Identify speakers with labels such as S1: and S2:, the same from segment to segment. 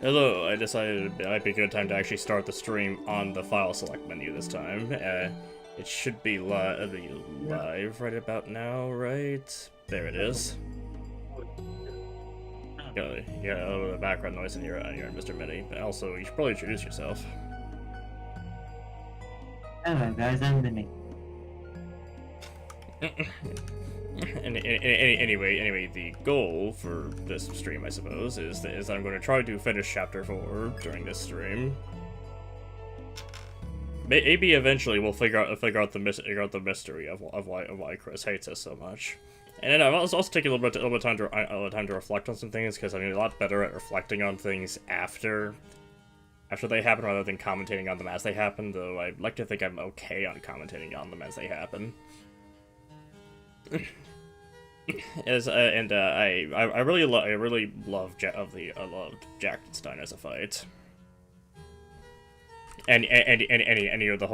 S1: Hello, I decided it might be a good time to actually start the stream on the file select menu this time. It should be live right about now, right? There it is. Yeah, a little bit of background noise in your Mr. Mini, but also you should probably introduce yourself.
S2: Hello guys, I'm Mini.
S1: Anyway, the goal for this stream, I suppose, is that I'm going to try to finish Chapter 4 during this stream. Maybe eventually we'll figure out the mystery of why Chris hates us so much. And then I've also taken a little bit of time to reflect on some things, because I'm a lot better at reflecting on things after they happen rather than commentating on them as they happen. Though I'd like to think I'm okay on commentating on them as they happen. I really love Jackenstein as a fight, and the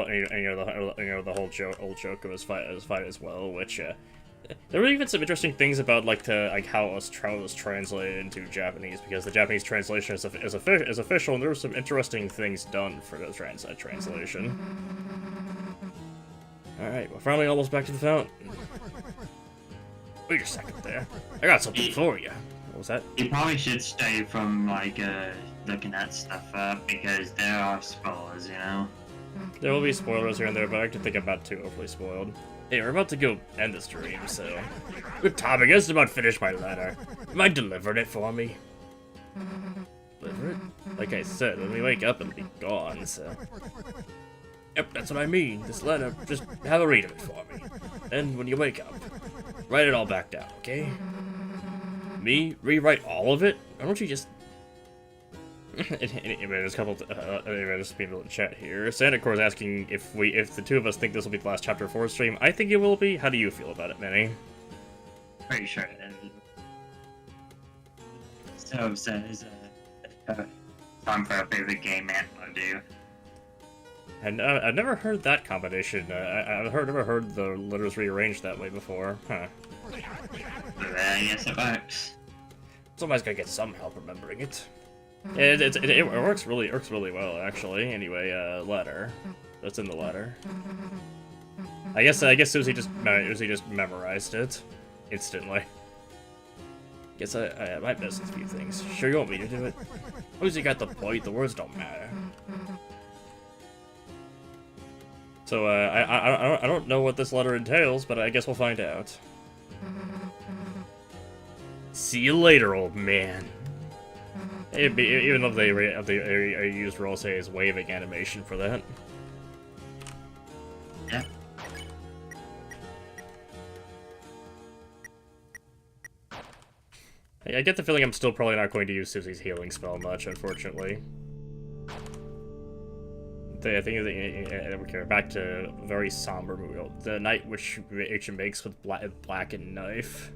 S1: whole joke of his fight as well, which there were even some interesting things about how it was translated into Japanese, because the Japanese translation is official, and there were some interesting things done for the translation. All right, we're finally almost back to the fountain. Wait a second there. I got something for you. What was that?
S2: You probably should stay from, looking that stuff up, because there are spoilers, you know?
S1: There will be spoilers here and there, but I don't think I'm not too overly spoiled. Hey, we're about to go end the stream, so... Good time, I guess I'm about to finish my letter. Mind delivering it for me? Deliver it? Like I said, when we wake up, it'll be gone, so... Yep, that's what I mean. This letter, just have a read of it for me. Then, when you wake up, write it all back down, okay? Me? Rewrite all of it? Why don't you just... Anyway, there's a couple... there's people in chat here. Santa Claus asking if the two of us think this will be the last Chapter 4 stream. I think it will be. How do you feel about it, Manny?
S2: Pretty sure it is. So says, time for a favorite game man will do.
S1: And I've never heard that combination. I've never heard the letters rearranged that way before. Huh.
S2: Yes, it works.
S1: Somebody's gotta get some help remembering it. It works really well, actually. Anyway, letter. That's in the letter. I guess Susie just memorized it instantly. Guess I might miss a few things. Sure, you want me to do it? Susie got the point. The words don't matter. So, I don't know what this letter entails, but I guess we'll find out. See you later, old man. Even though they used Rosei's waving animation for that.
S2: Yeah.
S1: I get the feeling I'm still probably not going to use Susie's healing spell much, unfortunately. I think we're back to a very somber mood. The night which H makes with blackened knife.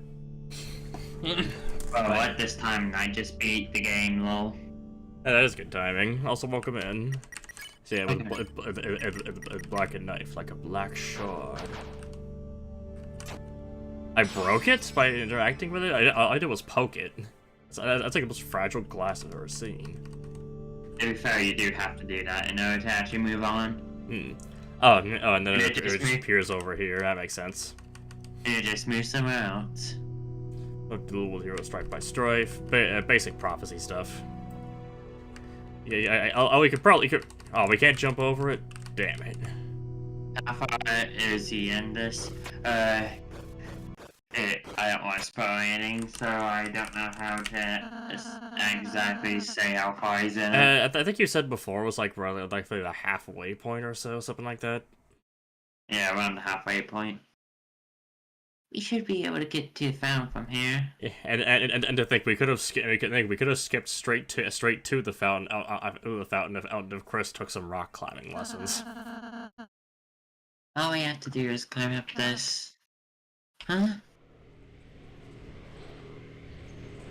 S2: Well, at this time, I just beat the game, lol.
S1: Yeah, that is good timing. Also, welcome in. So yeah, with blackened knife, like a black shard. I broke it by interacting with it? All I did was poke it. That's like the most fragile glass I've ever seen.
S2: To be fair, you do have to do that in order to actually move on.
S1: Oh, and then it just appears over here. That makes sense.
S2: You just move somewhere else.
S1: Duel with hero strike by strife. Basic prophecy stuff. Yeah, we could. Oh, we can't jump over it? Damn it.
S2: How far is he in this? I don't want to spoil anything, so I don't know how to exactly say how far he's in.
S1: I think you said before it was like the halfway point or so, something like that.
S2: Yeah, around the halfway point. We should be able to get to the fountain from here.
S1: Yeah, and to think we could have skipped straight to the fountain. The fountain if Chris took some rock climbing lessons.
S2: All we have to do is climb up this. Huh?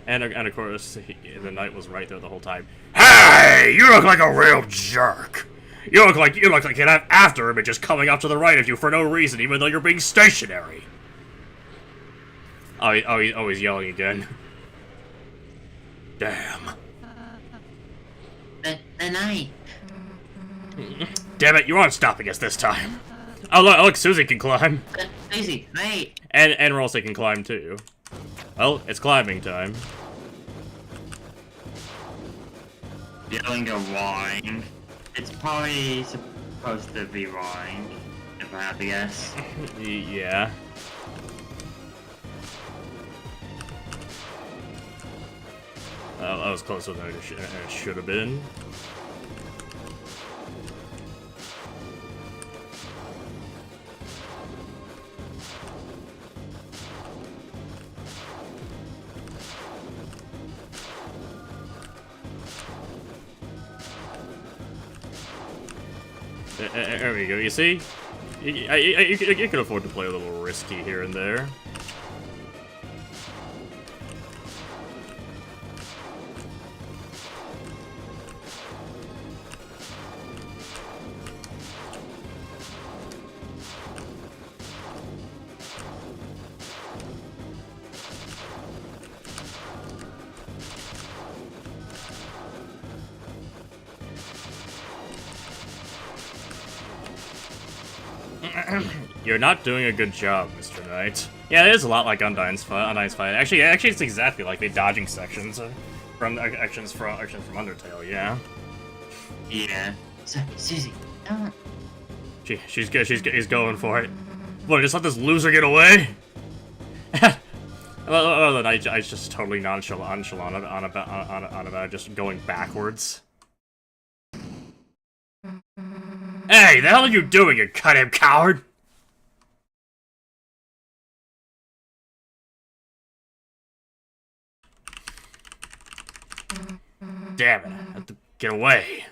S1: And of course, the knight was right there the whole time. Hey, you look like a real jerk. You look like you'd have after images coming up to the right of you for no reason, even though you're being stationary. Oh, he's yelling again. Damn.
S2: the night.
S1: Damn it, you aren't stopping us this time. Oh look, Susie can climb.
S2: Susie, wait.
S1: And Rosa can climb too. Well, it's climbing time.
S2: Feeling a roaring. It's probably supposed to be roaring, if I have to guess.
S1: Yeah. That was closer than it should have been. There we go, you see? You can afford to play a little risky here and there. You're not doing a good job, Mr. Knight. Yeah, it is a lot like Undyne's fight. Actually, it's exactly like the dodging sections from actions from Undertale. Yeah.
S2: Yeah. Susie, don't.
S1: She's good. He's going for it. What? Just let this loser get away? Well, then I just totally nonchalant on about just going backwards. Hey, the hell are you doing, you goddamn coward? Damn it, I have to get away.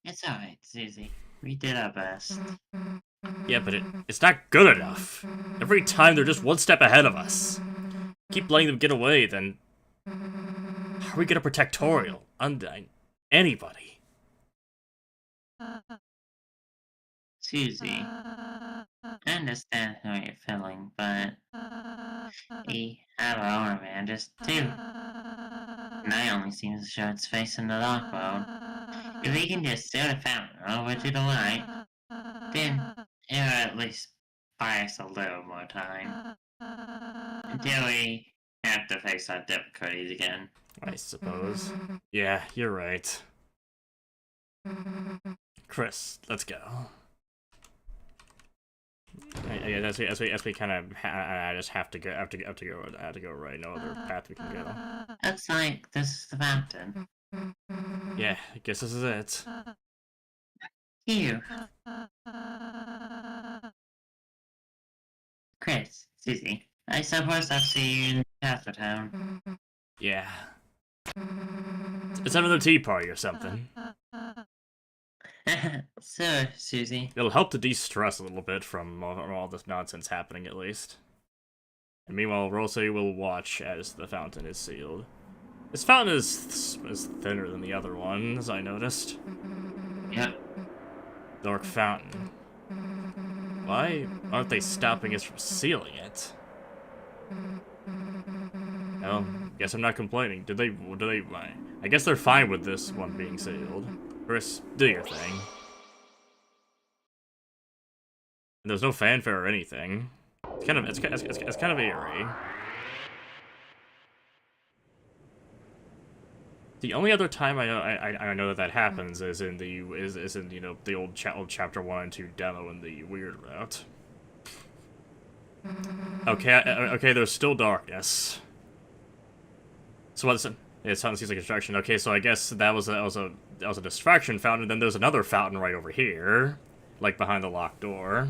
S2: It's alright, Susie. We did our best.
S1: Yeah, but it's not good enough. Every time they're just one step ahead of us. Keep letting them get away, then how are we gonna protect Toriel, Undyne, anybody?
S2: Susie, I understand how you're feeling, but we have our own advantage too. And I only seem to show its face in the dark world. If we can just steer the fountain over to the light, then it'll at least buy us a little more time. Until we have to face our difficulties again.
S1: I suppose. Yeah, you're right. Chris, let's go. As we kind of just have to go right. No other path we can go.
S2: Looks like this is the fountain.
S1: Yeah, I guess this is it.
S2: You. Chris, Susie, I suppose I'll see you in Deltarune.
S1: Yeah. It's another tea party or something.
S2: So, Susie.
S1: It'll help to de-stress a little bit from all this nonsense happening, at least. And meanwhile, Rosa will watch as the fountain is sealed. This fountain is thinner than the other ones, I noticed.
S2: Yep.
S1: Dark fountain. Why aren't they stopping us from sealing it? Well, guess I'm not complaining. Did they? I guess they're fine with this one being sealed. Chris, do your thing. And there's no fanfare or anything. It's kind of eerie. The only other time I know that happens is in the the old chapter 1 and 2 demo in the weird route. Okay, there's still darkness. So what's it? It seems like a distraction. Okay, so I guess that was a distraction fountain. And then there's another fountain right over here, like behind the locked door.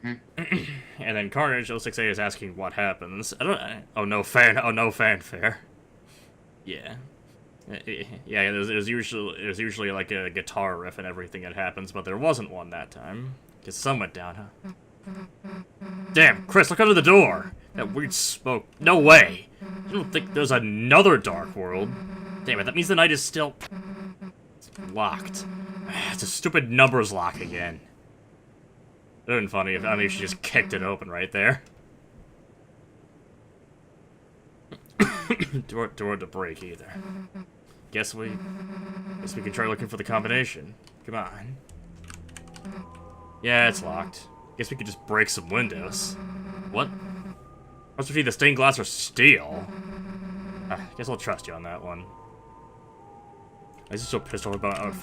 S1: And then Carnage 068 is asking what happens. Oh no fanfare. Yeah. Yeah, there's usually like a guitar riff and everything that happens, but there wasn't one that time. Cause sun went down, huh? Damn, Chris, look under the door! That weird smoke. No way! You don't think there's another dark world? Damn it, that means the night is still locked. It's a stupid numbers lock again. It would have been funny if she just kicked it open right there. Door to break either. guess we can try looking for the combination. Come on. Yeah, it's locked. Guess we could just break some windows. What? What's between the stained glass or steel? Guess I'll trust you on that one. I was so pissed off about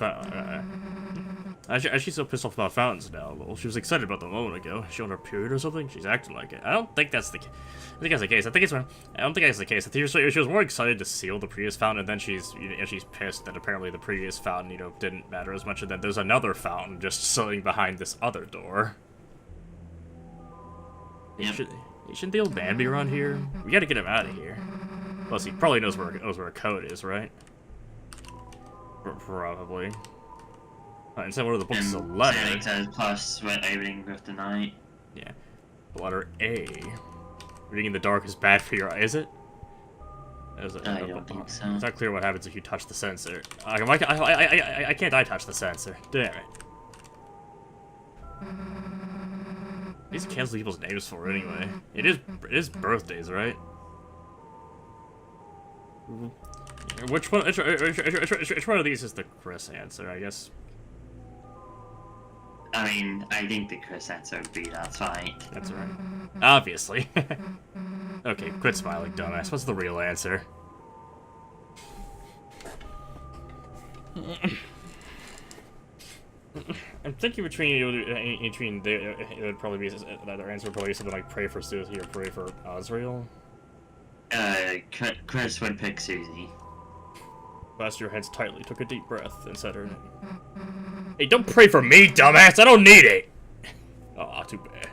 S1: she's so pissed off about fountains now. Well, she was excited about them a moment ago. She on her period or something? She's acting like it. I don't think that's the case. I think that's the case. I don't think that's the case. I think she was more excited to seal the previous fountain, and then she's pissed that apparently the previous fountain, didn't matter as much, and then there's another fountain just sitting behind this other door. Yep. Shouldn't the old man be around here? We gotta get him out of here. Plus, he probably knows where a code is, right? Probably. Inside one of the books is a letter.
S2: It says plus when opening with the night.
S1: Yeah. Letter A. Reading in the dark is bad for your eye, is it?
S2: I don't think so.
S1: It's not clear what happens if you touch the sensor. I can't touch the sensor. Damn it. These cancel people's names for anyway. It is birthdays, right? Which one of these is the Chris answer, I guess?
S2: I mean, I think the Chris answer would be that's right.
S1: That's right. Obviously. Okay, quit smiling, dumbass. What's the real answer? I'm thinking it would probably be the other answer would probably be something like pray for Susie or pray for Osriel.
S2: Chris would pick Susie.
S1: Clasped your hands tightly, took a deep breath, and said her name. Hey, don't pray for me, dumbass! I don't need it! Aw, too bad.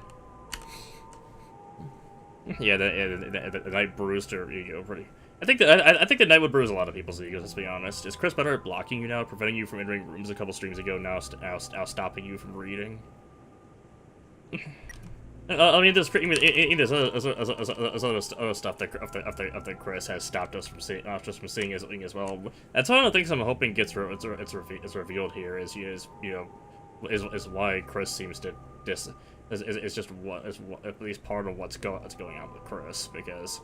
S1: Yeah, the night bruised her ego pretty. I think the night would bruise a lot of people's egos, let's be honest. Is Chris better at blocking you now, preventing you from entering rooms a couple streams ago, now stopping you from reading? I mean, there's other stuff that Chris has stopped us from seeing as well. That's one of the things I'm hoping gets revealed here is why Chris seems to is just at least part of what's going on with Chris, because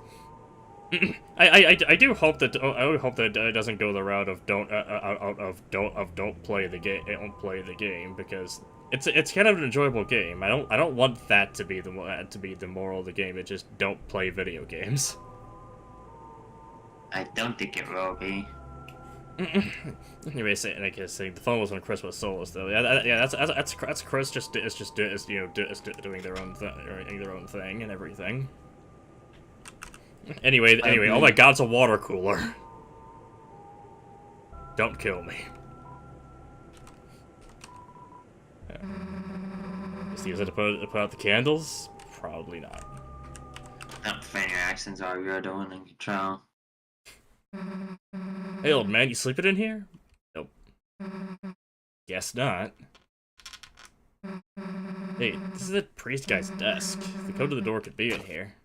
S1: I do hope that it doesn't go the route of don't play the game, because it's kind of an enjoyable game. I don't want that to be the moral of the game. It just don't play video games.
S2: I don't think it will be.
S1: Anyway, the phone was when Chris was soulless, though. Yeah, that's Chris doing their own thing and everything. Anyway, oh my God, it's a water cooler. Don't kill me. Just use it to put out the candles? Probably not.
S2: Not fan your accents are you're doing in control.
S1: Hey, old man, you sleeping in here? Nope. Guess not. Hey, this is the priest guy's desk. The code to the door could be in here.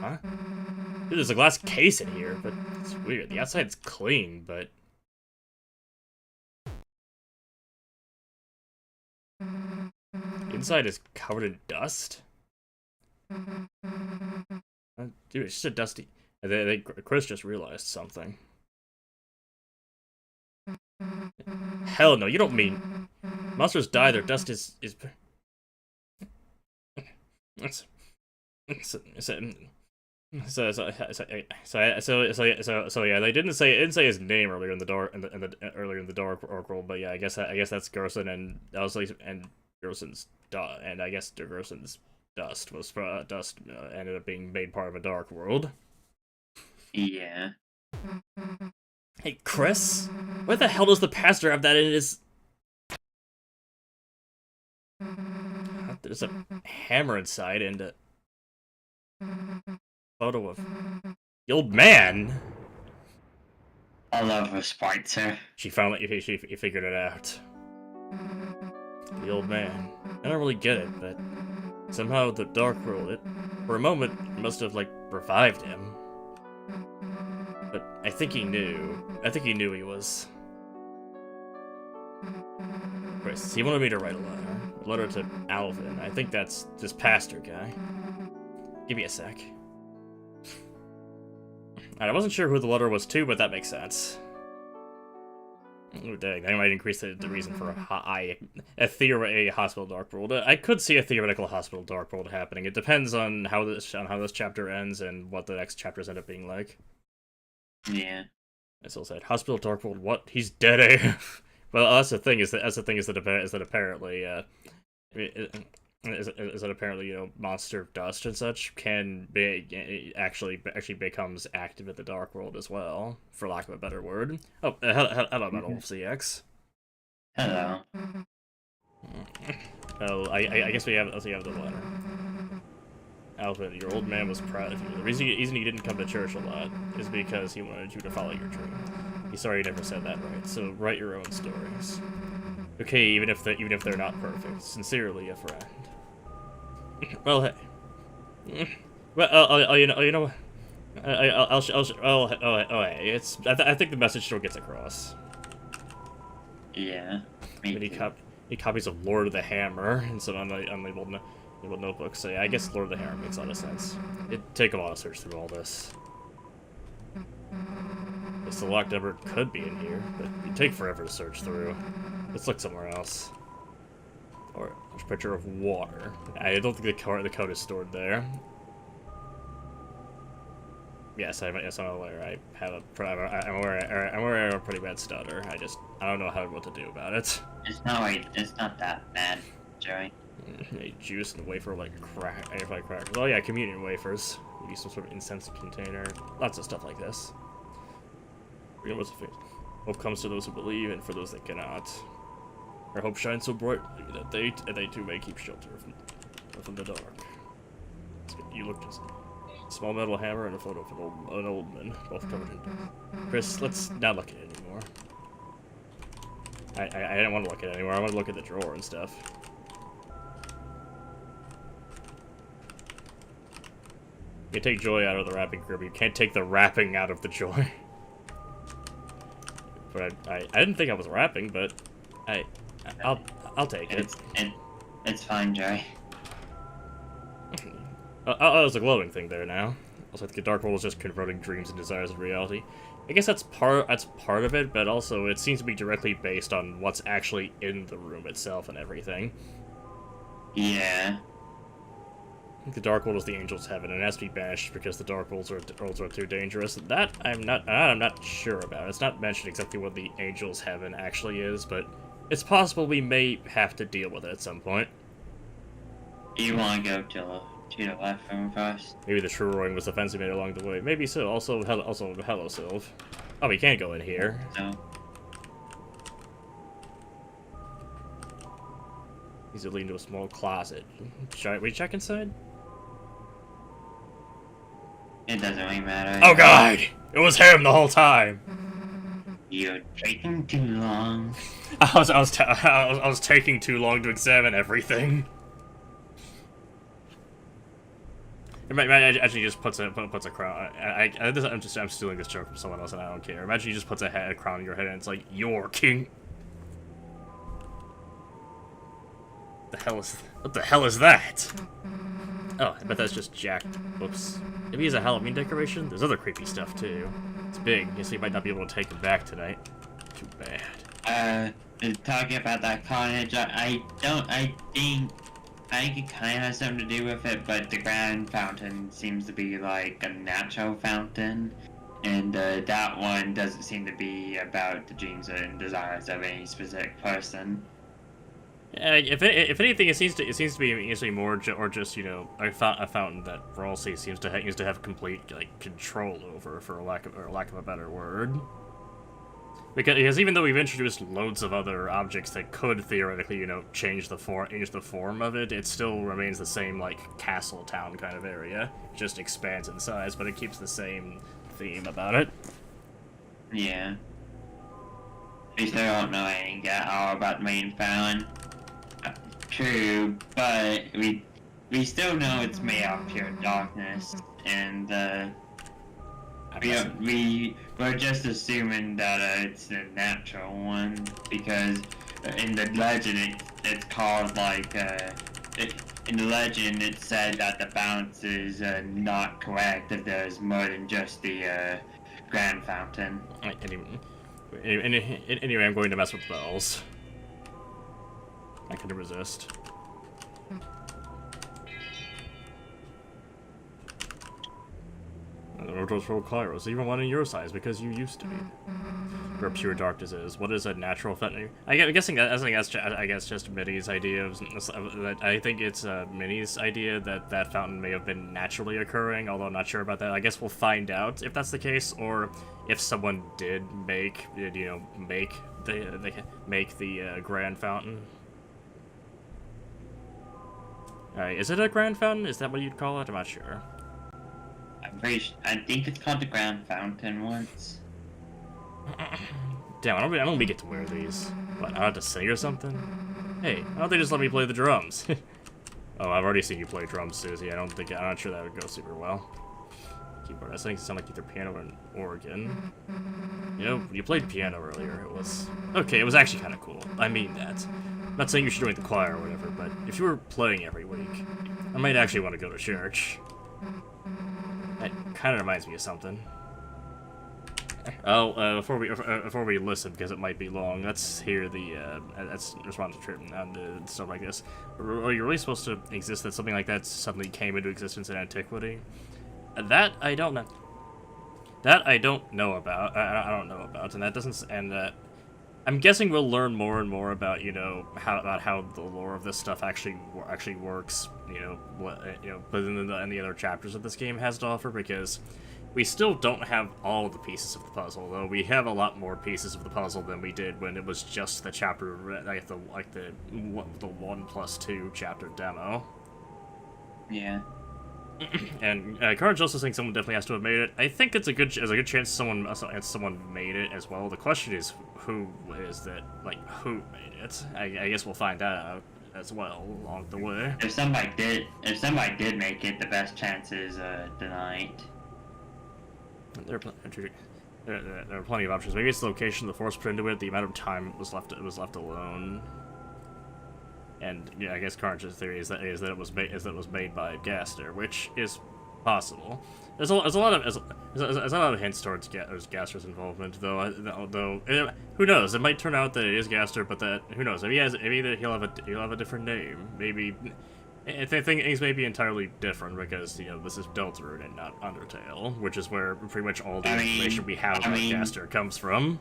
S1: Huh? Dude, there's a glass case in here, but it's weird. The outside's clean, but... Inside is covered in dust? Dude, it's just a dusty... Chris just realized something. Hell no, you don't mean... Monsters die, their dust is... So yeah, they didn't say his name earlier in the dark world, but yeah, I guess that's Gerson, and Gerson's and I guess Gerson's dust ended up being made part of a dark world.
S2: Yeah.
S1: Hey, Chris, where the hell does the pastor have that in his? There's a hammer inside and a photo of the old man.
S2: I love her Spitzer.
S1: She figured it out. The old man. I don't really get it, but somehow the dark world, for a moment, must have revived him. But I think he knew. He was. Chris, he wanted me to write a letter to Alvin. I think that's this pastor guy. Give me a sec. I wasn't sure who the letter was to, but that makes sense. Oh, dang, that might increase the reason for a hospital dark world. I could see a theoretical hospital dark world happening. It depends on how this chapter ends and what the next chapters end up being like.
S2: Yeah.
S1: I still said hospital dark world. What? He's dead AF. Well, that's the thing. Is that apparently is that apparently, you know, monster dust and such can be actually becomes active in the dark world as well, for lack of a better word. Oh, hello, Metal Wolf CX.
S2: Hello.
S1: Oh, I guess we have the letter. Alvin, your old man was proud of you. The reason he didn't come to church a lot is because he wanted you to follow your dream. He's sorry you never said that right, so write your own stories. Okay, even if they're not perfect. Sincerely, a friend. Well, hey. Well, you know, hey, it's. I think the message still gets across.
S2: Yeah.
S1: He copies of Lord of the Hammer and some unlabeled notebooks. So yeah, I guess Lord of the Hammer makes a lot of sense. It'd take a while to search through all this. This locked number could be in here, but it'd take forever to search through. Let's look somewhere else. Or there's a picture of water. I don't think the code is stored there. Yes, I'm aware. I'm aware of a pretty bad stutter. I don't know what to do about it.
S2: It's not that bad, Joey.
S1: A juice and wafer like crack. Oh yeah, communion wafers. We use some sort of incense container. Lots of stuff like this. Hope comes to those who believe, and for those that cannot. Our hope shines so brightly that they too may keep shelter from the dark. You look just small metal hammer and a photo of an old man, both covered in dirt. Chris, let's not look at it anymore. I didn't want to look at it anymore. I want to look at the drawer and stuff. You can take joy out of the wrapping grip. You can't take the wrapping out of the joy. But I didn't think I was rapping, but I'll take it.
S2: It's fine, Jerry.
S1: Oh, there's a glowing thing there now. Also, the dark world is just converting dreams and desires into reality. I guess that's part of it, but also it seems to be directly based on what's actually in the room itself and everything.
S2: Yeah.
S1: The dark world is the angel's heaven, and it has to be banished because the dark worlds are too dangerous. That I'm not sure about. It's not mentioned exactly what the angel's heaven actually is, but it's possible we may have to deal with it at some point.
S2: You want to go to the left room first?
S1: Maybe the true roaring was the fence we made along the way. Maybe so. Also, hello, Sylv. Oh, we can't go in here.
S2: No.
S1: These are leading to a small closet. Should we check inside?
S2: It doesn't really matter.
S1: Oh god! It was him the whole time!
S2: You're taking too long.
S1: I was taking too long to examine everything. Imagine he just puts a crown. I'm stealing this joke from someone else, and I don't care. Imagine he just puts a crown on your head, and it's like, "You're king." What the hell is that? Oh, I bet that's just Jack. Whoops. Maybe he's a Halloween decoration? There's other creepy stuff, too. It's big, so you might not be able to take it back tonight. Too bad.
S2: Talking about that cottage, I think it kind of has something to do with it, but the grand fountain seems to be like a natural fountain, and that one doesn't seem to be about the dreams and desires of any specific person.
S1: If anything, it seems to be actually more or just, you know, a fountain that for all seems to have complete like control over, for lack of a better word. Because even though we've introduced loads of other objects that could theoretically, you know, change the form of it, it still remains the same like castle town kind of area. It just expands in size, but it keeps the same theme about it.
S2: Yeah. We still don't know anything at all about the main fountain. True, but we still know it's made out of pure darkness, and we're just assuming that it's a natural one, because in the legend it's called like in the legend, it said that the bounce is not correct if there's more than just the Grand Fountain.
S1: Anyway, I'm going to mess with bells. I couldn't resist. The Rotos for Kairos, even one in your size, because you used to be. Where pure darkness is. What is a natural fountain? I'm guessing I guess just Minnie's idea of that. I think it's Minnie's idea that that fountain may have been naturally occurring, although I'm not sure about that. I guess we'll find out if that's the case, or if someone did make the grand fountain. Alright, is it a grand fountain? Is that what you'd call it? I'm not sure.
S2: I think it's called the Grand Fountain once.
S1: Damn, I don't get to wear these. What, I have to sing or something? Hey, why don't they just let me play the drums? Oh, I've already seen you play drums, Susie. I'm not sure that would go super well. Keyboard, I think it sounded like either piano or an organ. You know, you played piano earlier. It was... Okay, it was actually kind of cool. I mean that. I'm not saying you should join the choir or whatever, but if you were playing every week, I might actually want to go to church. That kind of reminds me of something. Oh, before we listen, because it might be long, let's hear the, let's respond to Trip and stuff like this. Are you really supposed to exist that something like that suddenly came into existence in antiquity? That I don't know. That I don't know about. I don't know about, and that doesn't. And I'm guessing we'll learn more and more about how the lore of this stuff actually works. But in the other chapters of this game has to offer, because we still don't have all the pieces of the puzzle, though we have a lot more pieces of the puzzle than we did when it was just the chapter, like the 1+2 chapter demo.
S2: Yeah.
S1: And Carnage also saying someone definitely has to have made it. I think it's a good chance someone made it as well. The question is, who is that? Like, who made it? I guess we'll find that out as well along the way.
S2: If somebody did make it, the best chance is denied.
S1: There are plenty of options. Maybe it's the location the Force put into it, the amount of time it was left alone. And yeah, I guess Carnage's theory is that it was made by Gaster, which is possible. There's a lot of hints towards Gaster's involvement, though. Who knows? It might turn out that it is Gaster, but that who knows? Maybe he'll have a different name. Maybe I think things may be entirely different because this is Deltarune and not Undertale, which is where pretty much all the information we have about Gaster comes from.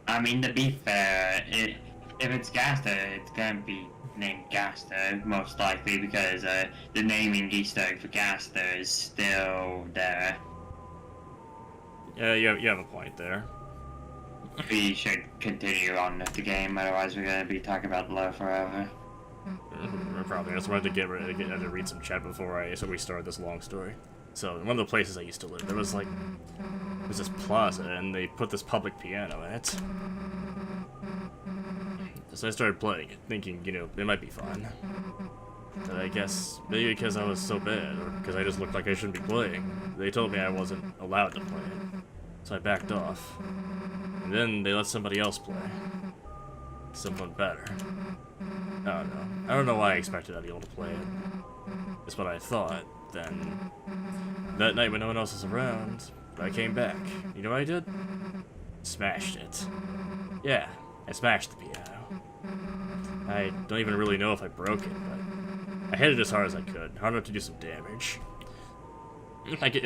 S2: I mean, to be fair, if it's Gaster, it's gonna be named Gaster, most likely, because the naming Easter egg for Gaster is still there.
S1: Yeah, you have a point there.
S2: We should continue on with the game, otherwise we're gonna be talking about lore forever.
S1: Probably. I just wanted to read some chat before we started this long story. So, in one of the places I used to live, there was this plaza, and they put this public piano in it. So I started playing it, thinking, it might be fun. But I guess, maybe because I was so bad, or because I just looked like I shouldn't be playing, they told me I wasn't allowed to play it. So I backed off. And then they let somebody else play. Someone better. I don't know. I don't know why I expected I'd be able to play it. It's what I thought. Then, that night when no one else was around, I came back. You know what I did? Smashed it. Yeah, I smashed the piano. I don't even really know if I broke it, but I hit it as hard as I could, hard enough to do some damage. I think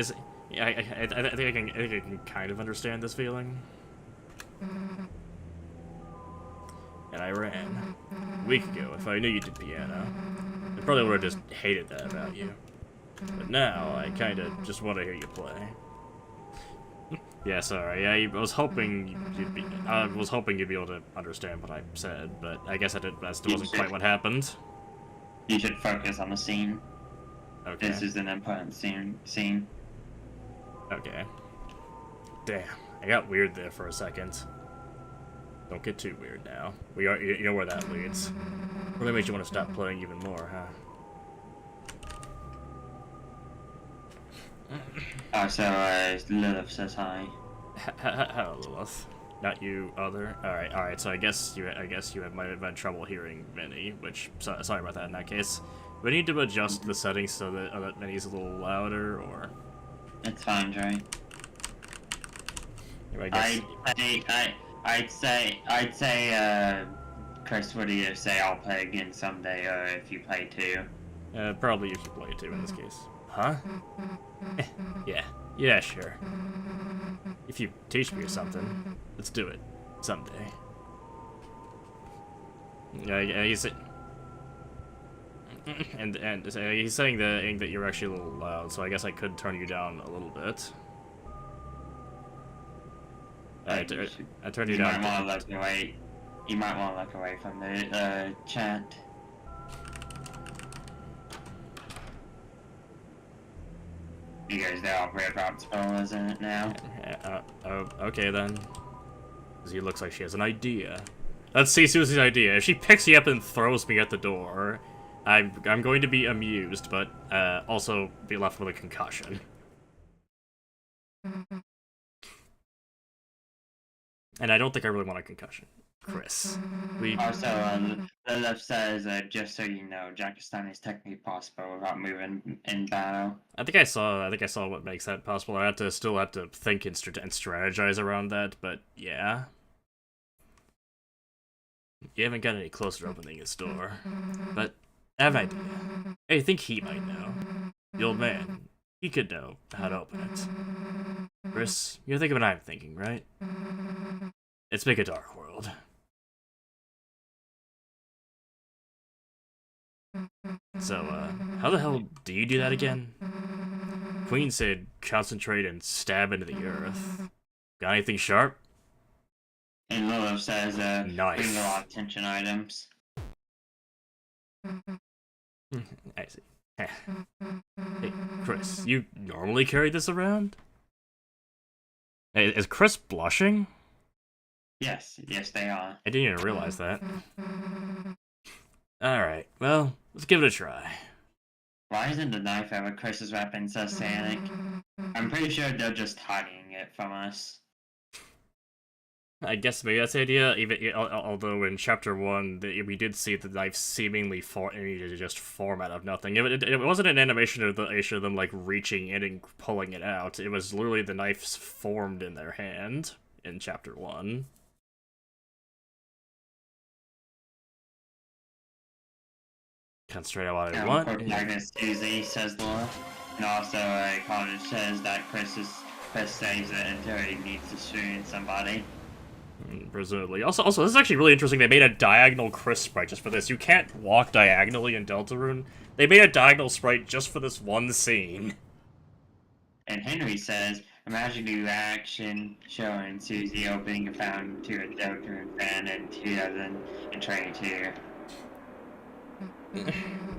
S1: I can kind of understand this feeling. And I ran. A week ago, if I knew you did piano, I probably would have just hated that about you. But now, I kinda just want to hear you play. Yeah, sorry. I was hoping you'd be able to understand what I said, but I guess that wasn't quite what happened.
S2: You should focus on the scene.
S1: Okay.
S2: This is an important scene.
S1: Okay. Damn, I got weird there for a second. Don't get too weird now. You know where that leads. Really makes you want to stop playing even more, huh?
S2: Oh, so, Lilith says hi.
S1: Hello, Lilith. Not you, other. Alright. So I guess you might have had trouble hearing Vinny, which sorry about that in that case. we need to adjust the settings so that Minnie's a little louder, or...
S2: It's fine, Dre. I'd say, Chris would either say I'll play again someday, or if you play too.
S1: Probably you should play too in this case. Huh? Yeah, sure. If you teach me or something, let's do it. Someday. He's he's saying that you're actually a little loud, so I guess I could turn you down a little bit. I turned you down.
S2: You might want to look away from the chat. You guys know how Red Rob's phone is in it now.
S1: Okay then. He looks like she has an idea. Let's see Susie's idea. If she picks me up and throws me at the door, I'm going to be amused, but also be left with a concussion. And I don't think I really want a concussion. Chris.
S2: Also, the left says, just so you know, Jackistan is technically possible without moving in battle.
S1: I think I saw what makes that possible. I still have to think and strategize around that, but yeah. You haven't got any closer to opening his door. But I have an idea. I think he might know. The old man. He could know how to open it. Chris, you're thinking what I'm thinking, right? Let's make a dark world. So, how the hell do you do that again? Queen said concentrate and stab into the earth. Got anything sharp?
S2: And Lilith says,
S1: Knife.
S2: bring a lot of tension items.
S1: I see. Hey, Chris, you normally carry this around? Hey, is Chris blushing?
S2: Yes, they are.
S1: I didn't even realize that. Alright, well, let's give it a try.
S2: Why isn't the knife ever Chris's weapon so sanic? I'm pretty sure they're just hiding it from us.
S1: I guess maybe that's the idea, although in Chapter 1, we did see the knife seemingly to just form out of nothing. It wasn't an animation of them, like, reaching in and pulling it out. It was literally the knife formed in their hand in Chapter 1. Concentrate on what I want.
S2: Protagonist Susie, says Laura. And also, Connor says that Chris saves it until he needs to shoot somebody.
S1: Presumably. Also, this is actually really interesting. They made a diagonal Chris sprite just for this. You can't walk diagonally in Deltarune. They made a diagonal sprite just for this one scene.
S2: And Henry says, imagine the reaction showing Susie opening a fountain to a Deltarune fan in 2022.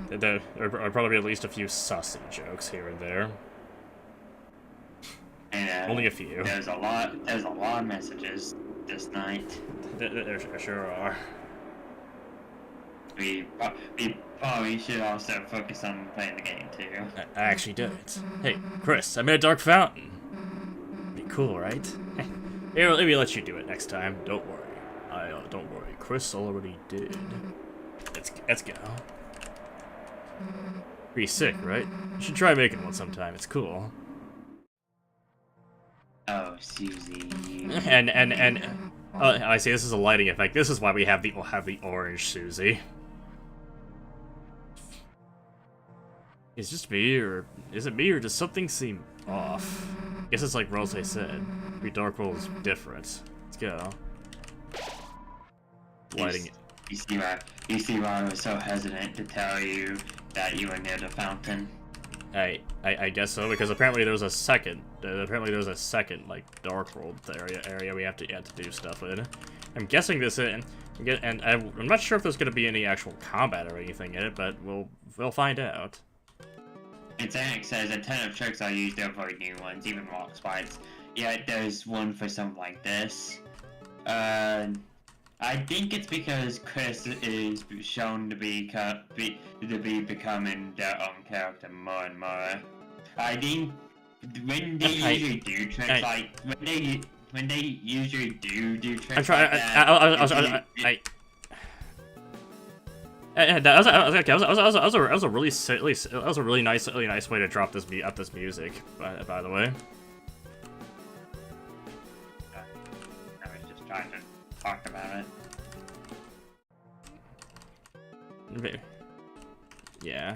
S1: There are probably at least a few sussy jokes here and there.
S2: And,
S1: only a few.
S2: There's a lot of messages this night.
S1: There sure are.
S2: We probably should also focus on playing the game too.
S1: I actually did it. Hey, Chris, I made a dark fountain. Be cool, right? Here, let me let you do it next time. Don't worry. Don't worry. Chris already did. Let's go. Pretty sick, right? You should try making one sometime. It's cool.
S2: Oh, Susie.
S1: Oh, I see. This is a lighting effect. This is why we have the orange Susie. Is it just me, or does something seem off? Guess it's like Rose said. Every dark world is different. Let's go. Lighting.
S2: You see why I was so hesitant to tell you that you were near the fountain.
S1: I guess so, because apparently there's a second like dark world area we have to do stuff with. I'm guessing this in, and I'm not sure if there's gonna be any actual combat or anything in it, but we'll find out.
S2: And Xanax says a ton of tricks are used to avoid new ones, even rock sprites. Yet there's one for something like this. I think it's because Chris is shown to be becoming their own character more and more. I think when they usually do tricks like when they usually do tricks like that.
S1: That was a really nice way to drop this music. By the way.
S2: I was just trying to talk about it.
S1: Yeah.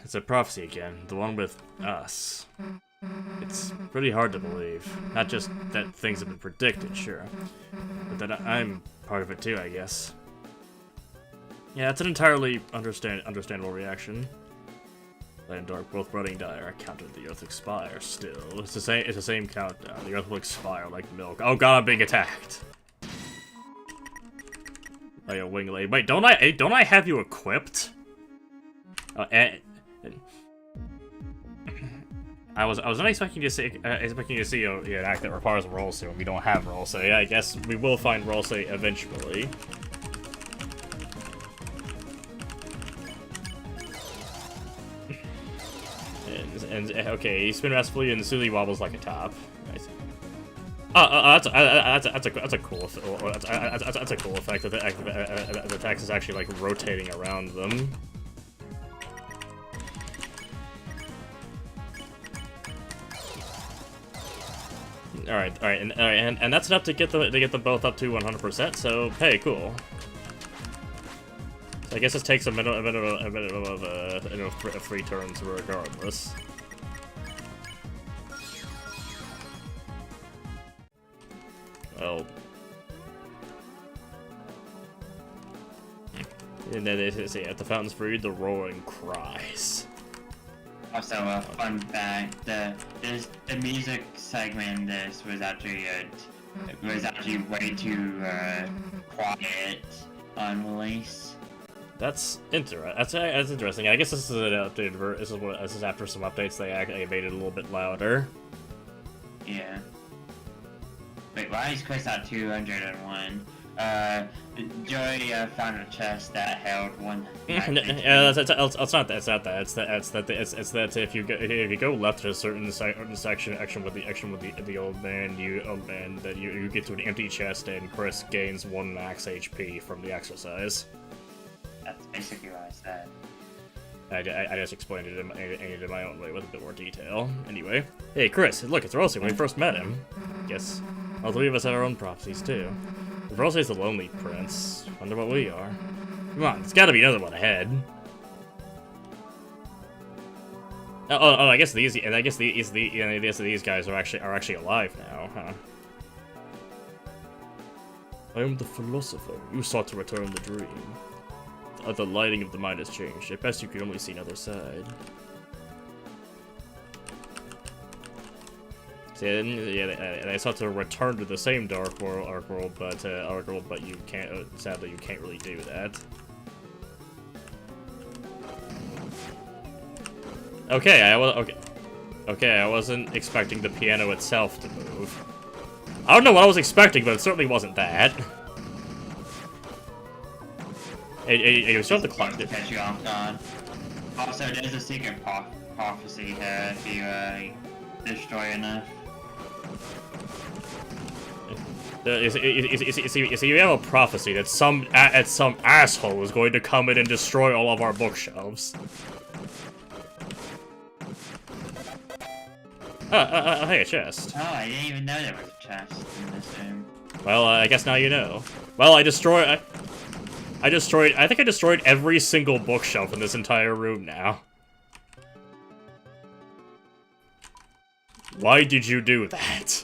S1: It's a prophecy again, the one with us. It's pretty hard to believe. Not just that things have been predicted, sure, but that I'm part of it too, I guess. Yeah, it's an entirely understandable reaction. Light and dark, both bright and dire. I counted the Earth expire. Still, it's the same countdown. The Earth will expire like milk. Oh God, I'm being attacked. By a wing lady. Wait, don't I have you equipped? I was not expecting to see an act that requires a roll save. We don't have roll save. Yeah, I guess we will find roll save eventually. And okay, spin masterfully and Suli wobbles like a top. Nice. That's a cool effect. That the attack is actually like rotating around them. All right, and that's enough to get them both up to 100%. So hey, cool. So I guess this takes a minute of 3 turns regardless. Well, and then they say at the fountain's free, the roaring cries.
S2: Also, a fun fact: the music segment in this was actually way too quiet on release.
S1: That's interesting. I guess this is an updated version. This is after some updates. They made it a little bit louder.
S2: Yeah. Wait, why is Chris at 201? Joey found a chest that held one.
S1: It's not that. It's that if you go left to a certain section with the old man, that you get to an empty chest and Chris gains 1 max HP from the exercise.
S2: That's basically what I said.
S1: I just explained it in my own way with a bit more detail. Anyway, hey Chris, look, it's Rossi when we first met him. Guess all 3 of us have our own prophecies too. If Rossi's the lonely prince, wonder what we are. Come on, there's gotta be another one ahead. Oh, I guess these guys are actually alive now, huh? I am the philosopher. You sought to return the dream. The lighting of the mind has changed. At best, you can only see another side. See, they sought to return to the same dark world, but you can't. Sadly, you can't really do that. Okay, I wasn't expecting the piano itself to move. I don't know what I was expecting, but it certainly wasn't that. It was sort of the clock.
S2: To catch you off guard. Also, there's a secret prophecy here if you destroy enough.
S1: You see, we have a prophecy that some asshole is going to come in and destroy all of our bookshelves. Hey, a chest.
S2: Oh, I didn't even know there was a chest in this room.
S1: Well, I guess now you know. Well, I think I destroyed every single bookshelf in this entire room now. Why did you do that?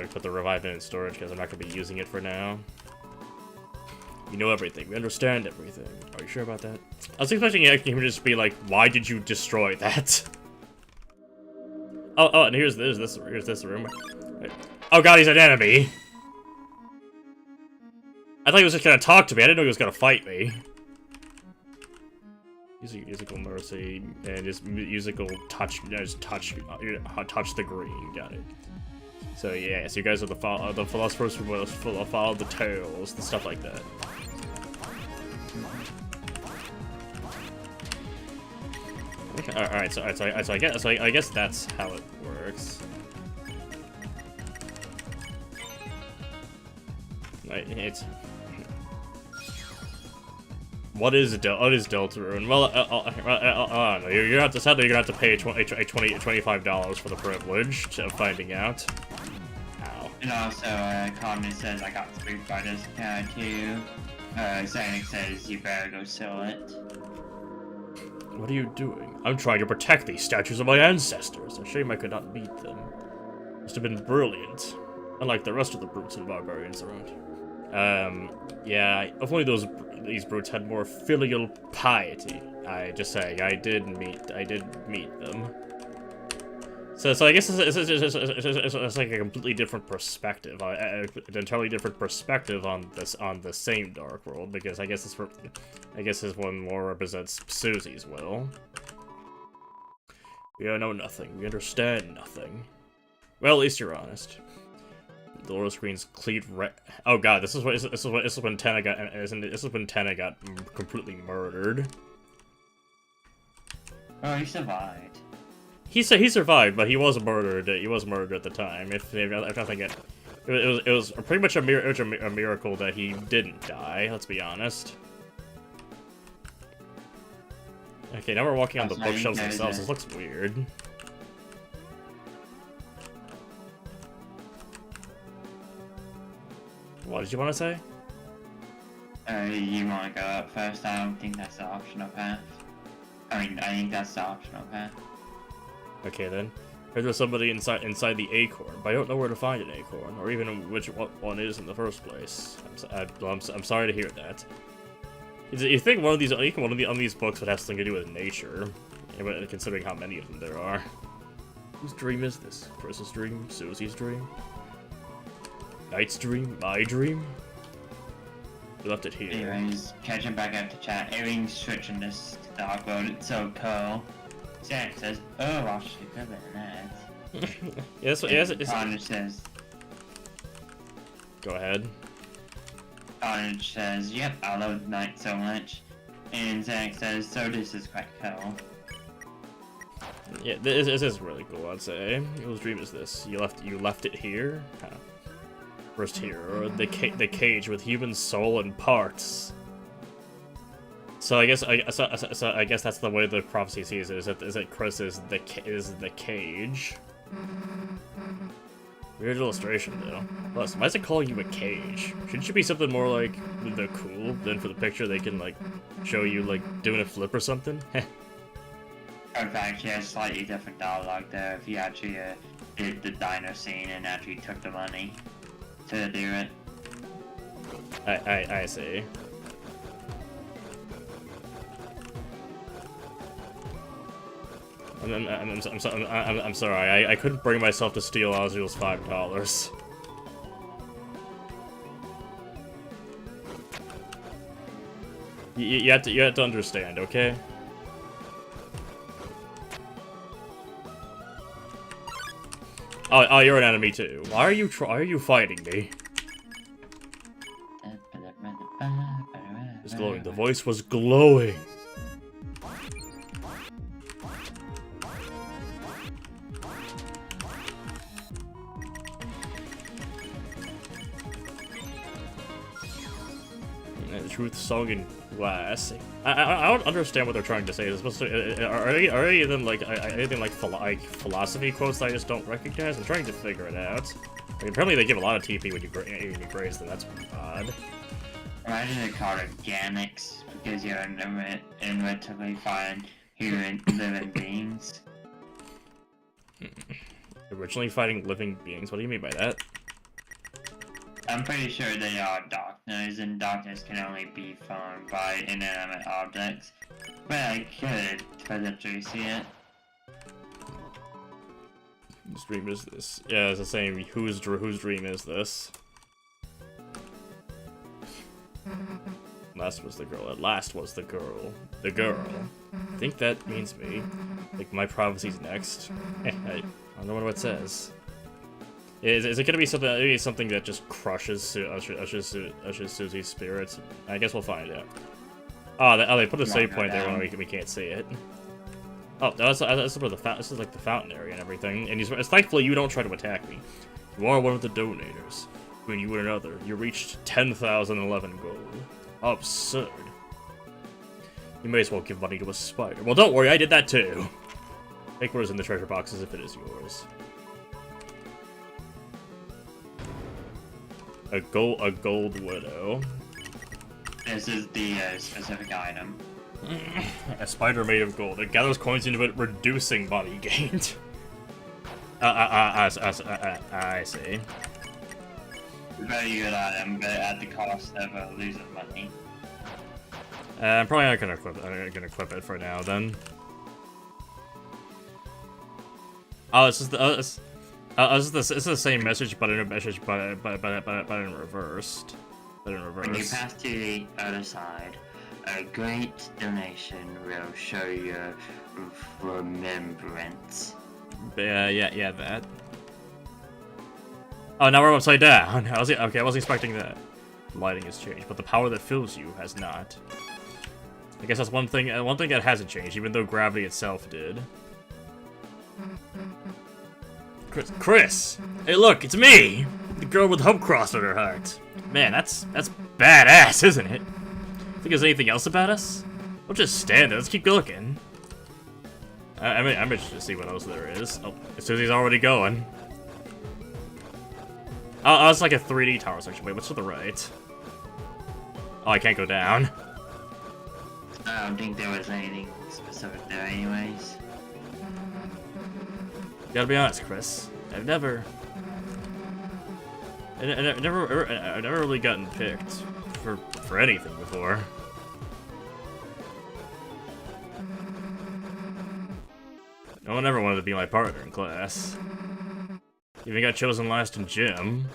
S1: Put the revive in storage because I'm not going to be using it for now. You know everything. We understand everything. Are you sure about that? I was expecting him to just be like, "Why did you destroy that?" Oh, and here's this room. Oh God, he's an enemy. I thought he was just gonna talk to me. I didn't know he was gonna fight me. Musical mercy and just musical touch. Just touch the green. Got it. So yeah, so you guys are the philosophers who will follow the tales and stuff like that. Okay, alright, so I guess that's how it works. It's what is Deltarune? Well, I don't know. You're gonna have to sadly you're gonna have to pay $25 for the privilege of finding out. Ow.
S2: And also, Common says I got spooked by this guy too. Xanax says you better go sell it.
S1: What are you doing? I'm trying to protect these statues of my ancestors. A shame I could not beat them. Must have been brilliant. Unlike the rest of the brutes and barbarians around. Yeah, if only these brutes had more filial piety. I just saying, I did meet them. So I guess it's like a completely different perspective, an entirely different perspective on the same Dark World, because I guess this one more represents Susie's will. We know nothing. We understand nothing. Well, at least you're honest. The lower screen's cleat red. Oh god, this is when Tenna got completely murdered.
S2: Oh, he survived.
S1: He survived, but he was murdered. He was murdered at the time. If nothing, it was pretty much a miracle that he didn't die. Let's be honest. Okay, now we're walking on the bookshelves themselves. This looks weird. What did you want to say?
S2: You want to go up first? I don't think that's the optional path. I mean, I think that's the optional path.
S1: Okay then. Heard there's somebody inside the acorn, but I don't know where to find an acorn, or even what one is in the first place. I'm sorry to hear that. You think one of these books would have something to do with nature, considering how many of them there are. Whose dream is this? Chris's dream? Susie's dream? Knight's dream? My dream? We left it here.
S2: Anyways, catching back up to chat. Everything's switching this Dark World. It's so cool. Jack says, "Oh, I'll shoot them in that."
S1: Yes.
S2: Connor says,
S1: "Go ahead."
S2: Connor says, "Yep, I love Knight so much." And Zach says, "So this is quite cool."
S1: Yeah, this is really cool. I'd say. Whose dream is this? You left it here. Huh. First here, or the cage with human soul and parts. So I guess that's the way the prophecy sees it. Is that Chris is the cage? Weird illustration though. Plus, why is it calling you a cage? Shouldn't you be something more like the cool? Then for the picture they can like show you like doing a flip or something.
S2: In fact, he has slightly different dialogue there. If you actually did the diner scene and actually took the money to do it.
S1: I see. I'm sorry. I couldn't bring myself to steal Ozreal's $5. You have to understand, okay? Oh, you're an enemy too. Why are you fighting me? It's glowing. The voice was glowing. The truth song in glass. I don't understand what they're trying to say. It's supposed to, are they even like anything like philosophy quotes that I just don't recognize? I'm trying to figure it out. Like, apparently they give a lot of TP when you graze them. That's odd.
S2: Imagine they call it organics because you're inevitably find human living beings.
S1: Originally fighting living beings. What do you mean by that?
S2: I'm pretty sure they are darkness, and darkness can only be formed by inanimate objects. But I could potentially see it.
S1: Whose dream is this? Yeah, it's the same. Whose dream is this? Last was the girl. At last was the girl. The girl. I think that means me. Like my prophecy's next. I don't know what it says. Is it gonna be something? Maybe something that just crushes Susie's spirits? I guess we'll find out. Oh, they put a save point there when we can't see it. Oh, that's where the this is like the fountain area and everything. And it's thankfully you don't try to attack me. You are one of the donators. Between you and another, you reached 10,011 gold. Absurd. You may as well give money to a spider. Well, don't worry, I did that too. Take what is in the treasure box as if it is yours. A gold widow.
S2: This is the specific item.
S1: A spider made of gold. It gathers coins into it, reducing money gained. I see.
S2: Very good item, but at the cost of losing money.
S1: I'm probably not gonna equip it. I'm gonna equip it for now, then. Oh, this is the same message, but in a message, but in reversed. But in reverse.
S2: When you pass to the other side, a great donation will show your remembrance.
S1: Yeah, that. Oh, now we're upside down. I wasn't expecting that. Lighting has changed, but the power that fills you has not. I guess that's one thing that hasn't changed, even though gravity itself did. Chris! Hey look, it's me! The girl with hope crossed on her heart. Man, that's badass, isn't it? Think there's anything else about us? Don't just stand there, let's keep looking. I'm interested to see what else there is. Oh, Susie's already going. Oh, it's like a 3D tower section. Wait, what's to the right? Oh, I can't go down.
S2: I don't think there was anything specific there anyways.
S1: Gotta be honest, Chris. I've never really gotten picked for anything before. No one ever wanted to be my partner in class. Even got chosen last in gym.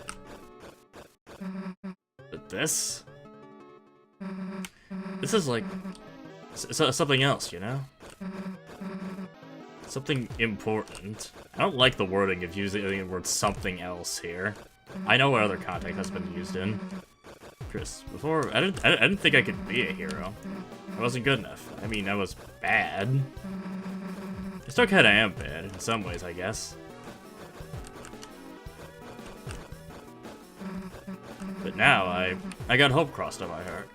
S1: But this is like something else, you know? Something important. I don't like the wording of using the word something else here. I know what other context has been used in. Chris, before I didn't think I could be a hero. I wasn't good enough. I mean, I was bad. I still kinda am bad in some ways, I guess. But now I got hope crossed on my heart.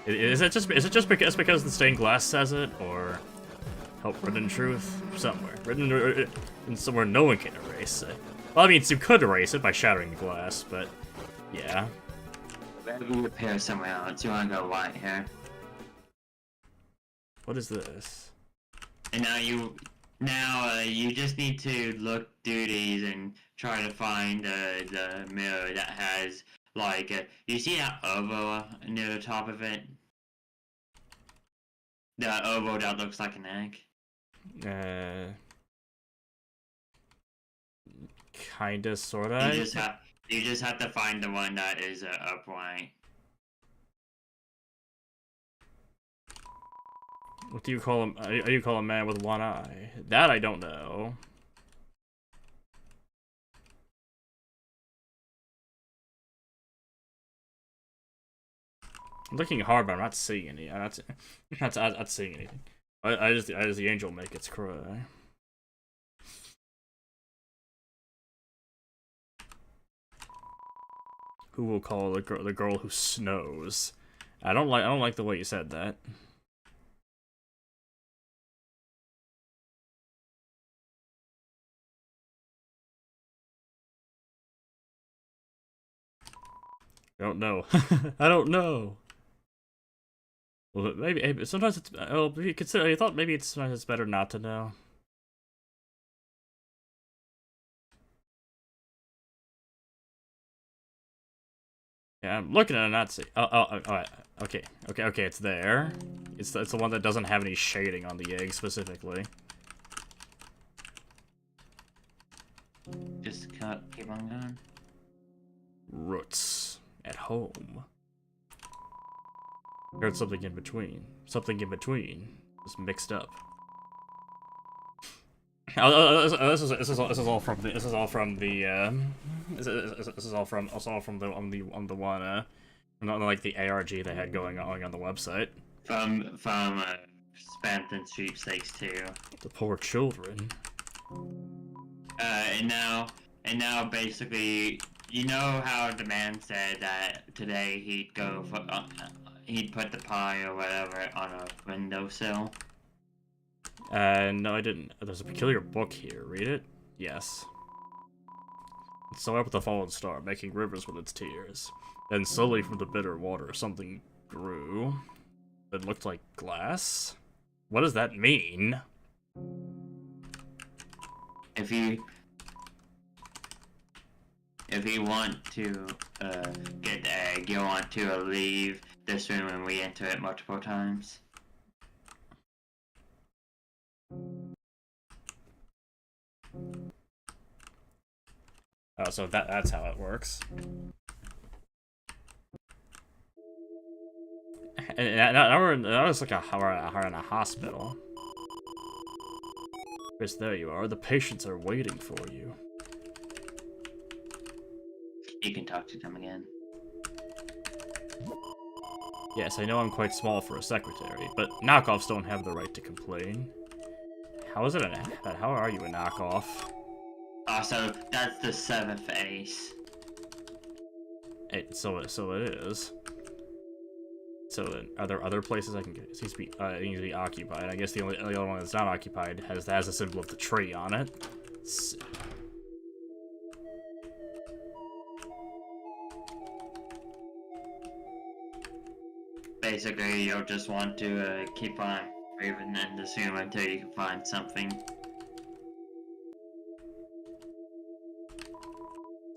S1: Is it just because the stained glass says it, or hope written in truth somewhere, written in somewhere no one can erase it? Well, I mean, you could erase it by shattering the glass, but yeah.
S2: Better go repair somewhere else. You wanna go white here?
S1: What is this?
S2: And now you just need to look through these and try to find the mirror that has like you see that oval near the top of it? The oval that looks like an egg.
S1: Kinda, sorta.
S2: You just have to find the one that is upright.
S1: What do you call him? How do you call a man with one eye? That I don't know. I'm looking hard, but I'm not seeing any. I'm not seeing anything. I just the angel make its cry. Who will call the girl who snows? I don't like the way you said that. I don't know. I don't know. Well, maybe sometimes it's. Well, consider. I thought maybe sometimes it's better not to know. Yeah, I'm looking at it, not see. Oh, okay, it's there. It's the one that doesn't have any shading on the egg specifically.
S2: Just keep on going.
S1: Roots at home. Heard something in between. Something in between was mixed up. This is all from the. This is all from the. This is all from. Also all from the on the one. Not like the ARG they had going on the website.
S2: From Spamton Sweepstakes too.
S1: The poor children.
S2: And now basically, you know how the man said that today he'd go for, he'd put the pie or whatever on a windowsill?
S1: No, I didn't. There's a peculiar book here. Read it? Yes. It started with the fallen star, making rivers with its tears. Then slowly from the bitter water, something grew. It looked like glass? What does that mean?
S2: If you want to get the egg, you'll want to leave this room and re-enter it multiple times.
S1: Oh, so that's how it works. And now we're in a hospital. Chris, there you are. The patients are waiting for you.
S2: You can talk to them again.
S1: Yes, I know I'm quite small for a secretary, but knockoffs don't have the right to complain. How is it how are you a knockoff?
S2: Also, that's the 7th ace.
S1: So it is. So then, are there other places I can get? It needs to be occupied. I guess the other one that's not occupied has a symbol of the tree on it.
S2: Basically, you'll just want to keep on moving and assume until you can find something.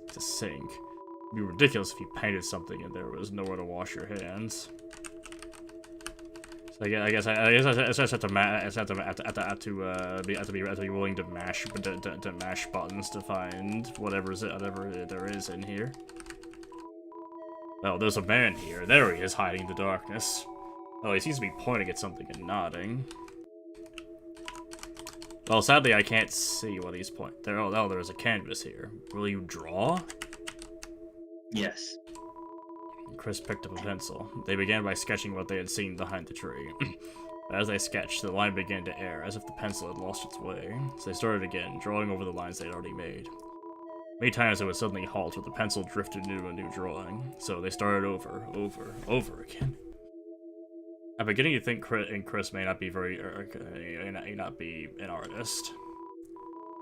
S1: It's a sink. It'd be ridiculous if you painted something and there was nowhere to wash your hands. So I guess I just have to be willing to mash buttons to find whatever there is in here. Oh, there's a man here. There he is, hiding in the darkness. Oh, he seems to be pointing at something and nodding. Well, sadly, I can't see what he's pointing. Oh, there's a canvas here. Will you draw?
S2: Yes.
S1: Chris picked up a pencil. They began by sketching what they had seen behind the tree. As they sketched, the line began to err, as if the pencil had lost its way. So they started again, drawing over the lines they had already made. Many times it would suddenly halt, or the pencil drifted into a new drawing. So they started over again. I'm beginning to think Chris may not be not be an artist.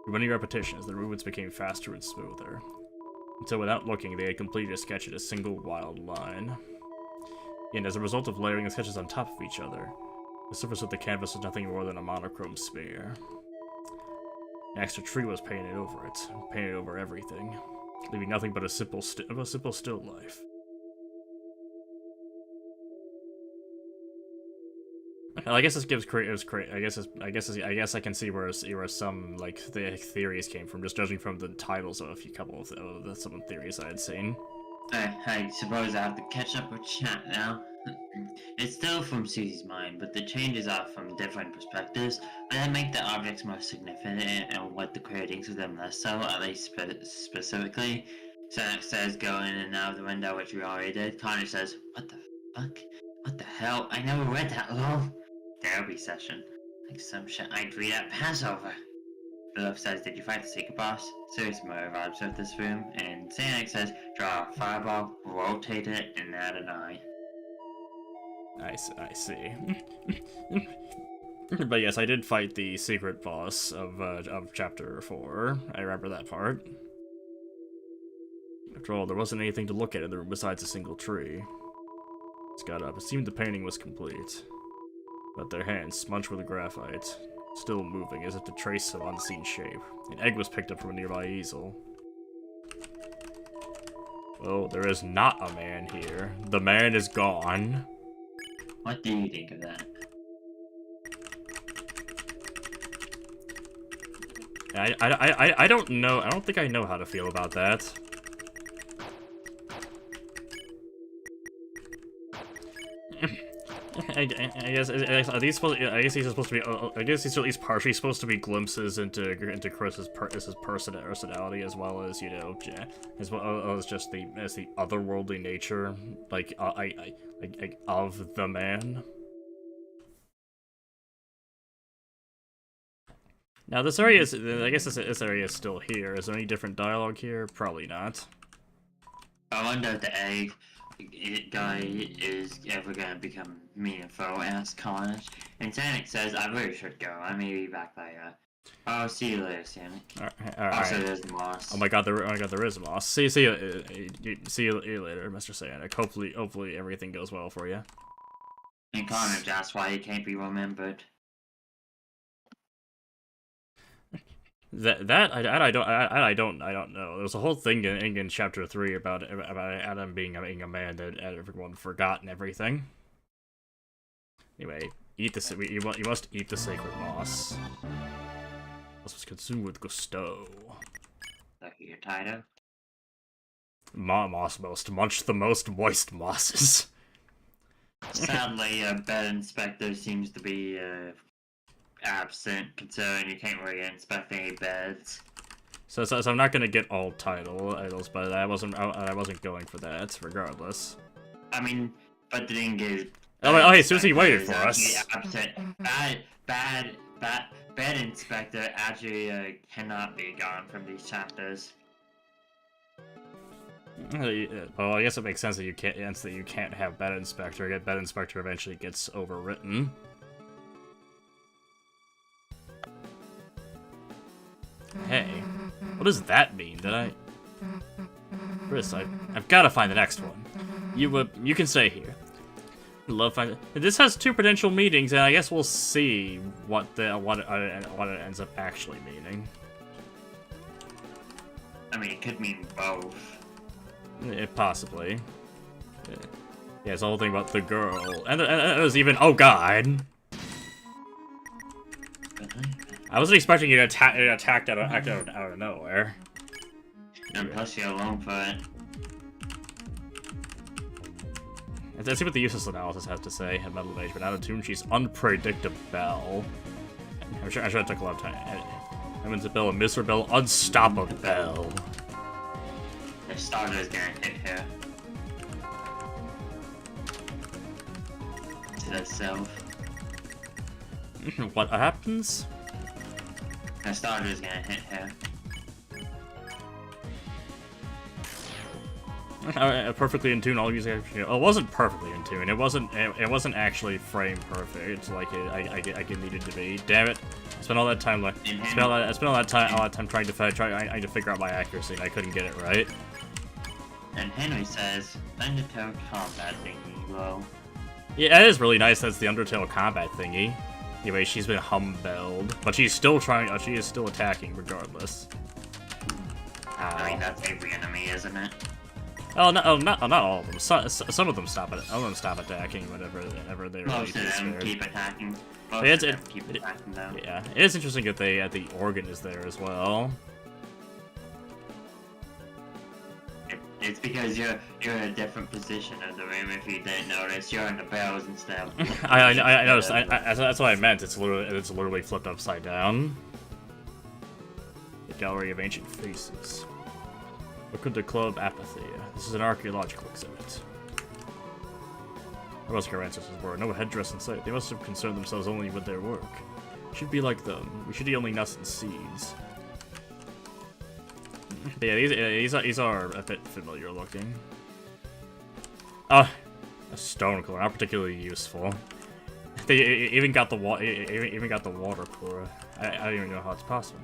S1: With many repetitions, the movements became faster and smoother. Until without looking, they had completed a sketch in a single wild line. And as a result of layering the sketches on top of each other, the surface of the canvas was nothing more than a monochrome smear. An extra tree was painted over it, painted over everything, leaving nothing but a simple still life. Well, I guess this gives I guess I can see where some like the theories came from, just judging from the titles of some theories I had seen.
S2: I suppose I have to catch up with chat now. It's still from Susie's mind, but the changes are from different perspectives, but that make the objects more significant and what the creating of them less so, at least specifically. Sonic says go in and out of the window, which we already did. Connor says, what the fuck? What the hell? I never read that, lol. Therapy session. Like some shit I'd read at Passover. Philip says, did you fight the secret boss? Serious motor vibes of this room. And Sonic says, draw a fireball, rotate it, and add an eye.
S1: I see. But yes, I did fight the secret boss of chapter 4. I remember that part. After all, there wasn't anything to look at in the room besides a single tree. It's got up. It seemed the painting was complete. But their hands, smudged with graphite, still moving as if to trace some unseen shape. An egg was picked up from a nearby easel. Oh, there is not a man here. The man is gone.
S2: What do you think of that?
S1: I don't know. I don't think I know how to feel about that. I guess he's supposed to be. I guess he's at least partially supposed to be glimpses into Chris's personality, as well as as well as just the otherworldly nature, like of the man. Now this area is. I guess this area is still here. Is there any different dialogue here? Probably not.
S2: I wonder if the egg guy is ever gonna become meaningful as college. And Sonic says, I really should go. I may be back by I'll see you later, Sonic. Also, there's Moss.
S1: Oh my god, there is Moss. See you later, Mr. Sonic. Hopefully everything goes well for you.
S2: And Connor, that's why he can't be remembered.
S1: I don't know. There's a whole thing in chapter 3 about Adam being a man that everyone forgot and everything. Anyway, you must eat the sacred moss. This was consumed with gusto.
S2: Like you're tired of?
S1: Moss most munch the most moist mosses.
S2: Sadly, bed inspector seems to be absent, considering you can't really inspect any beds.
S1: So I'm not gonna get all titles, but I wasn't going for that, regardless.
S2: I mean, but the thing is,
S1: hey, Susie waited for us.
S2: Absent. Bed inspector actually cannot be gone from these chapters.
S1: Well, I guess it makes sense that you can't have bed inspector. Bed inspector eventually gets overwritten. Hey, what does that mean? Chris, I've got to find the next one. You can stay here. This has 2 potential meanings, and I guess we'll see what it ends up actually meaning.
S2: I mean, it could mean both.
S1: Possibly. Yeah, it's the whole thing about the girl, and there's even god. I wasn't expecting you to attack out of nowhere.
S2: And plus you're alone for it.
S1: Let's see what the useless analysis has to say. At Metal Age, but out of tune, she's unpredictable. I'm sure it took a lot of time. Emmons a Bell, Mr. Bell, unstoppable.
S2: The starter is gonna hit her. To the self.
S1: What happens?
S2: The starter is gonna hit her.
S1: Perfectly in tune. All music. It wasn't perfectly in tune. It wasn't actually frame perfect like it needed to be. Damn it! I spent all that time trying to figure out my accuracy, and I couldn't get it right.
S2: And Henry says, Undertale combat thingy, low.
S1: Yeah, it is really nice. That's the Undertale combat thingy. Anyway, she's been humbled, but she's still trying. She is still attacking regardless.
S2: I mean, that's every enemy, isn't it?
S1: Oh, no, not all of them. Some of them stop attacking whenever they're
S2: Most of them
S1: scared.
S2: keep attacking. Keep attacking them.
S1: Yeah, it is interesting that the organ is there as well.
S2: It's because you're in a different position of the room. If you didn't notice, you're in the bells instead of.
S1: I noticed. That's what I meant. It's literally flipped upside down. The Gallery of Ancient Faces. Look at the Club Apathy. This is an archaeological exhibit. What else our ancestors were? No headdress in sight. They must have concerned themselves only with their work. Should be like them. We should eat only nuts and seeds. But yeah, these are a bit familiar looking. Oh, a stone core, not particularly useful. They even got the water core. I don't even know how it's possible.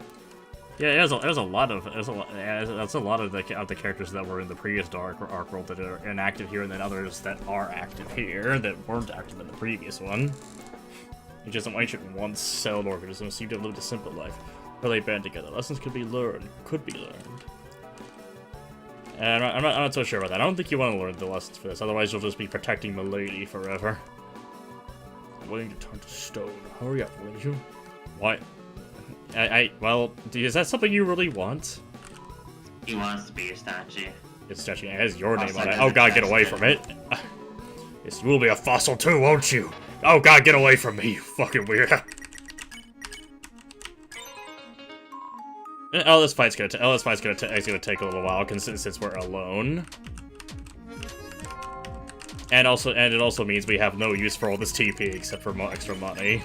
S1: Yeah, there's a lot of the characters that were in the previous Arc World that are inactive here, and then others that are active here that weren't active in the previous one. It's just some ancient one-celled organisms seem to have lived a simple life. Where they band together, lessons could be learned. And I'm not so sure about that. I don't think you want to learn the lessons for this, otherwise you'll just be protecting Milady forever. I'm waiting to turn to stone. Hurry up, will you? What? Well, is that something you really want?
S2: He wants to be a statue.
S1: It's statue. It has your name on it. Oh god, get away from it. Yes, you will be a fossil too, won't you? Oh god, get away from me, you fucking weirdo. This fight's gonna take a little while since we're alone. And it also means we have no use for all this TP except for extra money.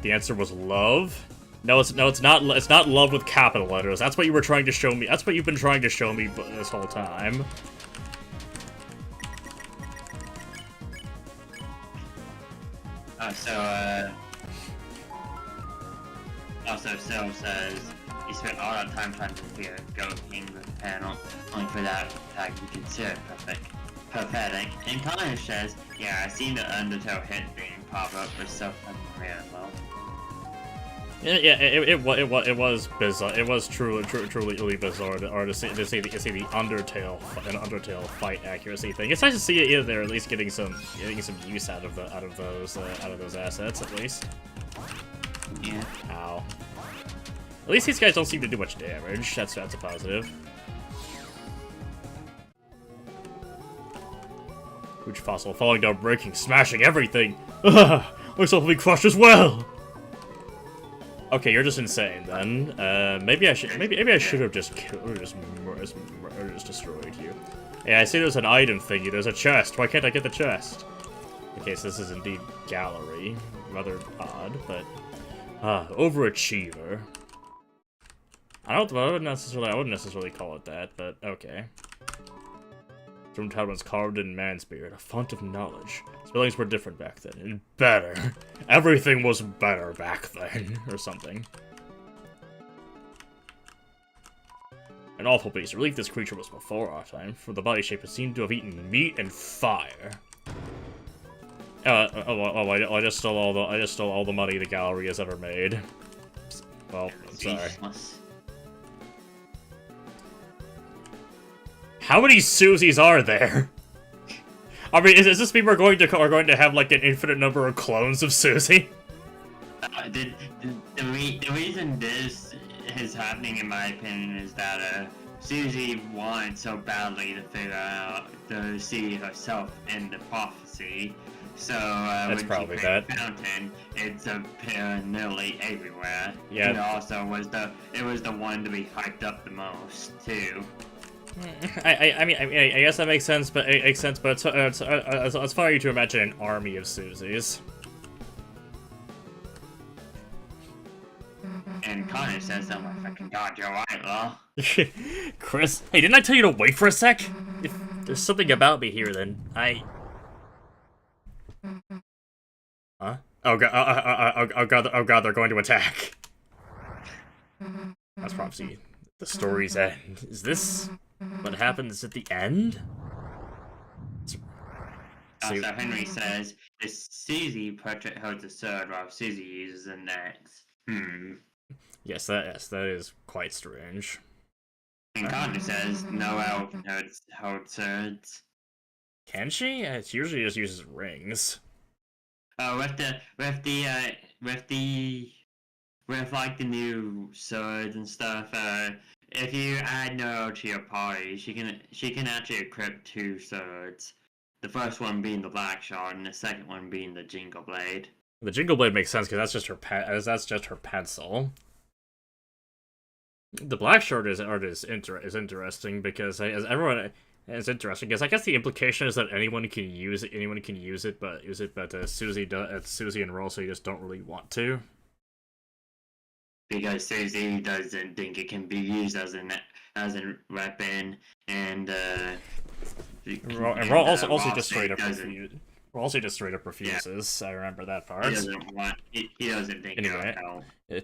S1: The answer was love? No, it's not. It's not love with capital letters. That's what you were trying to show me. That's what you've been trying to show me this whole time.
S2: Also, Cell says he spent all that time trying to figure Go King with the panel, only for that tag to consider pathetic. And Connor says, yeah, I seen the Undertale hit thing pop up for so fucking random.
S1: Yeah, it was bizarre. It was truly bizarre to see the Undertale fight accuracy thing. It's nice to see it they're at least getting some use out of those assets at least.
S2: Yeah.
S1: Ow. At least these guys don't seem to do much damage. That's a positive. Huge fossil falling down, breaking, smashing everything. Ugh, myself will be crushed as well. Okay, you're just insane then. Maybe I should have just killed or just destroyed you. Yeah, I see there's an item thingy. There's a chest. Why can't I get the chest? Okay, so this is indeed gallery. Rather odd, but overachiever. I wouldn't necessarily call it that, but okay. Storm Tower was carved in man's spirit, a font of knowledge. Spellings were different back then, and better. Everything was better back then, or something. An awful beast. Relief this creature was before our time, for the body shape seemed to have eaten meat and fire. I just stole all the money the gallery has ever made. Well, I'm sorry. How many Susies are there? I mean, is this people are going to have like an infinite number of clones of Susie?
S2: The reason this is happening, in my opinion, is that Susie wanted so badly to figure out to see herself in the prophecy. So
S1: that's
S2: when
S1: probably
S2: she found the fountain, it's appearing nearly everywhere.
S1: Yeah.
S2: And also it was the one to be hyped up the most too.
S1: I mean, I guess that makes sense, but it's funny to imagine an army of Susies.
S2: And Connor says, "Oh my fucking god, you're right, Law."
S1: Chris, hey, didn't I tell you to wait for a sec? If there's something about me here, then Huh? Oh god, they're going to attack. That's prophecy. The story's end. Is this what happens at the end?
S2: Also, Henry says, the Susie portrait holds a sword while Susie uses an axe.
S1: Yes, that is quite strange.
S2: And Connor says, no elf can hold swords.
S1: Can she? She usually just uses rings.
S2: With like the new swords and stuff, if you add Nero to your party, she can actually equip 2 swords. The first one being the Black Shard, and the second one being the Jingle Blade.
S1: The Jingle Blade makes sense because that's just her pencil. The Black Shard is interesting because it's interesting because I guess the implication is that anyone can use it, but Susie and Rosalie just don't really want to.
S2: Because Susie doesn't think it can be used as a weapon, and
S1: also just straight up refuses. Yeah. I remember that part.
S2: He doesn't think
S1: anyway,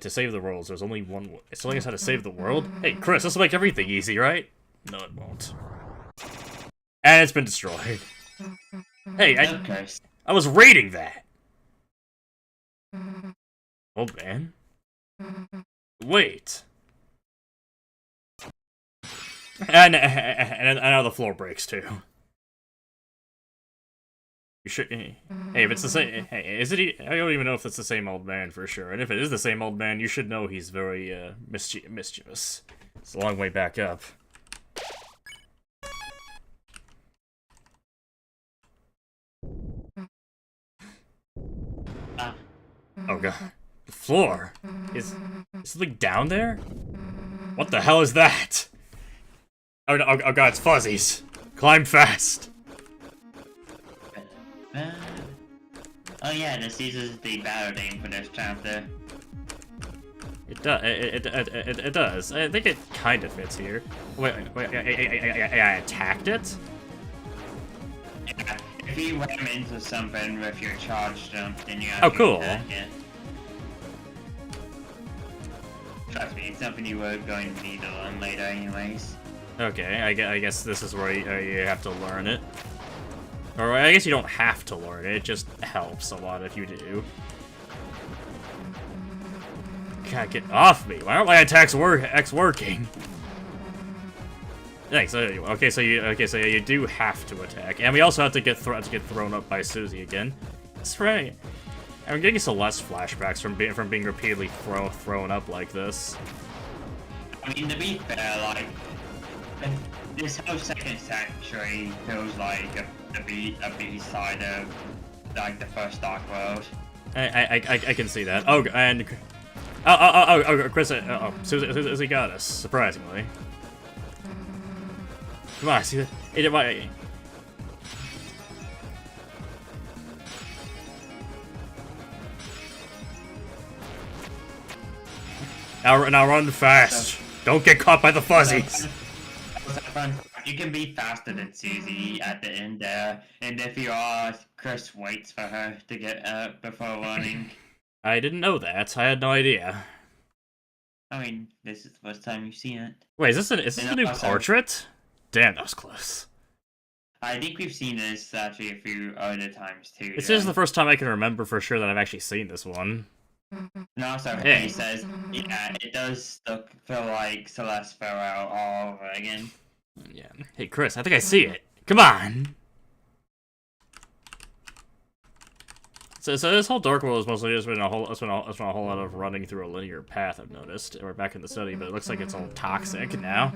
S1: to save the world, there's only one. It's telling us how to save the world. Hey, Chris, this will make everything easy, right? No, it won't. And it's been destroyed. Hey, I was raiding that. Old man. Wait. And now the floor breaks too. You should. Hey, if it's the same, hey, is it? I don't even know if it's the same old man for sure. And if it is the same old man, you should know he's very mischievous. It's a long way back up. Oh god, the floor is something down there? What the hell is that? Oh, no, oh god, it's fuzzies. Climb fast.
S2: Oh yeah, this uses the battle name for this chapter.
S1: It does. It does. I think it kind of fits here. Wait, I attacked it?
S2: Yeah, if you ram into something with your charge jump, then you have
S1: to cool.
S2: attack it. Trust me, it's something you were going to need to learn later anyways.
S1: Okay, I guess this is where you have to learn it. Or I guess you don't have to learn it, it just helps a lot if you do. God, get off me! Why aren't my attacks working? Thanks. Okay, so you do have to attack, and we also have to get thrown up by Susie again. That's right. I'm getting some less flashbacks from being repeatedly thrown up like this.
S2: I mean, to be fair, like this whole second sanctuary feels like a B-side of like the first Dark World.
S1: I can see that. Oh, and Chris, Susie got us surprisingly. Come on, see that? Now run fast. Don't get caught by the fuzzies.
S2: You can be faster than Susie at the end there, and if you are, Chris waits for her to get up before running.
S1: I didn't know that. I had no idea.
S2: I mean, this is the first time you've seen it.
S1: Wait, is this a new portrait? Damn, that was close.
S2: I think we've seen this actually a few other times too.
S1: This is the first time I can remember for sure that I've actually seen this one.
S2: And also,
S1: hey.
S2: He says, yeah, it does feel like Celeste fell out all over again.
S1: Yeah. Hey, Chris, I think I see it. Come on. So this whole Dark World has mostly just been a whole lot of running through a linear path. I've noticed. We're back in the study, but it looks like it's all toxic now.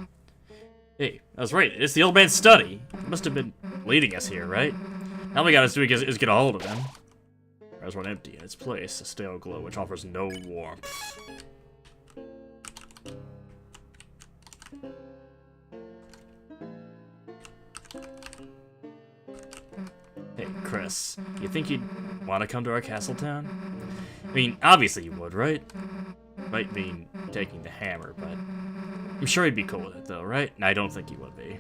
S1: Hey, I was right. It's the old man's study. He must have been leading us here, right? All we got to do is get a hold of him. There's one empty in its place, a stale glow which offers no warmth. Hey, Chris, you think you'd want to come to our castle town? I mean, obviously you would, right? Might mean taking the hammer, but I'm sure he'd be cool with it, though, right? I don't think he would be.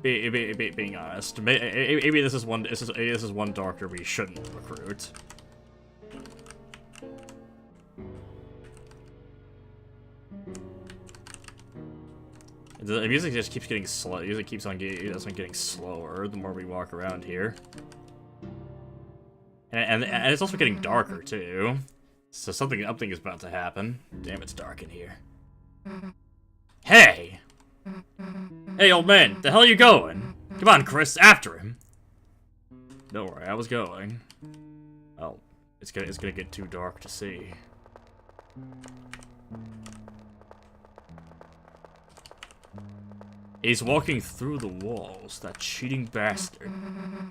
S1: Being honest, maybe this is one doctor we shouldn't recruit. The music just keeps getting slow. The music keeps on getting slower the more we walk around here, and it's also getting darker too. So something is about to happen. Damn, it's dark in here. Hey! Hey, old man, the hell are you going? Come on, Chris, after him. Don't worry, I was going. Oh, it's gonna get too dark to see. He's walking through the walls, that cheating bastard.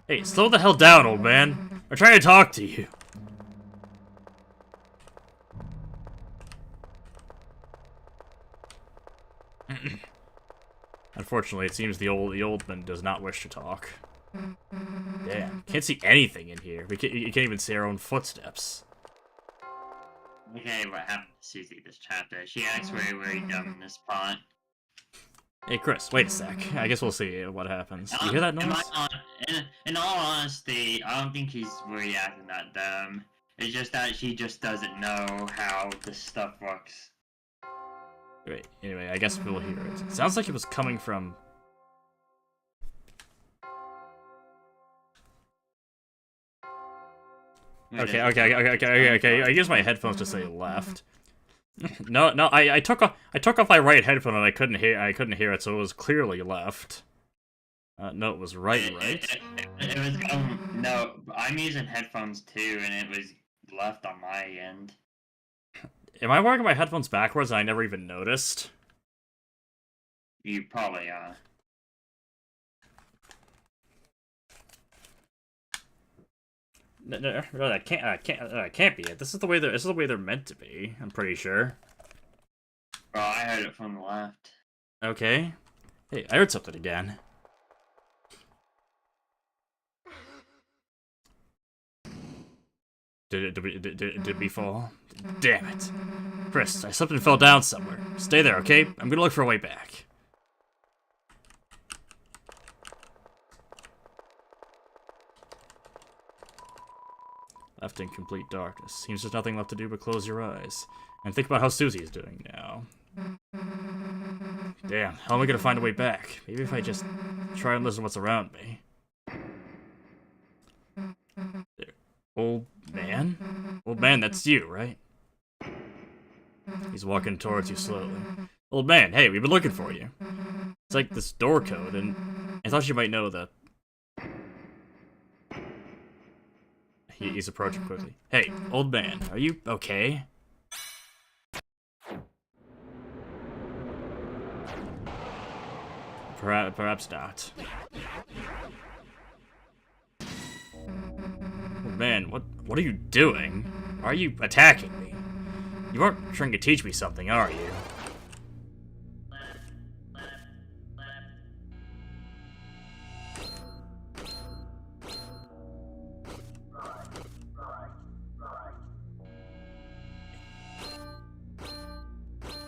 S1: Hey, slow the hell down, old man. I'm trying to talk to you. Unfortunately, it seems the old man does not wish to talk. Damn, can't see anything in here. You can't even see our own footsteps.
S2: Okay, what happened to Susie this chapter? She acts very dumb in this part.
S1: Hey, Chris, wait a sec. I guess we'll see what happens. You hear that noise?
S2: In all honesty, I don't think he's really acting that dumb. It's just that she just doesn't know how this stuff works.
S1: Wait, anyway, I guess we'll hear it. It sounds like it was coming from... Okay. I use my headphones to say left. No, I took off my right headphone and I couldn't hear it, so it was clearly left. No, it was right.
S2: It was no. I'm using headphones too, and it was left on my end.
S1: Am I wearing my headphones backwards and I never even noticed?
S2: You probably are.
S1: No, that can't be it. This is the way they're meant to be. I'm pretty sure.
S2: Well, I heard it from the left.
S1: Okay. Hey, I heard something again. Did we fall? Damn it. Chris, I slipped and fell down somewhere. Stay there, okay? I'm gonna look for a way back. Left in complete darkness. Seems there's nothing left to do but close your eyes. And think about how Susie is doing now. Damn, how am I gonna find a way back? Maybe if I just try and listen to what's around me. There. Old man? Old man, that's you, right? He's walking towards you slowly. Old man, hey, we've been looking for you. It's like this door code, and I thought you might know that. He's approaching quickly. Hey, old man, are you okay? Perhaps not. Old man, what are you doing? Why are you attacking me? You aren't trying to teach me something, are you?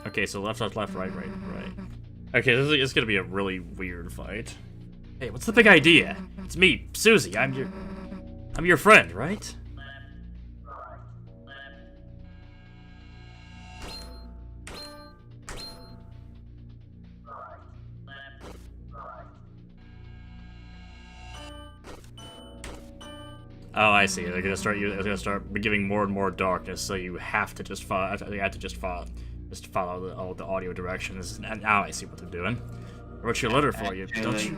S1: Okay, so left, right. Okay, this is gonna be a really weird fight. Hey, what's the big idea? It's me, Susie. I'm your friend, right? Oh, I see. They're gonna start giving more and more darkness, so you have to just follow. You have to just follow all the audio directions. And now I see what they're doing. I wrote your letter for you, don't you?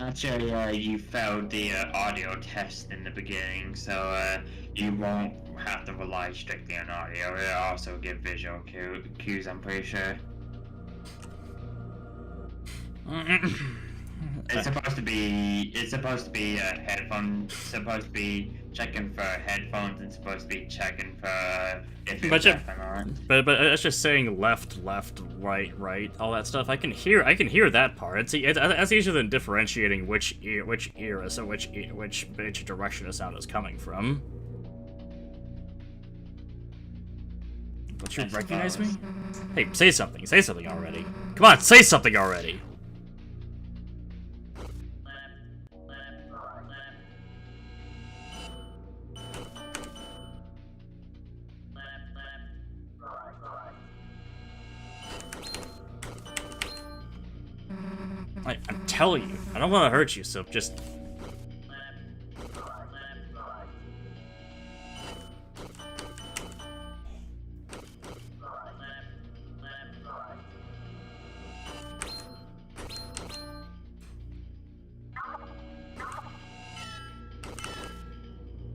S2: Actually, you failed the audio test in the beginning, so you won't have to rely strictly on audio. It'll also give visual cues, I'm pretty sure. It's supposed to be headphones. It's supposed to be checking for headphones and supposed to be checking for if it's deaf or not.
S1: But it's just saying left, right, all that stuff. I can hear that part. That's easier than differentiating which ear, so which direction a sound is coming from. Don't you recognize me? Hey, say something already. Come on, say something already. I'm telling you, I don't want to hurt you, so just...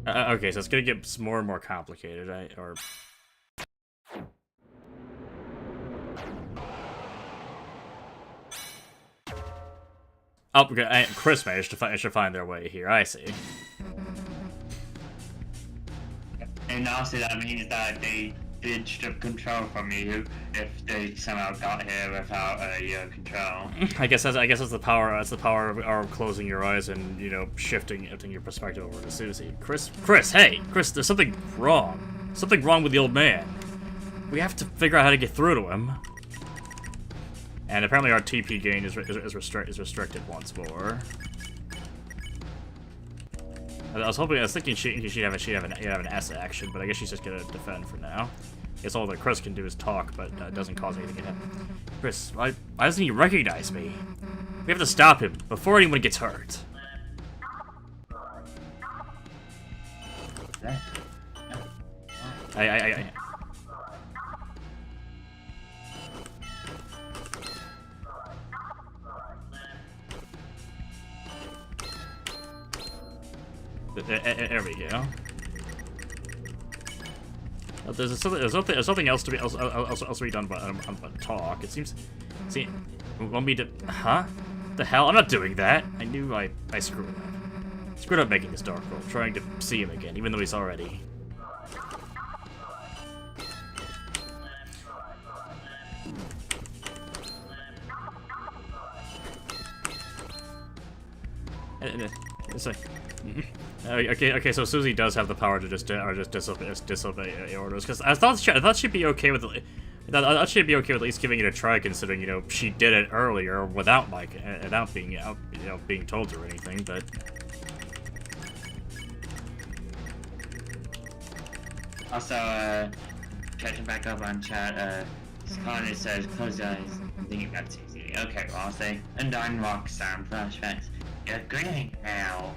S1: Okay, so it's gonna get more and more complicated, or... Oh, okay, Chris managed to find their way here, I see.
S2: And also that means that they did strip control from you if they somehow got here without your control.
S1: I guess that's the power. That's the power of closing your eyes and, you know, shifting your perspective over to Susie. Chris, hey, Chris, there's something wrong. Something wrong with the old man. We have to figure out how to get through to him. And apparently our TP gain is restricted once more. I was thinking she'd have an S action, but I guess she's just gonna defend for now. I guess all that Chris can do is talk, but it doesn't cause anything to happen. Chris, why doesn't he recognize me? We have to stop him before anyone gets hurt. There we go. There's something else to be else to be done but talk. It seems. See, want me to? Huh? The hell? I'm not doing that. I knew I screwed up. Screwed up making this Dark World, trying to see him again, even though he's already. It's like, okay. So Susie does have the power to just disobey orders. Because I thought she'd be okay with. I thought she'd be okay with at least giving it a try, considering she did it earlier without without being being told to or anything. But
S2: also, catching back up on chat, Connor says, close your eyes and think about Susie. Okay, well, I'll say, Undyne rock sound flashbacks. You're great now.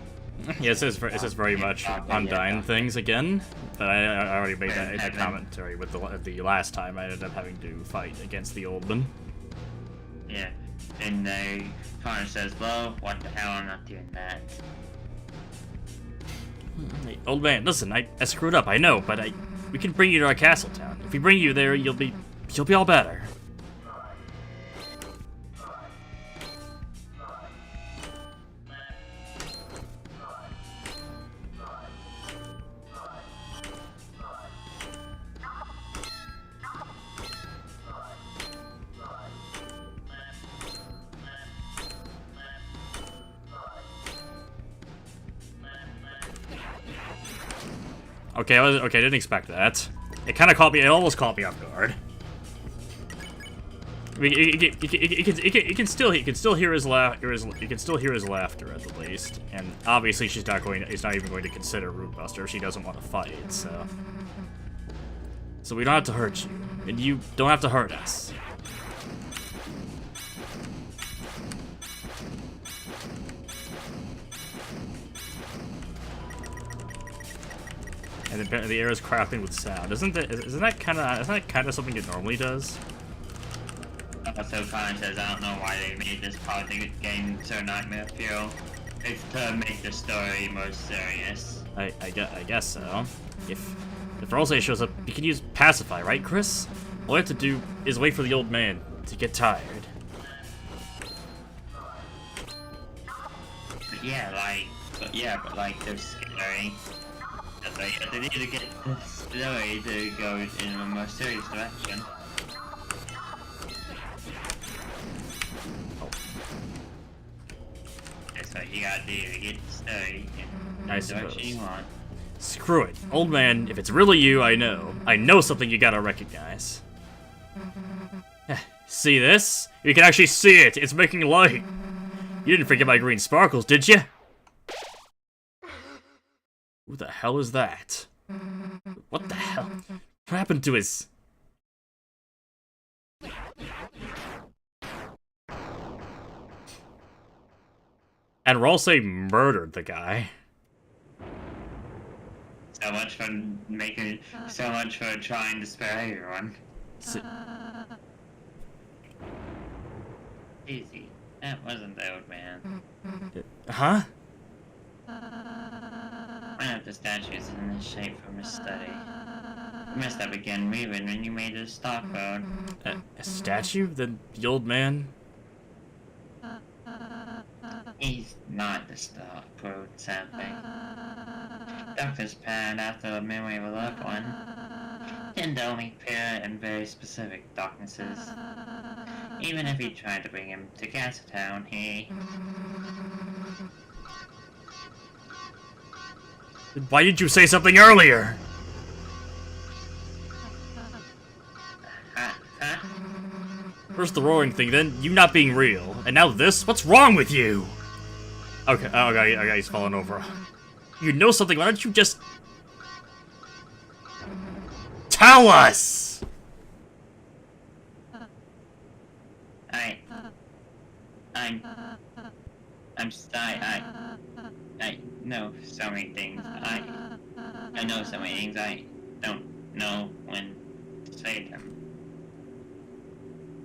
S1: Yeah, it says very much Undyne things again, but I already made that commentary with the last time I ended up having to fight against the old one.
S2: Yeah, and Connor says, well, what the hell, I'm not doing that.
S1: Hey, old man, listen, I screwed up, I know, but we can bring you to our castle town. If we bring you there, you'll be all better. Okay, I didn't expect that. It kind of caught me. It almost caught me off guard. I mean, you can still hear his laughter. You can still hear his laughter at the least. And obviously, he's not even going to consider Root Buster if she doesn't want to fight. So we don't have to hurt you, and you don't have to hurt us. And the air is crackling with sound. Isn't that kind of something it normally does?
S2: Also, Connor says, I don't know why they made this part of the game so nightmare fuel. It's to make the story more serious.
S1: I guess so. If Rose shows up, you can use pacify, right, Chris? All we have to do is wait for the old man to get tired.
S2: But they're scary. They need to get the story to go in a more serious direction. That's what you gotta do to get the story in the direction you want.
S1: Screw it. Old man, if it's really you, I know something you gotta recognize. See this? You can actually see it! It's making light! You didn't forget my green sparkles, did you? Who the hell is that? What the hell? What happened to his... And Ralsei murdered the guy.
S2: So much for trying to spare everyone. Easy. That wasn't the old man.
S1: Huh?
S2: One of the statues in this shape from his study. You messed up again moving when you made it a stock road.
S1: A statue? The old man?
S2: He's not the stock road, sadly. Doctor's pad after the memory of a loved one tend to only appear in very specific darknesses. Even if you tried to bring him to Castletown, he...
S1: Why didn't you say something earlier? First the roaring thing, then you not being real, and now this? What's wrong with you? Okay, he's falling over. You know something, why don't you just... tell us!
S2: I'm sorry, I know so many things. I know so many things I don't know when to say them.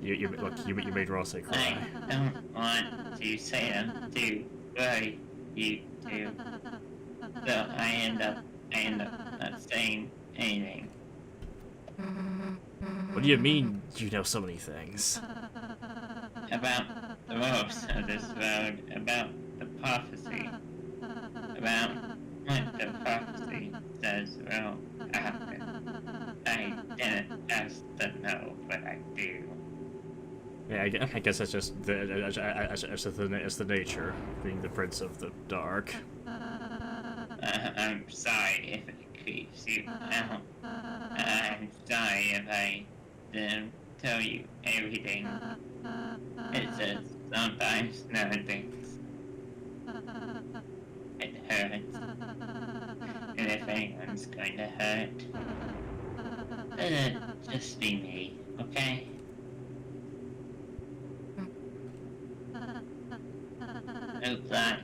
S1: You made Ralsei cry.
S2: I don't want to say them to worry you to. So I end up not saying anything.
S1: What do you mean you know so many things?
S2: About the ropes of this road, about the prophecy, about what the prophecy says will happen. I didn't ask to know, but I do.
S1: Yeah, I guess that's just the nature, being the prince of the dark.
S2: I'm sorry if it creeps you out. I'm sorry if I didn't tell you everything. It's just sometimes things. It hurts. And if anyone's going to hurt, let it just be me, okay? Oops, I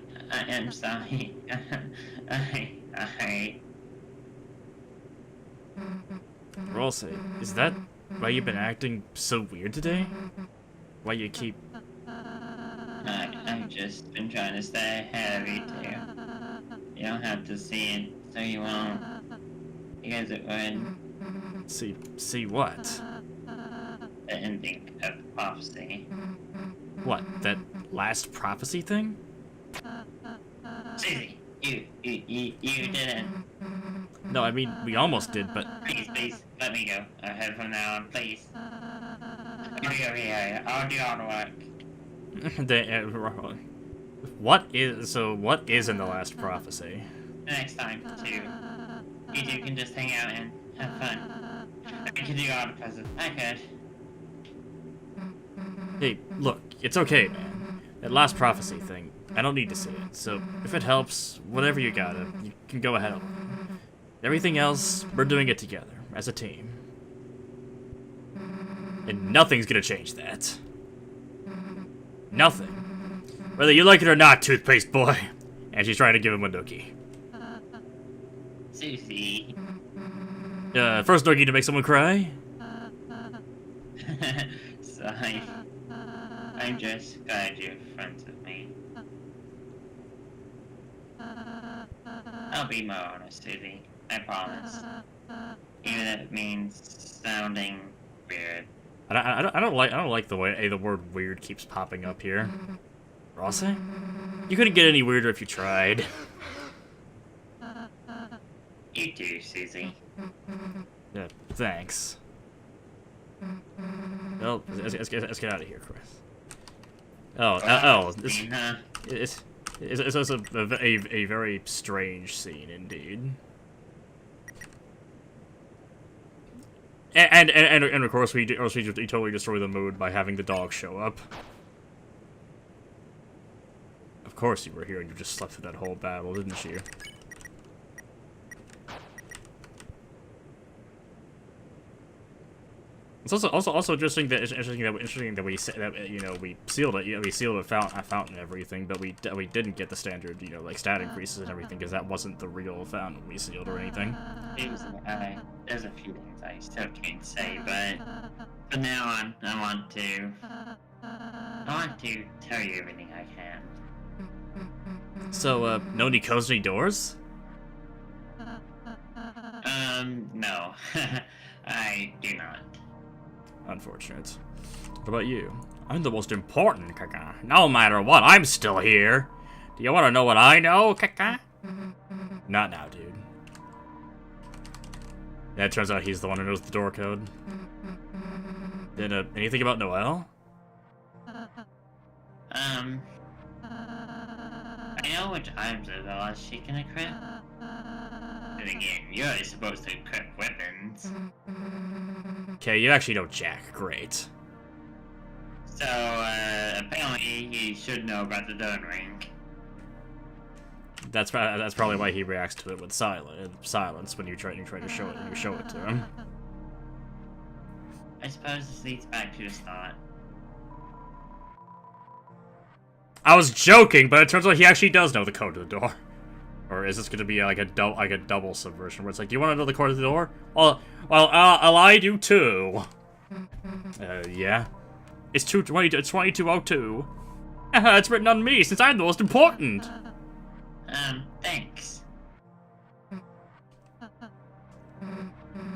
S2: am sorry. I
S1: Rossi, is that why you've been acting so weird today? Why you keep...
S2: I've just been trying to stay ahead of you two. You don't have to see it, so you won't. Because it would.
S1: See what?
S2: The ending of the prophecy.
S1: What, that last prophecy thing?
S2: Susie, you didn't.
S1: No, I mean, we almost did, but...
S2: Please, let me go. Ahead from now on, please. Let me go here. I'll do all the work.
S1: What is in the last prophecy?
S2: The next time, too. You two can just hang out and have fun. I can do all the presents. I could.
S1: Hey, look, it's okay, man. That last prophecy thing, I don't need to see it, so if it helps, whatever you gotta, you can go ahead. Everything else, we're doing it together, as a team. And nothing's gonna change that. Nothing. Whether you like it or not, toothpaste boy. And she's trying to give him a nookie.
S2: Susie.
S1: First nookie to make someone cry?
S2: Sorry. I'm just glad you're friends with me. I'll be more honest, Susie. I promise. Even if it means sounding weird.
S1: I don't like the way the word weird keeps popping up here. Rossi? You couldn't get any weirder if you tried.
S2: You too, Susie.
S1: Yeah, thanks. Well, let's get out of here, Chris. It's a very strange scene indeed. And of course we totally destroy the mood by having the dog show up. Of course you were here and you just slept through that whole battle, didn't you? It's also interesting that we sealed it. We sealed a fountain and everything, but we didn't get the standard like stat increases and everything because that wasn't the real fountain we sealed or anything.
S2: There's a few things I still can't say, but from now on, I want to tell you everything I can.
S1: So no Nikosny doors?
S2: No, I do not.
S1: Unfortunate. What about you? I'm the most important, Kaka. No matter what, I'm still here. Do you want to know what I know, Kaka? Not now, dude. Yeah, it turns out he's the one who knows the door code. Then, anything about Noelle?
S2: I know which items are the last she can equip. But again, you're supposed to equip weapons.
S1: Okay, you actually know Jack. Great.
S2: So, apparently he should know about the Deltarune.
S1: That's probably why he reacts to it with silence when you try to show it to him.
S2: I suppose this leads back to his thought.
S1: I was joking, but it turns out he actually does know the code to the door. Or is this going to be like a double subversion where it's like, you want to know the code to the door? Well, I do too. Yeah. It's 2202. It's written on me since I'm the most important.
S2: Thanks.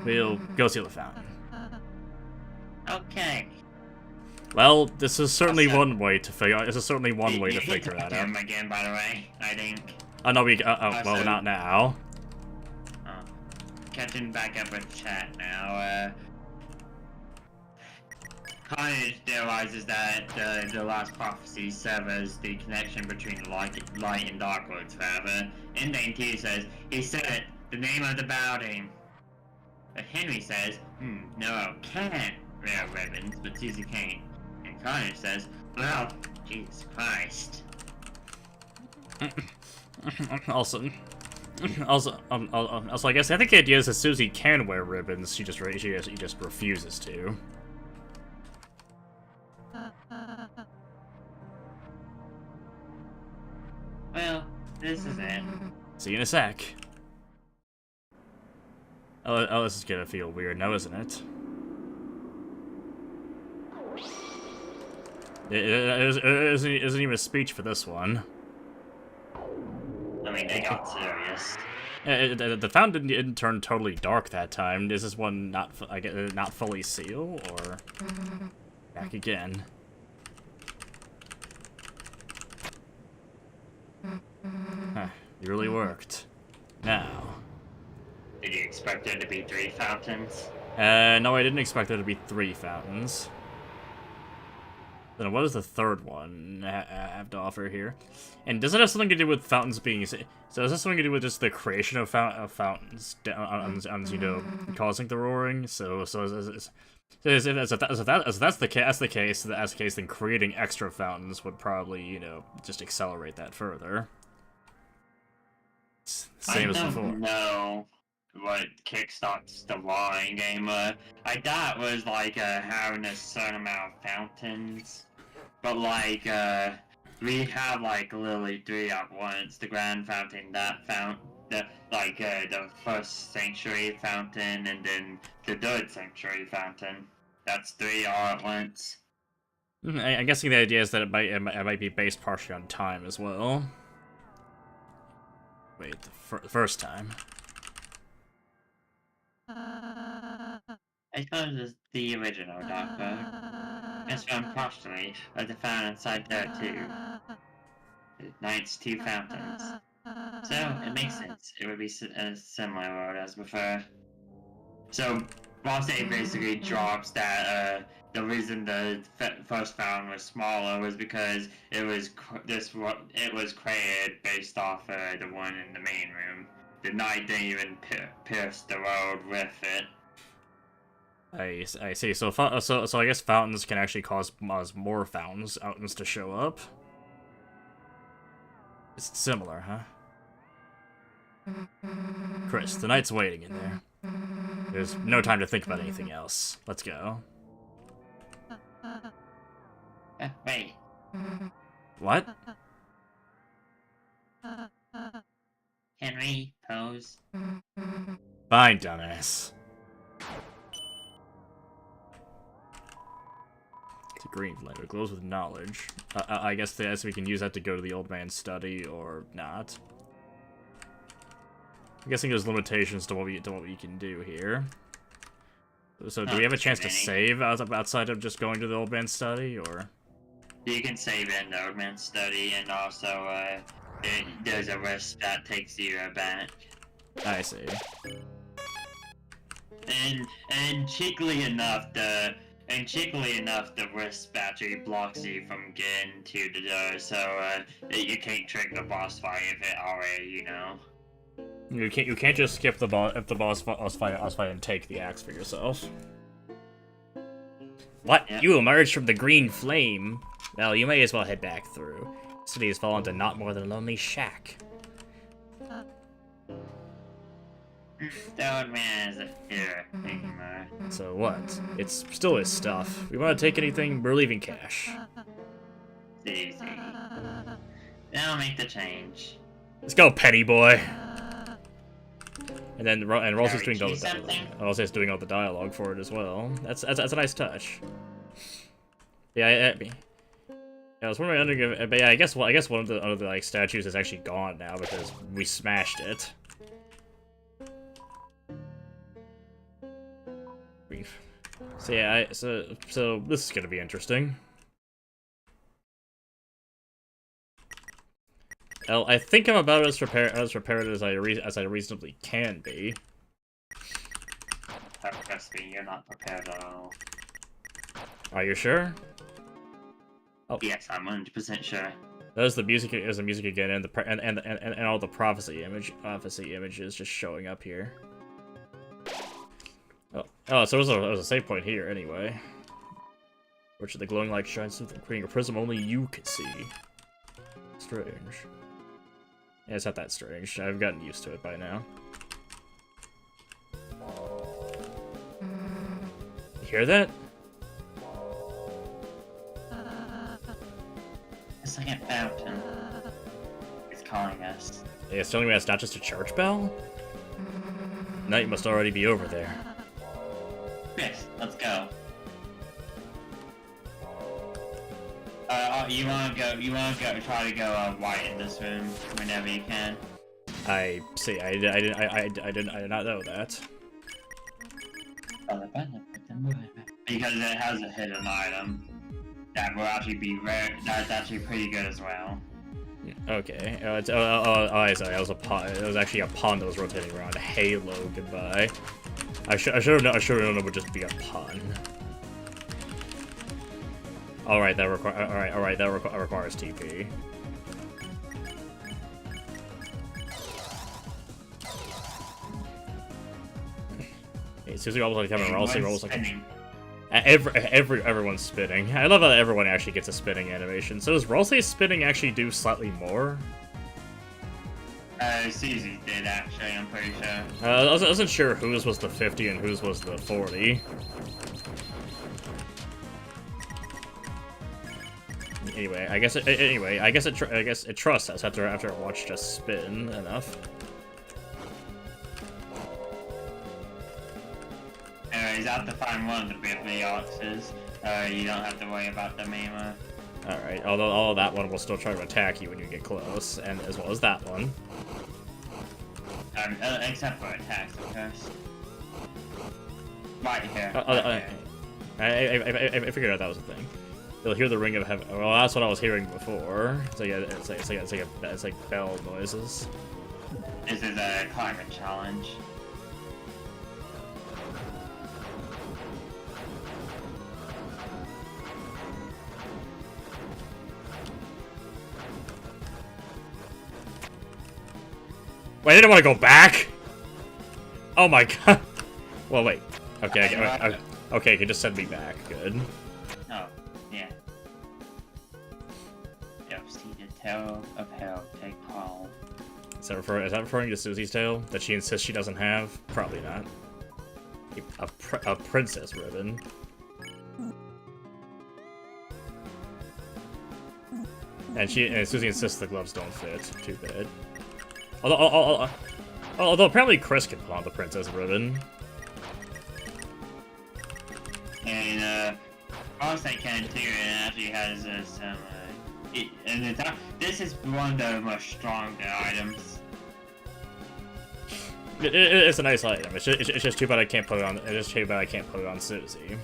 S1: we'll go see the fountain.
S2: Okay.
S1: Well, this is certainly
S2: Also-
S1: one way to figure. This is certainly one way to
S2: You
S1: figure that out.
S2: him again, by the way, I think.
S1: Oh no, well,
S2: Also-
S1: not now.
S2: Oh. Catching back up with chat now, Carnage realizes that the last prophecy severs the connection between light and dark worlds forever. And then T says, he said the name of the building. But Henry says, no, I can't wear ribbons, but Susie can't. And Carnage says, well, Jesus Christ.
S1: Also, I guess I think the idea is that Susie can wear ribbons. She just refuses to.
S2: Well, this is it.
S1: See you in a sec. Oh, this is gonna feel weird now, isn't it? It isn't even a speech for this one.
S2: I mean, they got serious.
S1: The fountain didn't turn totally dark that time. Is this one not fully sealed, or back again? Huh, it really worked. Now.
S2: Did you expect there to be 3 fountains?
S1: No, I didn't expect there to be 3 fountains. Then what does the third one have to offer here? And does it have something to do with fountains being... So does this something to do with just the creation of fountains, you know, causing the roaring? So if that's the case, then creating extra fountains would probably, you know, just accelerate that further. Same as before.
S2: I don't know what kickstarts the roaring game. I thought it was like having a certain amount of fountains. But like, we have like literally 3 at once. The Grand Fountain, that fountain, the first Sanctuary Fountain, and then the third Sanctuary Fountain. That's 3 all at once.
S1: I'm guessing the idea is that it might be based partially on time as well. Wait, the first time.
S2: I suppose it's the original Doctor. It's from partially, but the fountain inside there too. It unites 2 fountains. So, it makes sense. It would be a similar world as before. So, Boss A basically drops that the reason the first fountain was smaller was because it was created based off the one in the main room. The knight didn't even pierce the world with it.
S1: I see. So I guess fountains can actually cause more fountains to show up. It's similar, huh? Chris, the knight's waiting in there. There's no time to think about anything else. Let's go.
S2: Wait.
S1: What?
S2: Henry, pose.
S1: Fine, dumbass. It's a green flame. It glows with knowledge. I guess we can use that to go to the old man's study, or not. I'm guessing there's limitations to what we can do here. So, do we have a chance to save outside of just going to the old man's study, or?
S2: You can save in the old man's study, and also there's a risk that takes you back.
S1: I see.
S2: And cheekily enough, the wrist battery blocks you from getting to the door, so you can't trick the boss fight if it already, you know.
S1: You can't just skip the boss fight and take the axe for yourself. What?
S2: Yep.
S1: You emerged from the green flame? Well, you may as well head back through. The city has fallen to not more than a lonely shack.
S2: The old man isn't here anymore.
S1: So what? It's still his stuff. We want to take anything, we're leaving cash.
S2: It's easy. They'll make the change.
S1: Let's go, petty boy. And Ross is doing all the
S2: something?
S1: dialogue. Ross is doing all the dialogue for it as well. That's a nice touch. Yeah, I was wondering, but yeah, I guess one of the like statues is actually gone now because we smashed it. So yeah, so this is gonna be interesting. Well, I think I'm about as prepared as I reasonably can be.
S2: Trust me, you're not prepared at all.
S1: Are you sure? Oh
S2: yes, I'm 100% sure.
S1: There's the music. There's the music again, and all the prophecy images just showing up here. Oh, so there was a save point here anyway. Which the glowing light shines through, creating a prism only you can see. Strange. Yeah, it's not that strange. I've gotten used to it by now. You hear that?
S2: It's like a fountain. It's calling us.
S1: Yeah, it's telling me that's not just a church bell? Night must already be over there.
S2: Chris, let's go. You wanna go, try to go, white in this room whenever you can.
S1: I see, I did not know that.
S2: Because it has a hidden item that will actually be rare, that's actually pretty good as well.
S1: Okay, I sorry, it was a pawn. It was actually a pawn that was rotating around. Halo, goodbye. I should have known it would just be a pawn. Alright, that requires TP. Hey, Susie rolls like having rolls like everyone's spinning. I love how everyone actually gets a spinning animation. So does Rolsey's spinning actually do slightly more?
S2: Susie did actually, I'm pretty sure.
S1: I wasn't sure whose was the 50 and whose was the 40. Anyway, I guess it trusts us after it watched us spin enough.
S2: Anyways, after find one of the Bibley oxes, you don't have to worry about the Mima.
S1: Alright, although that one will still try to attack you when you get close, and as well as that one.
S2: Except for attacks, of course. Right here.
S1: I figured out that was a thing. You'll hear the ring of heaven. Well, that's what I was hearing before. It's like bell noises.
S2: This is a climate challenge.
S1: Wait, I didn't want to go back. Oh my god. Well, wait. Okay, okay, you can just send me back. Good.
S2: Oh, yeah. Yep, see the tail of hell take hold.
S1: Is that referring to Susie's tail that she insists she doesn't have? Probably not. A princess ribbon. And Susie insists the gloves don't fit. Too bad. Although apparently Chris can put on the princess ribbon.
S2: And also can too. It actually has some. This is one of the most stronger items.
S1: It's a nice item. It's just too bad I can't put it on. It's just too bad I can't put it on Susie.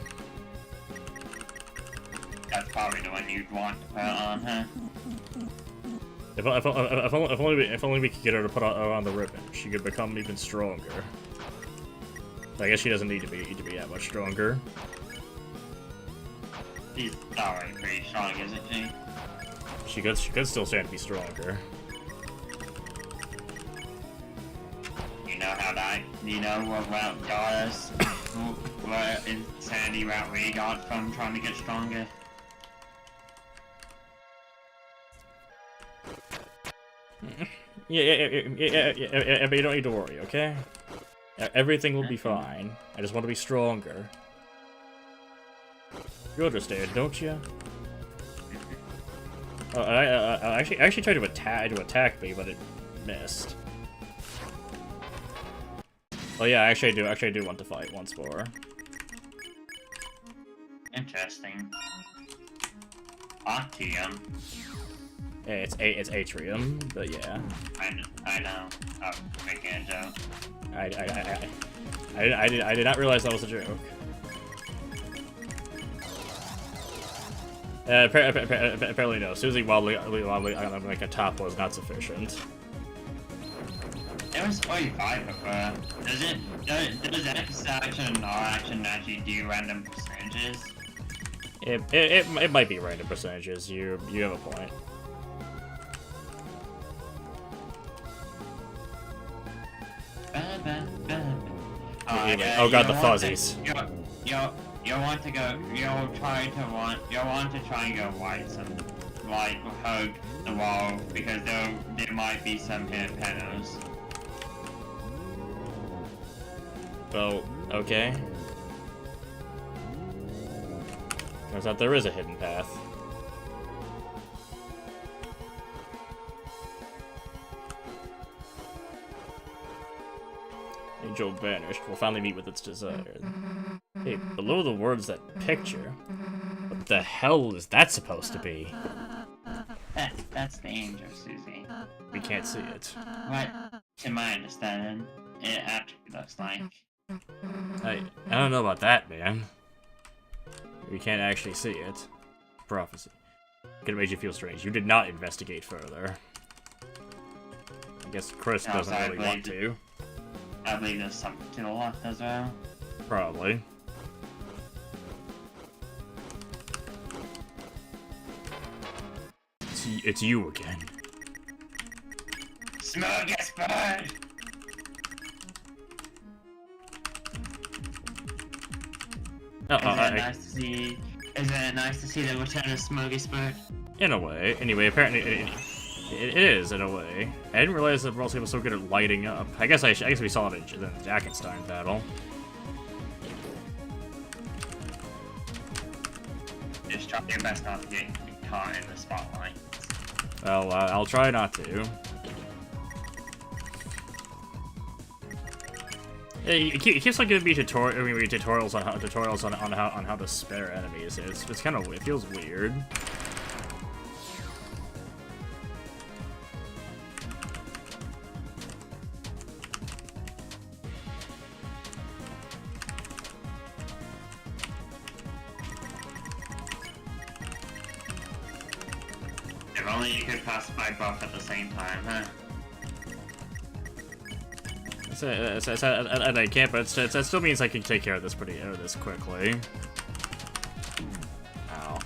S2: That's probably the one you'd want to put on, huh?
S1: If only we could get her to put on the ribbon, she could become even stronger. I guess she doesn't need to be that much stronger.
S2: She's already pretty strong, isn't she?
S1: She could still stand to be stronger.
S2: You know how that? You know what got us? What insanity route we got from trying to get stronger?
S1: Yeah, but you don't need to worry, okay? Everything will be fine. I just want to be stronger. You understand, don't you? I actually tried to attack me, but it missed. Oh yeah, I do want to fight once more.
S2: Interesting. Octium.
S1: Yeah, it's atrium, but yeah.
S2: I know. Oh, making a joke.
S1: I did not realize that was a joke. Apparently no. Susie wobbly on like a top was not sufficient.
S2: There was 45 of her. Does X action and R action actually do random percentages?
S1: It might be random percentages. You have a point. Oh god, the fuzzies.
S2: You want to try and go white, like hug the wall, because there might be some hidden panels.
S1: Well, okay. Turns out there is a hidden path. Angel vanished. We'll finally meet with its desire. Hey, below the words that picture. What the hell is that supposed to be?
S2: That's the angel, Susie.
S1: We can't see it.
S2: What, to my understanding, it actually looks like.
S1: I don't know about that, man. We can't actually see it. Prophecy. It could have made you feel strange. You did not investigate further. I guess Chris doesn't really want to.
S2: I believe there's something to the left as well.
S1: Probably. It's you again.
S2: Smorgasbord! Isn't it nice to see the return of Smorgasbord?
S1: In a way. Anyway, apparently it is, in a way. I didn't realize that Rosie was so good at lighting up. I guess we saw it in the Jackenstein battle.
S2: Just try your best not to get caught in the spotlight.
S1: Well, I'll try not to. It keeps like giving me tutorials on how to spare enemies. It's kind of, it feels weird.
S2: If only you could pacify both at the same time, huh?
S1: And I can't, but that still means I can take care of this this quickly. Ow.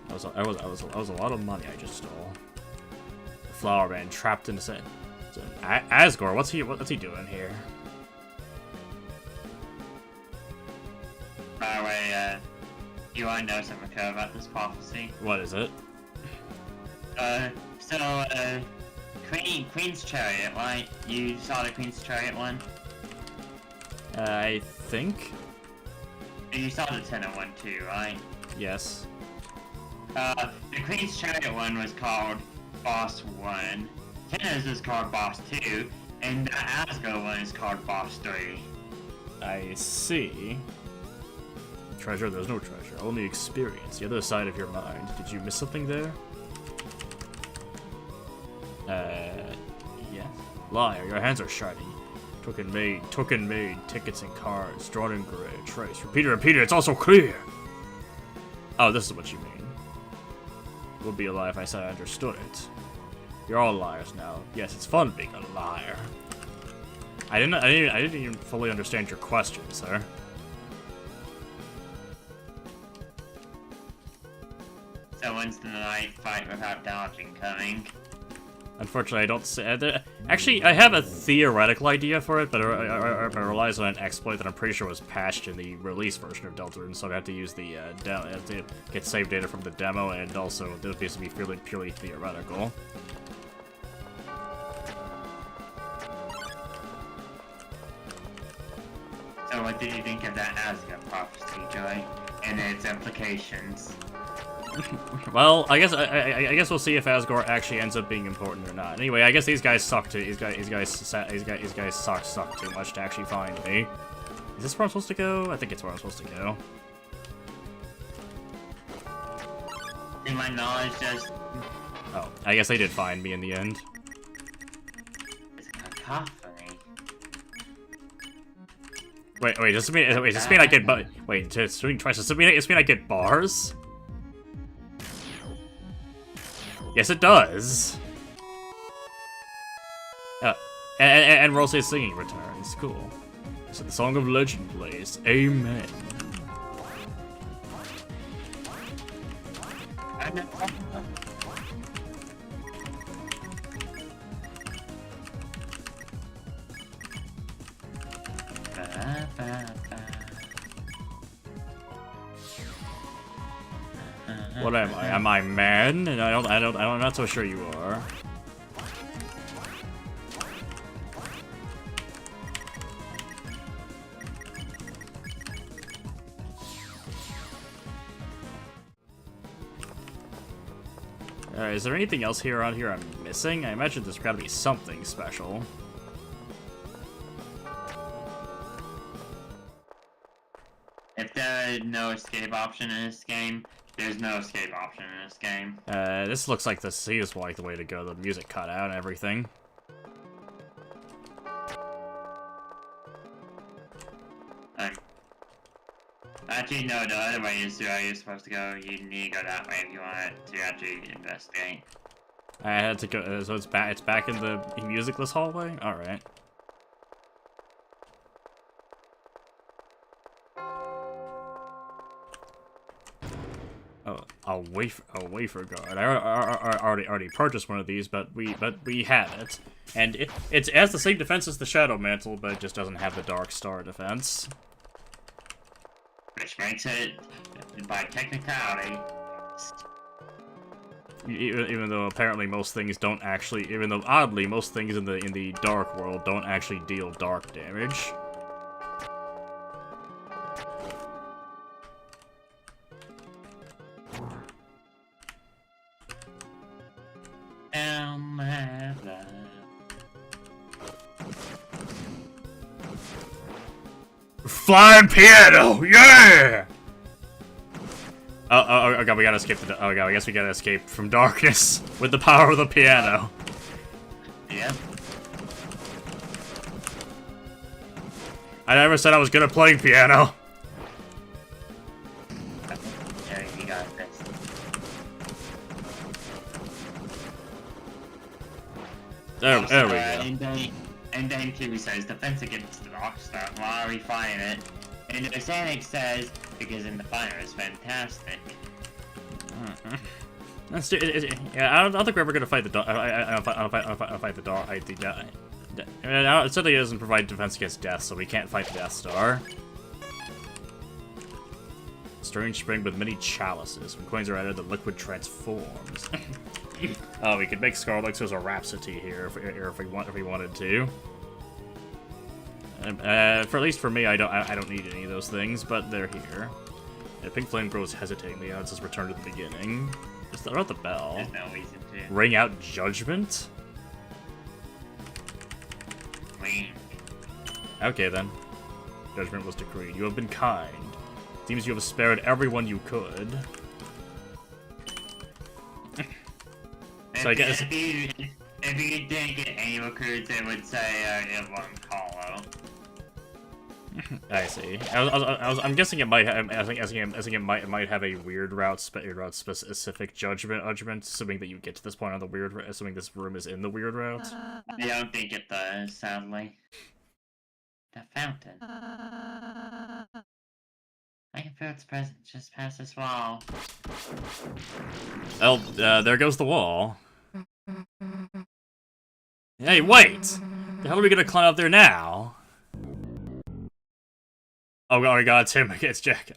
S1: That was a lot of money I just stole. The Flower Man trapped in the sand. So, Asgore, what's he doing here?
S2: By the way, you want to know something about this prophecy?
S1: What is it?
S2: Queen's Chariot, right? You saw the Queen's Chariot one?
S1: I think?
S2: You saw the Tenor one too, right?
S1: Yes.
S2: The Queen's Chariot one was called Boss 1. Tenor's is called Boss 2, and the Asgore one is called Boss 3.
S1: I see. Treasure? There's no treasure. Only experience. The other side of your mind. Did you miss something there? Yes. Liar, your hands are shiny. Token made, tickets and cards, drawn in gray, trace. Repeat it, it's also clear! Oh, this is what you mean. Would be a lie if I said I understood it. You're all liars now. Yes, it's fun being a liar. I didn't even fully understand your question, sir.
S2: So when's the night fight without dodging coming?
S1: Unfortunately, I don't see. Actually, I have a theoretical idea for it, but it relies on an exploit that I'm pretty sure was patched in the release version of Deltarune, so I have to use the I have to get save data from the demo, and also this appears to be purely theoretical.
S2: So what did you think of that Asgore prophecy, Joy, and its implications?
S1: Well, I guess we'll see if Asgore actually ends up being important or not. Anyway, I guess these guys suck too. These guys suck too much to actually find me. Is this where I'm supposed to go? I think it's where I'm supposed to go.
S2: In my knowledge, just
S1: oh, I guess they did find me in the end.
S2: it's a cacophony.
S1: Wait, does this mean I get wait, does this mean I get bars? Yes, it does. And Rose's singing returns. Cool. So the Song of Legend plays. Amen. What am I? Am I man? And I'm not so sure you are. Alright, is there anything else here on here I'm missing? I imagine there's gotta be something special.
S2: If there is no escape option in this game, there's no escape option in this game.
S1: This looks like the sea is like the way to go. The music cut out and everything.
S2: Actually, no, the other way is where you're supposed to go. You need to go that way if you want to actually investigate.
S1: I had to go, so it's back in the musicless hallway? Alright. Oh, a wafer guard. I already purchased one of these, but we had it. And it has the same defense as the Shadow Mantle, but it just doesn't have the Dark Star defense.
S2: Which makes it, by technicality,
S1: even though apparently most things don't actually, even though oddly most things in the dark world don't actually deal dark damage. Flying piano, yeah! Oh god, we gotta escape the. Oh god, I guess we gotta escape from darkness with the power of the piano.
S2: Yeah.
S1: I never said I was good at playing piano.
S2: Yeah, you got this.
S1: There we go.
S2: And then Q says defense against the rock stuff while refining it. And the Sanic says because in the fire is fantastic.
S1: That's yeah. I don't think we're ever gonna fight the dog. I don't fight the dog. It certainly doesn't provide defense against death, so we can't fight the Death Star. Strange spring with many chalices. When coins are added, the liquid transforms. Oh, we could make Scar Elixirs a Rhapsody here if we wanted to. For at least for me, I don't need any of those things, but they're here. And Pink Flame grows hesitatingly. It says return to the beginning. Just throw out the bell.
S2: There's no reason to.
S1: Ring out judgment. Okay then. Judgment was decreed. You have been kind. Seems you have spared everyone you could. So I guess
S2: if you didn't get any recruits, it would say it wasn't hollow.
S1: I see. I'm guessing it might. I think it might have a weird route specific judgment, assuming that you get to this point on the weird. Assuming this room is in the weird route.
S2: I don't think it does. Sadly. The fountain. I can feel its presence just past this wall.
S1: Oh, there goes the wall. Hey, wait! The hell are we gonna climb up there now? Oh my god, it's him. It's Jack.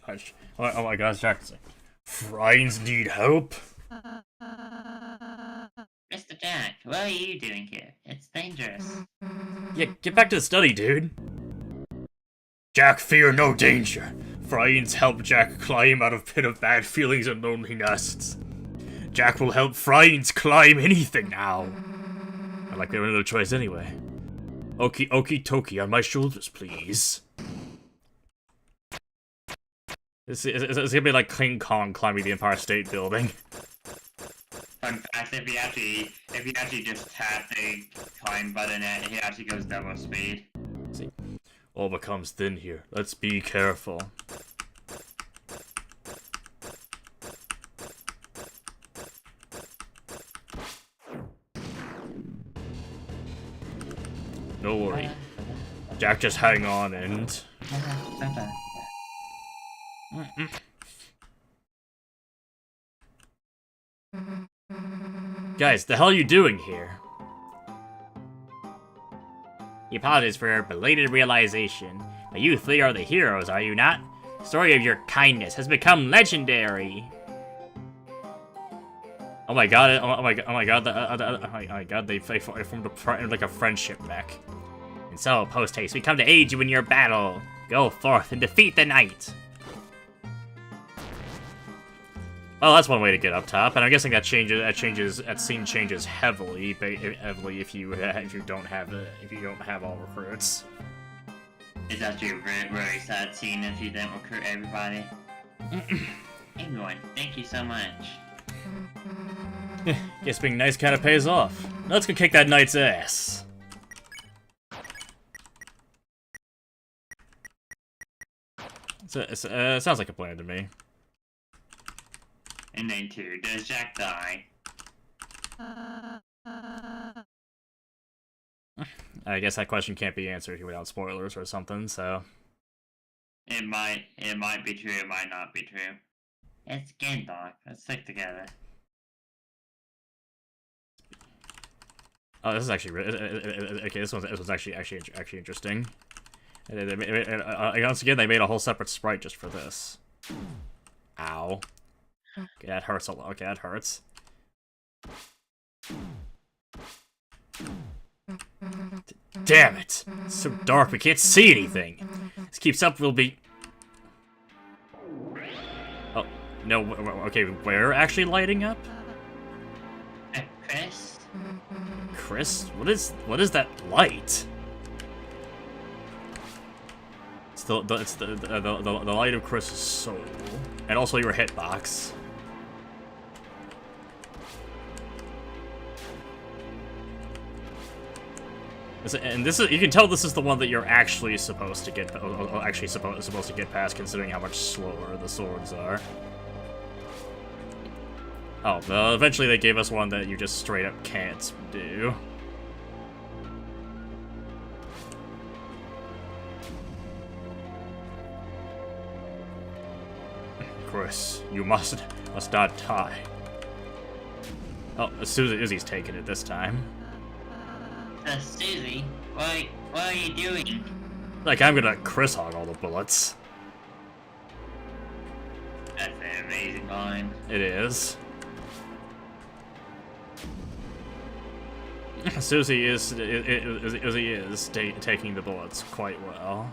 S1: Oh my god, it's Jack. Friends need help?
S2: Mr. Jack, what are you doing here? It's dangerous.
S1: Yeah, get back to the study, dude. Jack, fear no danger. Friends help Jack climb out of pit of bad feelings and loneliness. Jack will help Friends climb anything now. I like we have another choice anyway. Okie dokie on my shoulders, please. It's gonna be like King Kong climbing the Empire State Building.
S2: Fun fact, if you actually just tap the climb button, it actually goes double speed.
S1: See. All becomes thin here. Let's be careful. No worry. Jack, just hang on and... Guys, the hell are you doing here? He apologizes for your belated realization. But you three are the heroes, are you not? The story of your kindness has become legendary. Oh my god! Oh my god! Oh my god! They formed like a friendship back. And so, post haste, we come to aid you in your battle. Go forth and defeat the knight. Well, that's one way to get up top, and I'm guessing that scene changes heavily if you don't have all recruits.
S2: It's actually a very sad scene if you didn't recruit everybody. Everyone, thank you so much.
S1: Guess being nice kind of pays off. Now let's go kick that knight's ass. Sounds like a plan to me.
S2: And then too, does Jack die?
S1: I guess that question can't be answered without spoilers or something, so...
S2: It might be true, it might not be true. It's game dog, let's stick together.
S1: Oh, this is actually okay. This one's actually interesting. Once again, they made a whole separate sprite just for this. Ow. Okay, that hurts a lot. Okay, that hurts. Damn it! It's so dark, we can't see anything. This keeps up, we'll be... Oh, no, okay, we're actually lighting up?
S2: Chris?
S1: Chris? What is that light? It's the light of Chris's soul. And also your hitbox. And this is, you can tell this is the one that you're actually supposed to get supposed to get past, considering how much slower the swords are. Oh, well, eventually they gave us one that you just straight up can't do. Chris, you must not die. Oh, Susie's taking it this time.
S2: Susie, what are you doing?
S1: Like, I'm gonna Chris hog all the bullets.
S2: That's an amazing line.
S1: It is. Susie is taking the bullets quite well.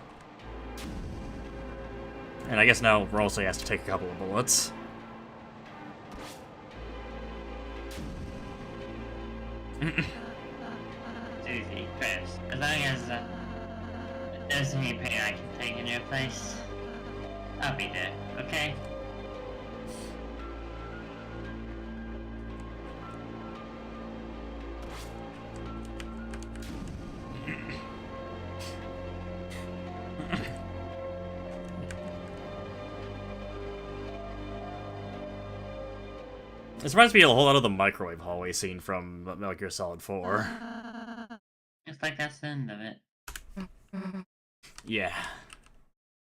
S1: And I guess now Rosalie has to take a couple of bullets.
S2: Susie, Chris, as long as there's any pain I can take in your place, I'll be there, okay?
S1: This reminds me a whole lot of the microwave hallway scene from Metal Gear Solid 4.
S2: It's like that's the end of it.
S1: Yeah.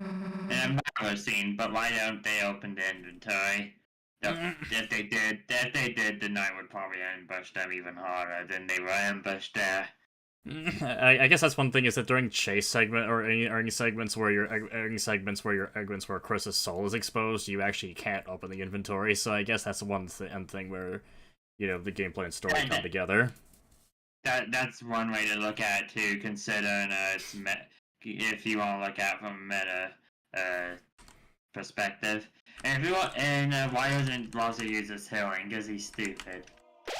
S2: And I'm not a scene, but why don't they open the inventory? If they did, the knight would probably ambush them even harder than they were ambushed there.
S1: I guess that's one thing, is that during chase segment or any segments where Chris's soul is exposed, you actually can't open the inventory. So I guess that's the one thing where, you know, the gameplay and story come together.
S2: That's one way to look at it too, considering if you want to look at it from a meta perspective. And if you want, why doesn't Rossi use this healing? Because he's stupid.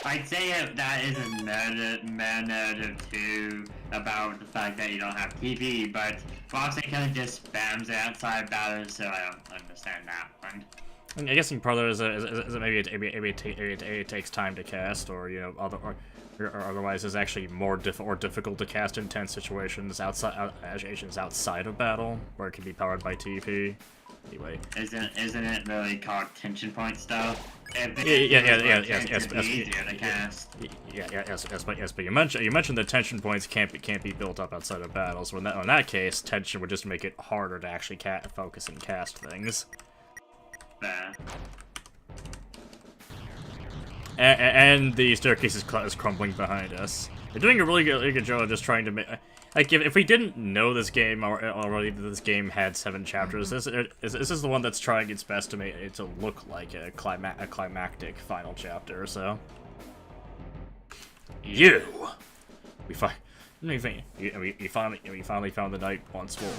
S2: I'd say that is a narrative too about the fact that you don't have TV, but Rossi kind of just spams it outside battles, so I don't understand that one.
S1: I guess in part of it is maybe it takes time to cast, or you know, Or otherwise, it's actually more difficult to cast intense situations outside of battle, where it can be powered by TP. Anyway.
S2: Isn't it really called tension point stuff?
S1: Yes, but you mentioned that tension points can't be built up outside of battles. So in that case, tension would just make it harder to actually focus and cast things. And the staircase is crumbling behind us. They're doing a really good job of just trying to make... Like, if we didn't know this game already, that this game had 7 chapters, this is the one that's trying its best to make it to look like a climactic final chapter, so... We finally found the night once more.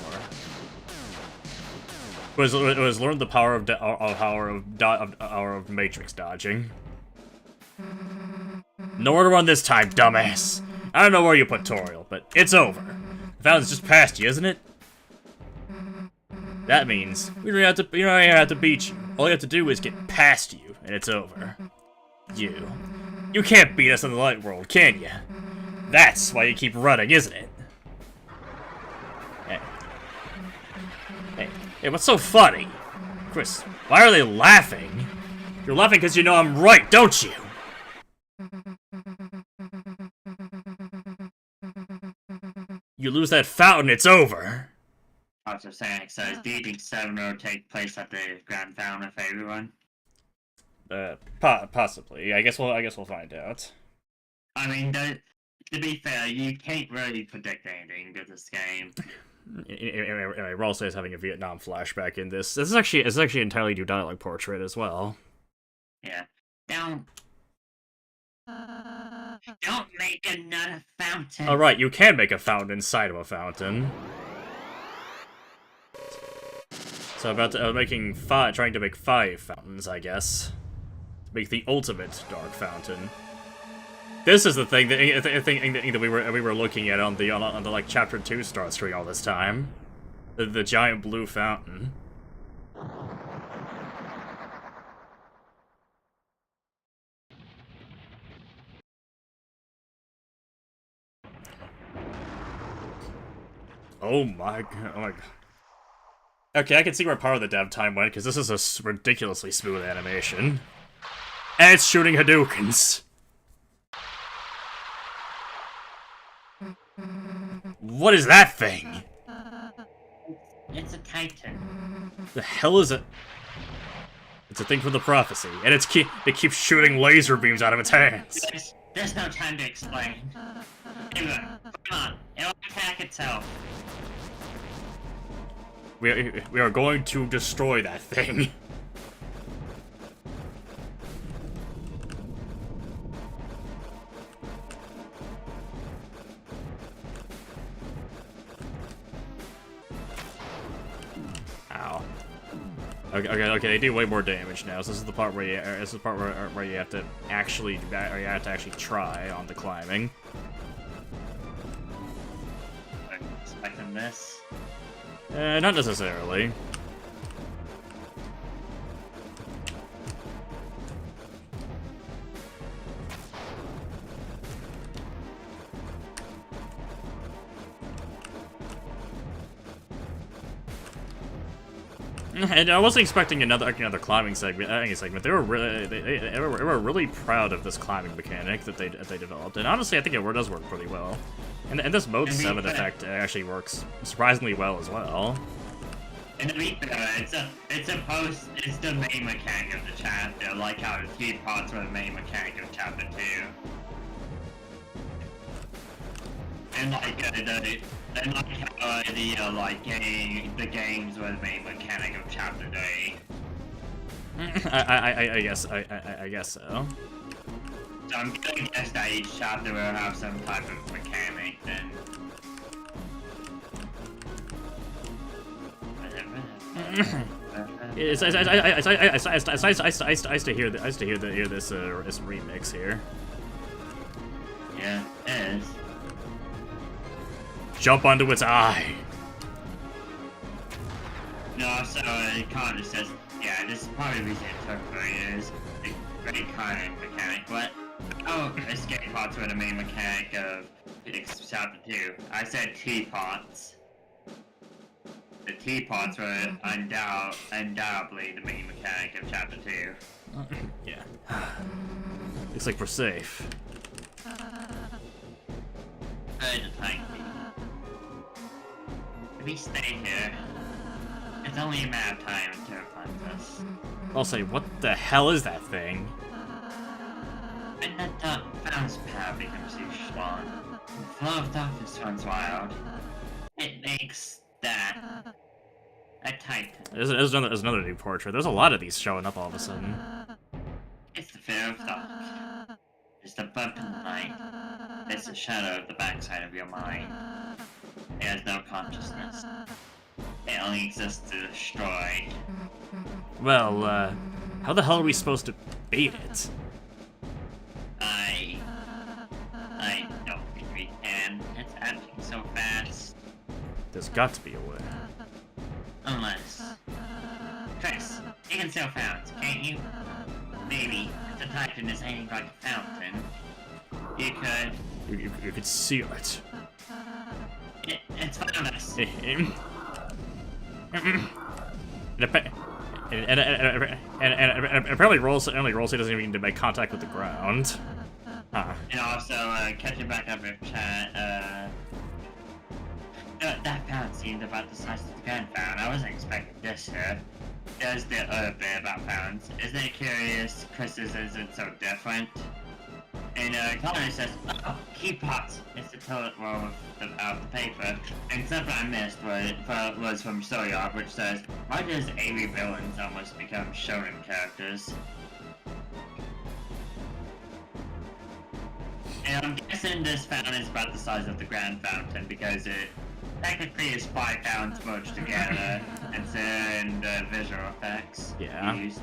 S1: It was learned the power of matrix dodging. Nowhere to run this time, dumbass. I don't know where you put Toriel, but it's over. The fountain's just past you, isn't it? That means we don't have to beat you. All you have to do is get past you, and it's over. You can't beat us in the light world, can you? That's why you keep running, isn't it? Hey, what's so funny? Chris, why are they laughing? You're laughing because you know I'm right, don't you? You lose that fountain, it's over.
S2: Also saying, so do you think 7 will take place at the Grand Fountain of everyone?
S1: Possibly. I guess we'll find out.
S2: I mean, to be fair, you can't really predict anything with this game.
S1: Anyway, Ralsei is having a Vietnam flashback in this. This is actually entirely new dialogue portrait as well.
S2: Yeah. Don't make another fountain.
S1: Alright, you can make a fountain inside of a fountain. So trying to make 5 fountains, I guess. To make the ultimate dark fountain. This is the thing that we were looking at on the like chapter 2 start screen all this time. The giant blue fountain. Oh my god. Okay, I can see where part of the dev time went, because this is a ridiculously smooth animation. And it's shooting Hadoukens. What is that thing?
S2: It's a Titan.
S1: The hell is it? It's a thing from the prophecy, and it keeps shooting laser beams out of its hands.
S2: There's no time to explain. Anyway, come on, it'll attack itself.
S1: We are going to destroy that thing. Ow. Okay, they do way more damage now. So this is the part where you have to actually try on the climbing.
S2: I'm expecting this.
S1: Not necessarily. And I wasn't expecting another climbing segment. They were really proud of this climbing mechanic that they developed, and honestly, I think it does work pretty well. And this mode 7 effect actually works surprisingly well as well.
S2: And to be fair, it's the main mechanic of the chapter, like how the 3 parts were the main mechanic of chapter 2. And like the games were the main mechanic of chapter 3.
S1: I guess so.
S2: So I'm gonna guess that each chapter will have some type of mechanic then.
S1: It's nice to hear this remix here.
S2: Yeah, it is.
S1: Jump onto its eye.
S2: No, so it kind of just says, yeah, this is probably the reason it took 3 years. The great kind of mechanic, but Oh, escape pods were the main mechanic of Chapter 2. I said teapots. The teapots were undoubtedly the main mechanic of Chapter 2.
S1: Yeah. Looks like we're safe.
S2: Good, thank you. If we stay here, it's only a matter of time until it finds us.
S1: I'll say, what the hell is that thing?
S2: When that bounce power becomes too strong, the flow of darkness runs wild. It makes that a titan.
S1: There's another new portrait. There's a lot of these showing up all of a sudden.
S2: It's the fear of dark. It's the bump in the night. It's the shadow of the backside of your mind. It has no consciousness. It only exists to destroy.
S1: Well, how the hell are we supposed to beat it?
S2: I don't think we can. It's acting so fast.
S1: There's got to be a way.
S2: Unless... Chris, you can still fountains, can't you? Maybe, if the Titan is aiming like a fountain, you could...
S1: You could seal it.
S2: It's found us.
S1: And apparently Rolsey doesn't even need to make contact with the ground. Huh.
S2: And also, catching back up with chat, that fountain seemed about the size of the gun fountain. I wasn't expecting this here. There's the other bit about fountains. Isn't it curious Chris isn't so different? And Connor says, oh, key pots. It's the toilet roll of the paper. And something I missed was from Soyard, which says, why does AV villains almost become shonen characters? And I'm guessing this fountain is about the size of the Grand Fountain because it technically is 5 fountains merged together and visual effects used.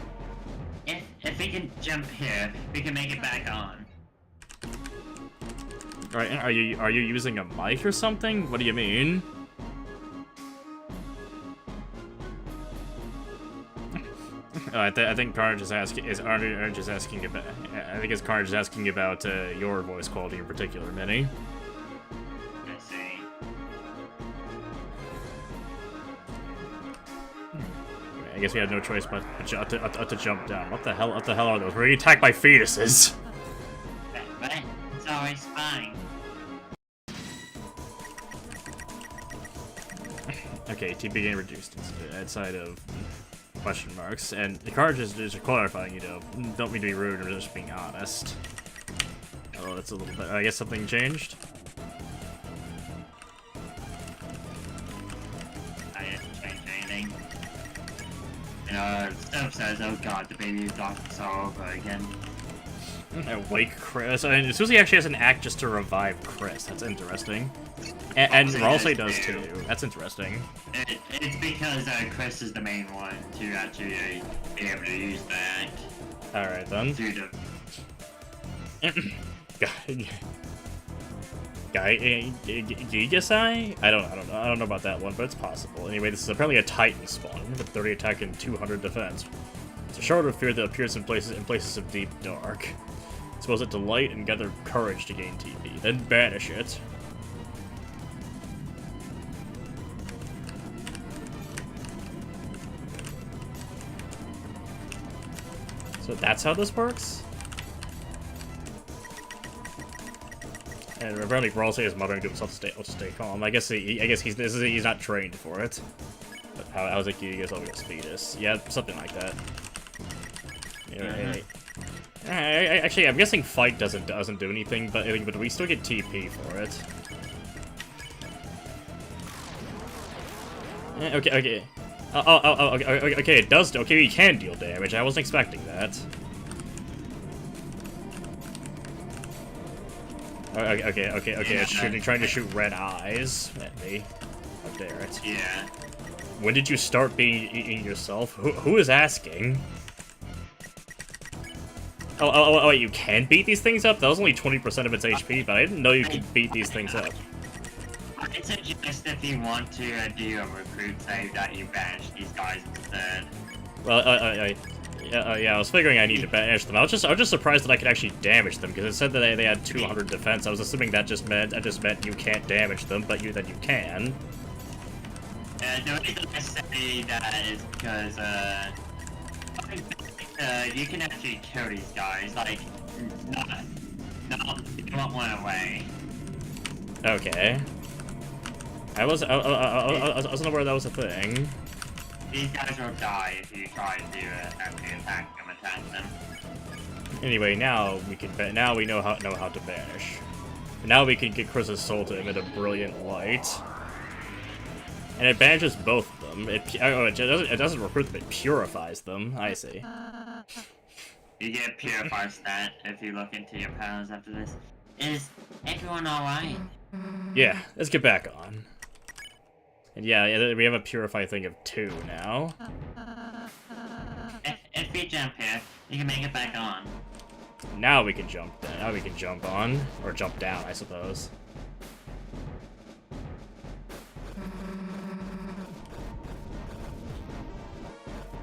S2: If we can jump here, we can make it back on.
S1: Alright, are you using a mic or something? What do you mean? I think Carnage is asking. Carnage is asking about? I think it's Carnage is asking about your voice quality in particular, Minnie.
S2: I see.
S1: I guess we had no choice but to jump down. What the hell? What the hell are those? We're being attacked by fetuses.
S2: But it's always fine.
S1: Okay, TP getting reduced outside of question marks, and the Carnage is just clarifying, you know, don't mean to be rude, or just being honest. Oh, that's a little bit. I guess something changed.
S2: I didn't change anything. Stuff says, oh god, the baby is darkness all over again.
S1: Wake Chris. I mean, Susie actually has an act just to revive Chris. That's interesting. And Ralsei does too. That's interesting.
S2: It's because Chris is the main one to actually be able to use that.
S1: Alright then. Gigasai? I don't know about that one, but it's possible. Anyway, this is apparently a Titan spawn with 30 attack and 200 defense. It's a shard of fear that appears in places of deep dark. Expose it to light and gather courage to gain TP, then banish it. So that's how this works? And apparently Ralsei is muttering to himself to stay calm. I guess he's not trained for it. But how is it you guys all gonna speed this? Yeah, something like that. Yeah, actually, I'm guessing fight doesn't do anything, but we still get TP for it. Okay. Okay, it does. Okay, we can deal damage. I wasn't expecting that. Okay. It's trying to shoot red eyes at me. How dare it?
S2: Yeah.
S1: When did you start eating yourself? Who is asking? Oh, wait, you can beat these things up? That was only 20% of its HP, but I didn't know you could beat these things up.
S2: I suggest if you want to do a recruit save that you banish these guys instead.
S1: Well, Yeah, I was figuring I need to banish them. I was just surprised that I could actually damage them, because it said that they had 200 defense. I was assuming that just meant you can't damage them, but you can.
S2: The reason I say that is because, you can actually kill these guys, like, you don't want one away.
S1: Okay. I wasn't aware that was a thing.
S2: These guys will die if you try to do it after you attack them.
S1: Anyway, now we know how to banish. Now we can get Chris's soul to emit a brilliant light. And it banishes both of them. It doesn't recruit them, it purifies them. I see.
S2: You get purified stat if you look into your powers after this. Is everyone alright?
S1: Yeah, let's get back on. And yeah, we have a purify thing of 2 now.
S2: If you jump here, you can make it back on.
S1: Now we can jump down. Now we can jump on. Or jump down, I suppose.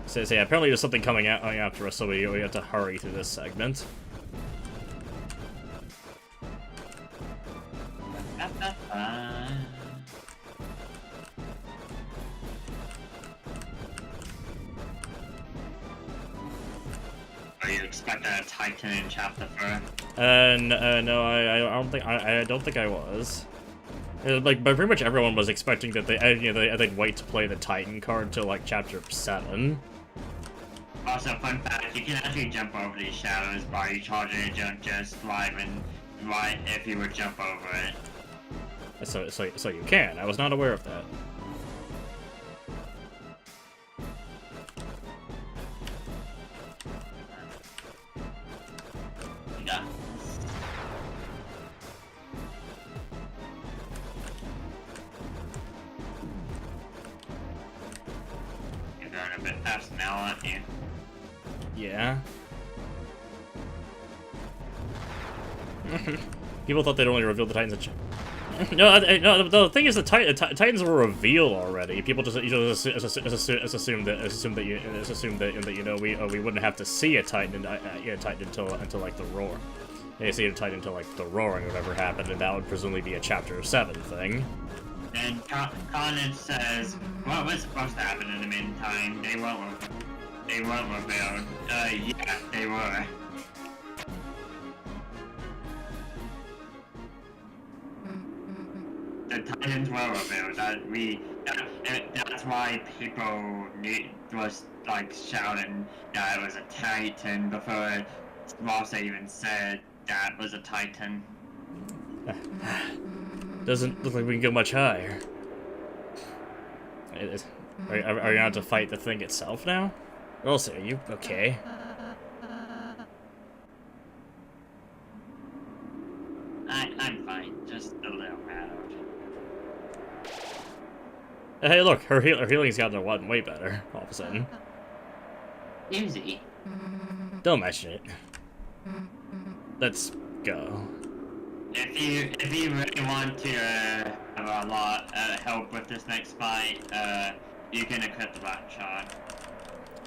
S1: So yeah, apparently there's something coming out after us, so we have to hurry through this segment.
S2: Are you expecting a Titan in Chapter 4?
S1: No, I don't think I was. Like, but pretty much everyone was expecting that they'd wait to play the Titan card till like Chapter 7.
S2: Also, fun fact, you can actually jump over these shadows by you charging a jump just right if you would jump over it.
S1: So you can. I was not aware of that.
S2: Yeah. You're going a bit fast now, aren't you?
S1: Yeah. People thought they'd only reveal the Titans. No, the thing is, the Titans were revealed already. People just assume that we wouldn't have to see a Titan until like the roar. They see a Titan until like the roaring or whatever happened, and that would presumably be a Chapter 7 thing.
S2: And Conan says, what was supposed to happen in the meantime? They weren't revealed. Yeah, they were. The Titans were revealed. That's why people was like shouting that it was a Titan before Ross even said that was a Titan.
S1: Doesn't look like we can go much higher. Are you gonna have to fight the thing itself now? Also, are you okay?
S2: I'm fine, just a little rattled.
S1: Hey, look, her healing's gotten way better all of a sudden.
S2: Easy.
S1: Don't mention it. Let's go.
S2: If you really want to have a lot help with this next fight, you can equip the black shot.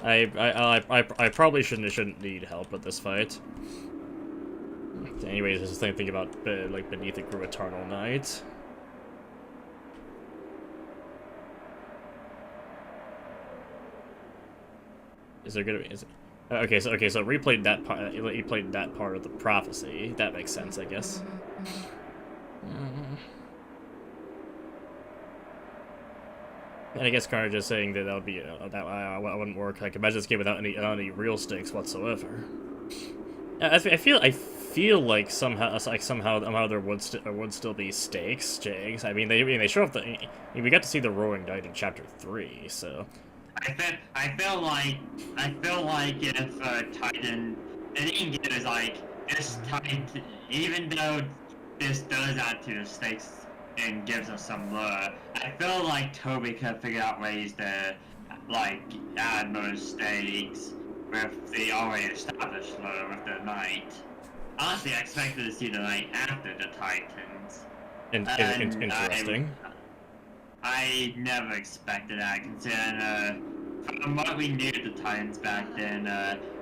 S1: I probably shouldn't need help with this fight. Anyways, this is the thing about like Beneath the Grew Eternal Night. Is there gonna be? Okay, so replayed that part. You played that part of the prophecy. That makes sense, I guess. And I guess Carnage is saying that would be that wouldn't work. I can imagine this game without any real stakes whatsoever. I feel like somehow there would still be stakes, Jags. I mean they show up we got to see the Roaring Knight in Chapter 3, so.
S2: I feel like if Titan, the thing is like this Titan, even though this does add to the stakes and gives us some lure, I feel like Toby could figure out ways to like add more stakes with the already established lure with the Knight. Honestly, I expected to see the Knight after the Titans.
S1: Interesting.
S2: I never expected that, considering from what we knew of the Titans back then,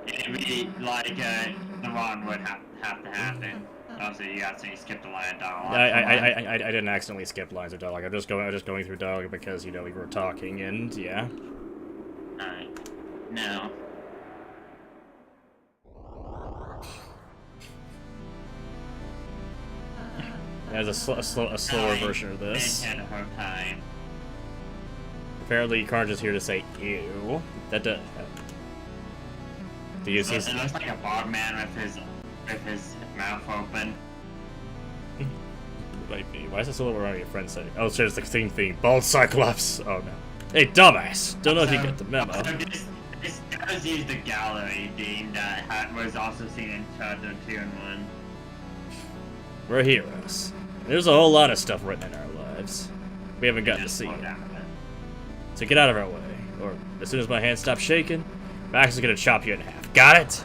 S2: It'd be like the run would have to happen. Also, you got to say you skipped a line of dialogue.
S1: I didn't accidentally skip lines of dialogue. I'm just going through dialogue because, you know, we were talking, and yeah.
S2: Alright. No.
S1: There's a slower version of this.
S2: Had a hard time.
S1: Apparently, Carnage is here to say ew. That do you see?
S2: It looks like a bog man with his mouth open.
S1: Might be. Why is this a little around your friend saying? Oh, it's just the same thing. Bald Cyclops. Oh no. Hey, dumbass! Don't know if you get the memo.
S2: This does use the gallery theme that was also seen in Chapter 2 and 1.
S1: We're heroes. There's a whole lot of stuff written in our lives we haven't gotten to see yet. So get out of our way, or as soon as my hand stops shaking, Max is gonna chop you in half. Got it?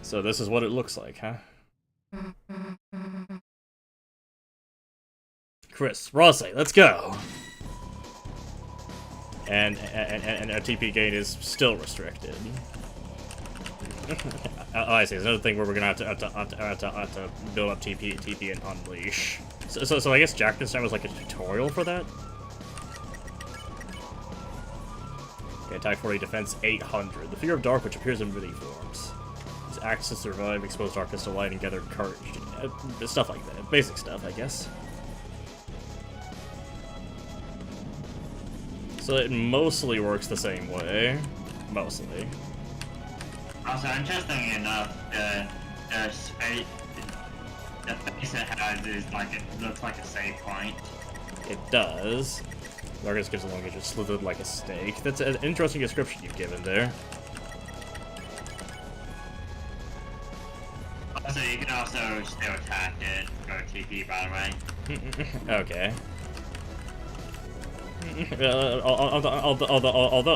S1: So this is what it looks like, huh? Chris, Rosé, let's go. And our TP gain is still restricted. Oh, I see. There's another thing where we're gonna have to build up TP and unleash. So I guess Jack was like a tutorial for that. Okay, attack 40, defense 800. The fear of dark, which appears in many forms. Its acts to survive, expose darkness to light, and gather courage. Stuff like that. Basic stuff, I guess. So it mostly works the same way. Mostly.
S2: Also, interesting enough, the face it has is like it looks like a save point.
S1: It does. Darkness gives a long edge, slithered like a snake. That's an interesting description you've given there.
S2: Also, you can also still attack it. Go TP, by the way.
S1: Okay.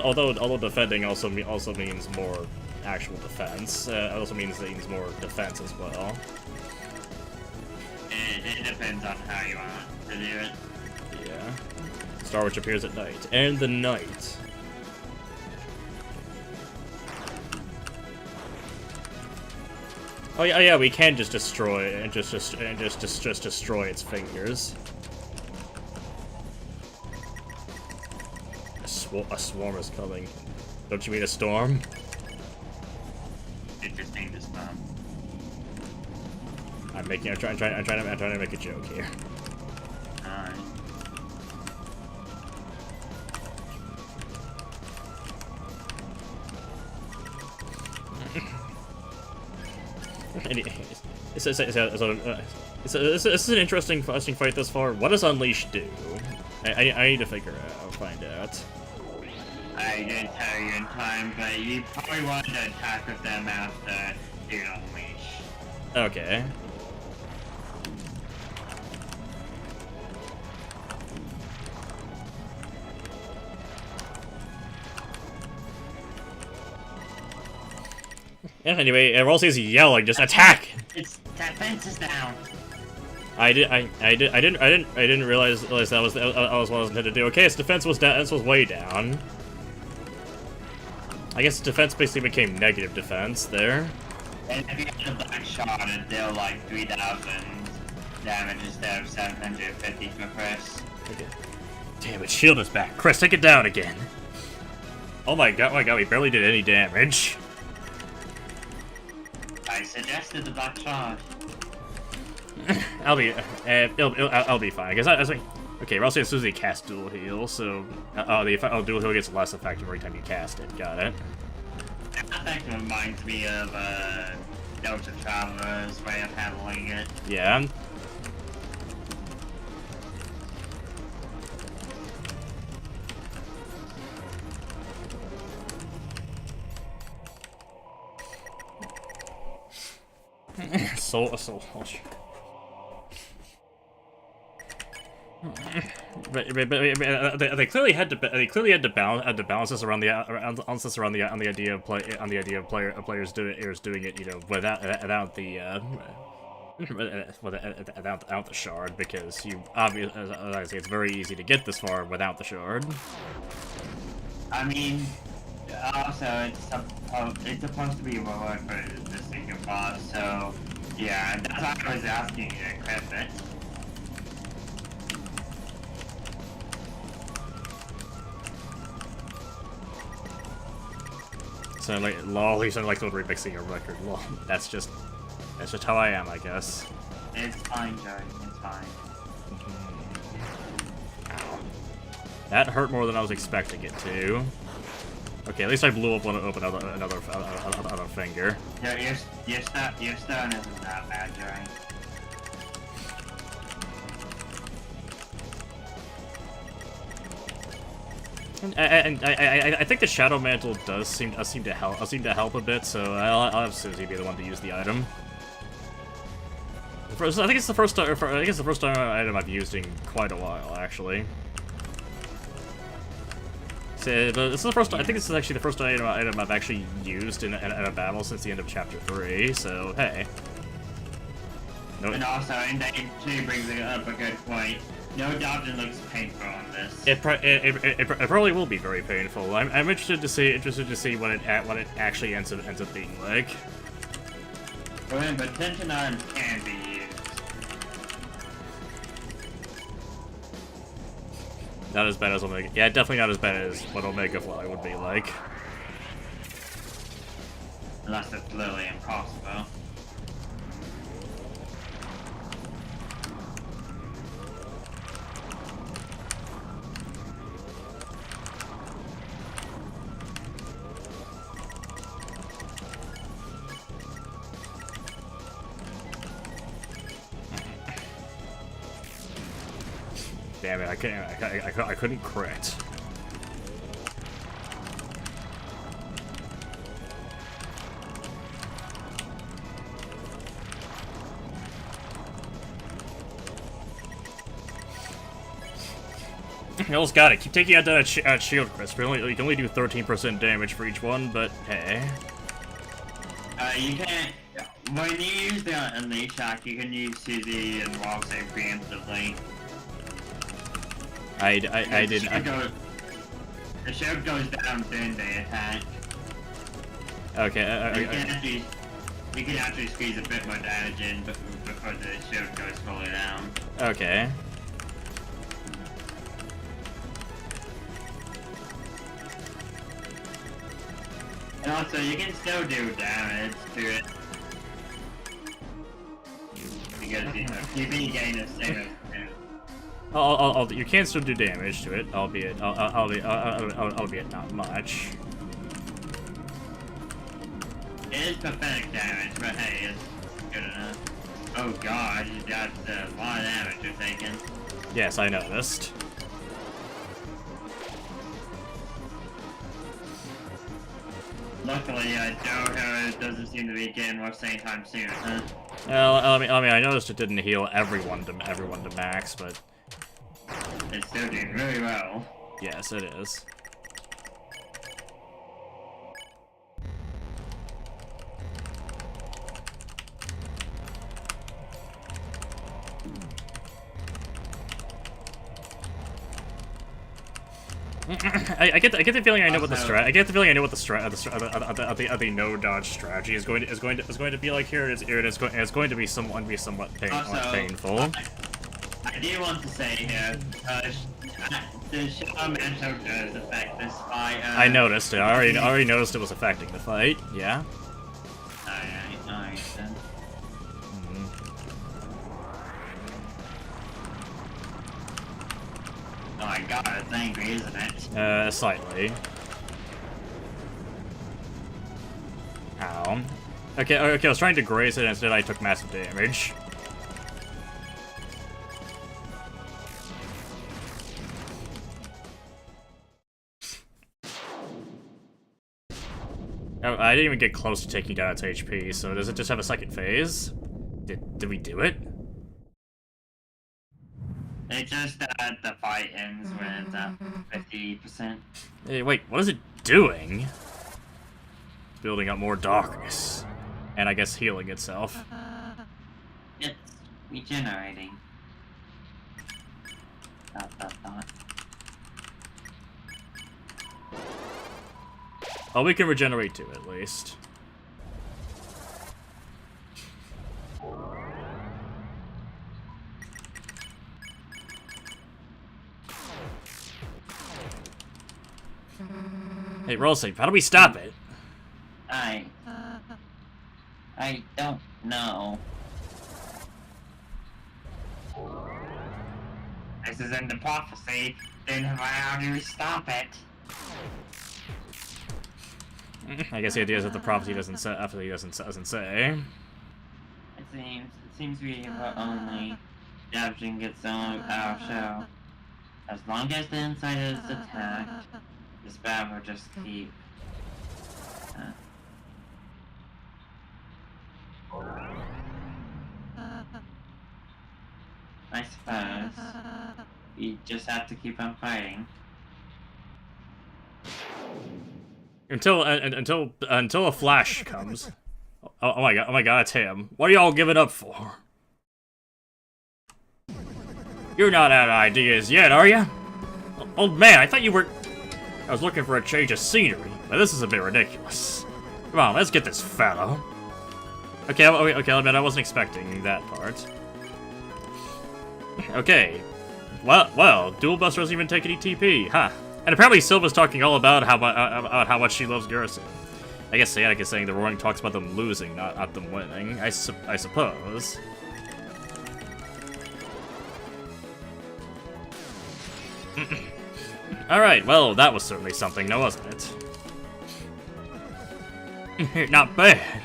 S1: Although defending also means more actual defense. Also means more defense as well.
S2: It depends on how you want to do it.
S1: Yeah. Star which appears at night. And the night. Oh yeah, we can just destroy it and just destroy its fingers. A swarm is coming. Don't you mean a storm?
S2: It just means a storm.
S1: I'm trying to make a joke here.
S2: Alright.
S1: This is an interesting fight thus far. What does Unleash do? I need to find out.
S2: I didn't tell you in time, but you probably wanted to attack with them after you unleash.
S1: Okay. Yeah, anyway, Rossé's yelling, just attack!
S2: It's that fence is down.
S1: I didn't realize that was what I was intended to do. Okay, its defense was down. This was way down. I guess defense basically became negative defense there.
S2: And if you had a black shot, it'd deal like 3,000 damage instead of 750 for Chris.
S1: Okay. Damn it, shield is back. Chris, take it down again. Oh my god, we barely did any damage.
S2: I suggested the black shot.
S1: I'll be fine. Because I was like, okay, Rosé as soon as he casts dual heal, so dual heal gets less effective every time you cast it. Got it.
S2: That effect reminds me of Delta Traveler's way of handling it.
S1: Yeah. Soul. But they clearly had to balance this around the idea of players doing it, you know, without the shard, because you obviously, as I say, it's very easy to get this far without the shard.
S2: I mean, also, it's supposed to be a reward for the secret boss, so yeah, that's why I was asking you to equip it.
S1: So like, lol, you sound like someone remixing your record. Lol, that's just how I am, I guess.
S2: It's fine, Joey. It's fine.
S1: Ow. That hurt more than I was expecting it to. Okay, at least I blew up another finger.
S2: Yeah, your stone isn't that bad, Joey.
S1: And I think the Shadow Mantle does seem to help a bit, so I'll have Susie be the one to use the item. I think it's the first item I've used in quite a while, actually. So this is the first. I think this is actually the first item I've actually used in a battle since the end of Chapter 3. So hey. Nope.
S2: And also, and that too brings up a good point. No dodging looks painful on this.
S1: It probably will be very painful. I'm interested to see what it actually ends up being like.
S2: But tension items can be used.
S1: Not as bad as Omega. Yeah, definitely not as bad as what Omega Fly would be like.
S2: Unless it's literally impossible.
S1: Damn it! I couldn't crit. You almost got it. Keep taking out that shield crits. You can only do 13% damage for each one, but hey.
S2: You can't. When you use the Unleash hack, you can use Suzy and Wall Save preemptively.
S1: I didn't.
S2: The shield goes down during the attack.
S1: Okay.
S2: You can actually squeeze a bit more damage in before the shield goes fully down.
S1: Okay.
S2: And also, you can still do damage to it. Because you can gain the same as
S1: you can still do damage to it, albeit not much.
S2: It is pathetic damage, but hey, it's good enough. Oh god, you got a lot of damage you're taking.
S1: Yes, I noticed.
S2: Luckily, Deltarune doesn't seem to be getting worse anytime soon, huh?
S1: Well, I mean, I noticed it didn't heal everyone to max, but
S2: it's still doing really well.
S1: yes, it is. I get the feeling I know what the strat. I get the feeling I know what the strat of the no dodge strategy is going to be like here. It's going to be somewhat painful.
S2: I do want to say here, the Shadow Mantle does affect this fight.
S1: I noticed it. I already noticed it was affecting the fight. Yeah.
S2: Alright then. Oh my god, it's angry, isn't it?
S1: Slightly. Ow. Okay, I was trying to graze it, and instead I took massive damage. Oh, I didn't even get close to taking down its HP, so does it just have a second phase? Did we do it?
S2: It's just that the fight ends when it's at 50%.
S1: Hey, wait, what is it doing? Building up more darkness. And I guess healing itself.
S2: It's regenerating. ...
S1: Oh, we can regenerate 2 at least. Hey, Rollsafe, how do we stop it?
S2: I don't know. This is in the prophecy. Then how do we stop it?
S1: I guess the idea is that the prophecy doesn't say. After he doesn't say.
S2: It seems we will only Dabjin gets on our show. As long as the inside is attacked, this bad will just keep. I suppose we just have to keep on fighting.
S1: Until a flash comes. Oh my god, it's him. What are y'all giving up for? You're not out of ideas yet, are you? Old man, I thought you were... I was looking for a change of scenery, but this is a bit ridiculous. Come on, let's get this fellow. Okay, I'll admit I wasn't expecting that part. Okay. Well, Dual Buster doesn't even take any TP, huh? And apparently Silva's talking all about how much she loves Garrison. I guess Sonic is saying the roaring talks about them losing, not them winning. I suppose. Alright, well, that was certainly something, now wasn't it? Not bad.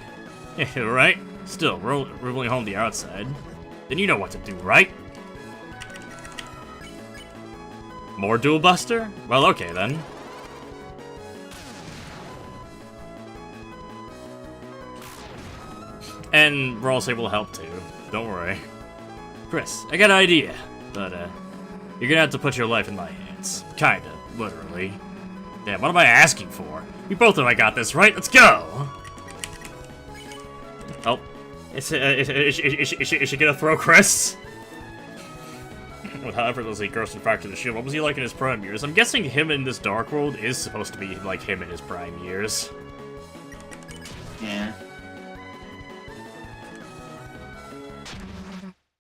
S1: Right? Still, we're only home the outside. Then you know what to do, right? More Dual Buster? Well, okay then. And Rollsafe will help too. Don't worry. Chris, I got an idea, but you're gonna have to put your life in my hands. Kinda, literally. Damn, what am I asking for? We both know I got this, right? Let's go! Oh. Is she gonna throw Chris? With how effortlessly Gerson fractured the shield, what was he like in his prime years? I'm guessing him in this Dark World is supposed to be like him in his prime years.
S2: Yeah.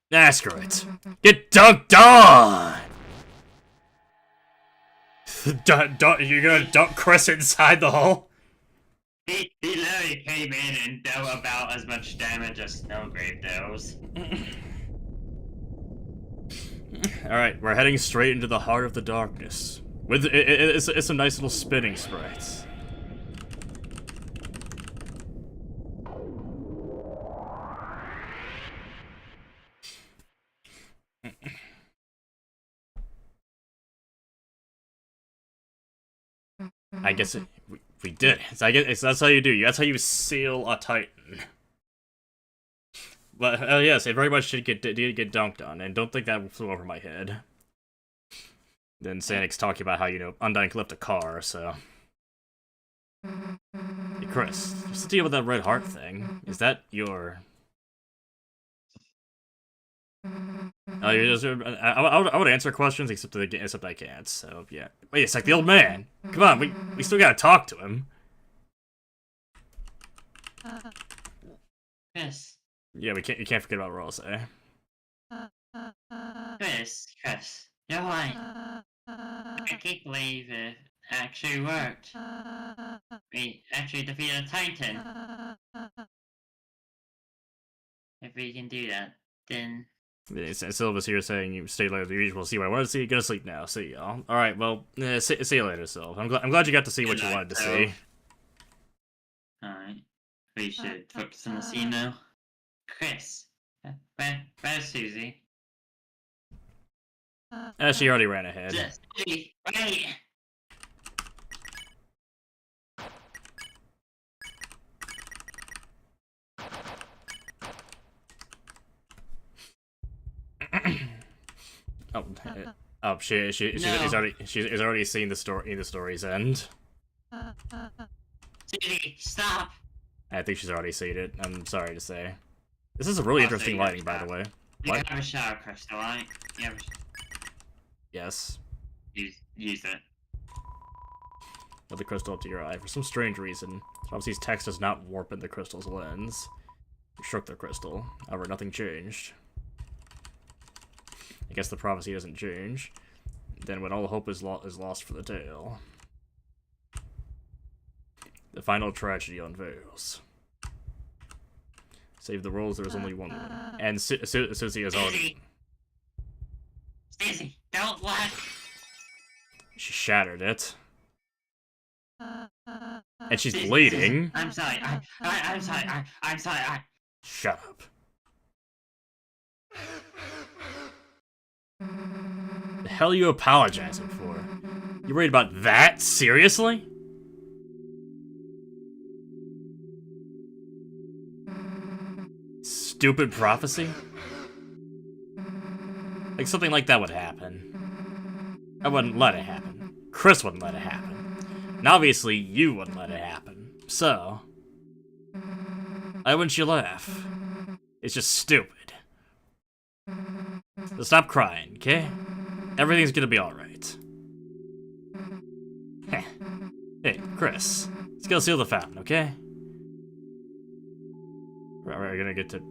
S1: Nah, screw it. Get dunked on! You're gonna dunk Chris inside the hole?
S2: He literally came in and dealt about as much damage as Snowgrave does.
S1: Alright, we're heading straight into the heart of the darkness. With it's a nice little spinning sprite. I guess we did. So I guess that's how you do. That's how you seal a Titan. But yes, it very much did get dunked on, and don't think that flew over my head. Then Sanic's talking about how, you know, Undyne can lift a car, so... Hey Chris, what's the deal with that red heart thing? Is that your... I would answer questions, except I can't, so yeah. Wait a sec, the old man! Come on, we still gotta talk to him.
S2: Chris.
S1: Yeah, you can't forget about Rollsafe.
S2: Chris, you're right. I can't believe it actually worked. We actually defeated a Titan. If we can do that, then...
S1: Silva's here saying you stay later than usual. See what I wanted to see. Go to sleep now. See y'all. Alright, well, see you later, Silv. I'm glad you got to see what you wanted to see.
S2: Alright. We should focus on the scene now. Chris, where's Susie?
S1: She already ran ahead.
S2: Just wait.
S1: She's already seen the story's end.
S2: Susie, stop!
S1: I think she's already seen it. I'm sorry to say. This is a really interesting lighting, by the way.
S2: You
S1: What?
S2: have a shower, Chris, alright? You have a
S1: Yes.
S2: use it.
S1: Put the crystal up to your eye. For some strange reason, Topsy's text does not warp in the crystal's lens. You shook the crystal. However, nothing changed. I guess the prophecy doesn't change. Then when all hope is lost for the tale, the final tragedy unveils. Save the worlds, there is only one way. And Susie is already...
S2: Stacey, don't let...
S1: She shattered it. And she's bleeding.
S2: I'm sorry, I'm sorry, I'm sorry,
S1: Shut up. The hell are you apologizing for? You worried about that? Seriously? Stupid prophecy? Like, something like that would happen. I wouldn't let it happen. Chris wouldn't let it happen. And obviously, you wouldn't let it happen. So... why wouldn't you laugh? It's just stupid. So stop crying, okay? Everything's gonna be alright. Hey, Chris. Let's go seal the fountain, okay? We're gonna get to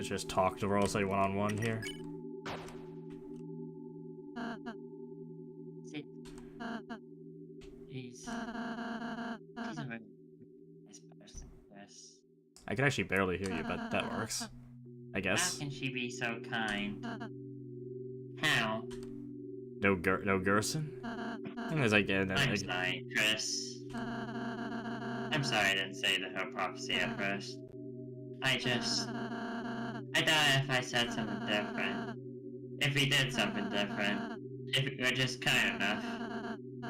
S1: just talk to Roll, say one-on-one here.
S2: He's a very nice person, Chris.
S1: I can actually barely hear you, but that works. I guess.
S2: How can she be so kind? How?
S1: No Gerson? As I get
S2: I'm sorry, Chris. I'm sorry I didn't say the whole prophecy at first. I thought if I said something different, if we did something different, if we were just kind enough,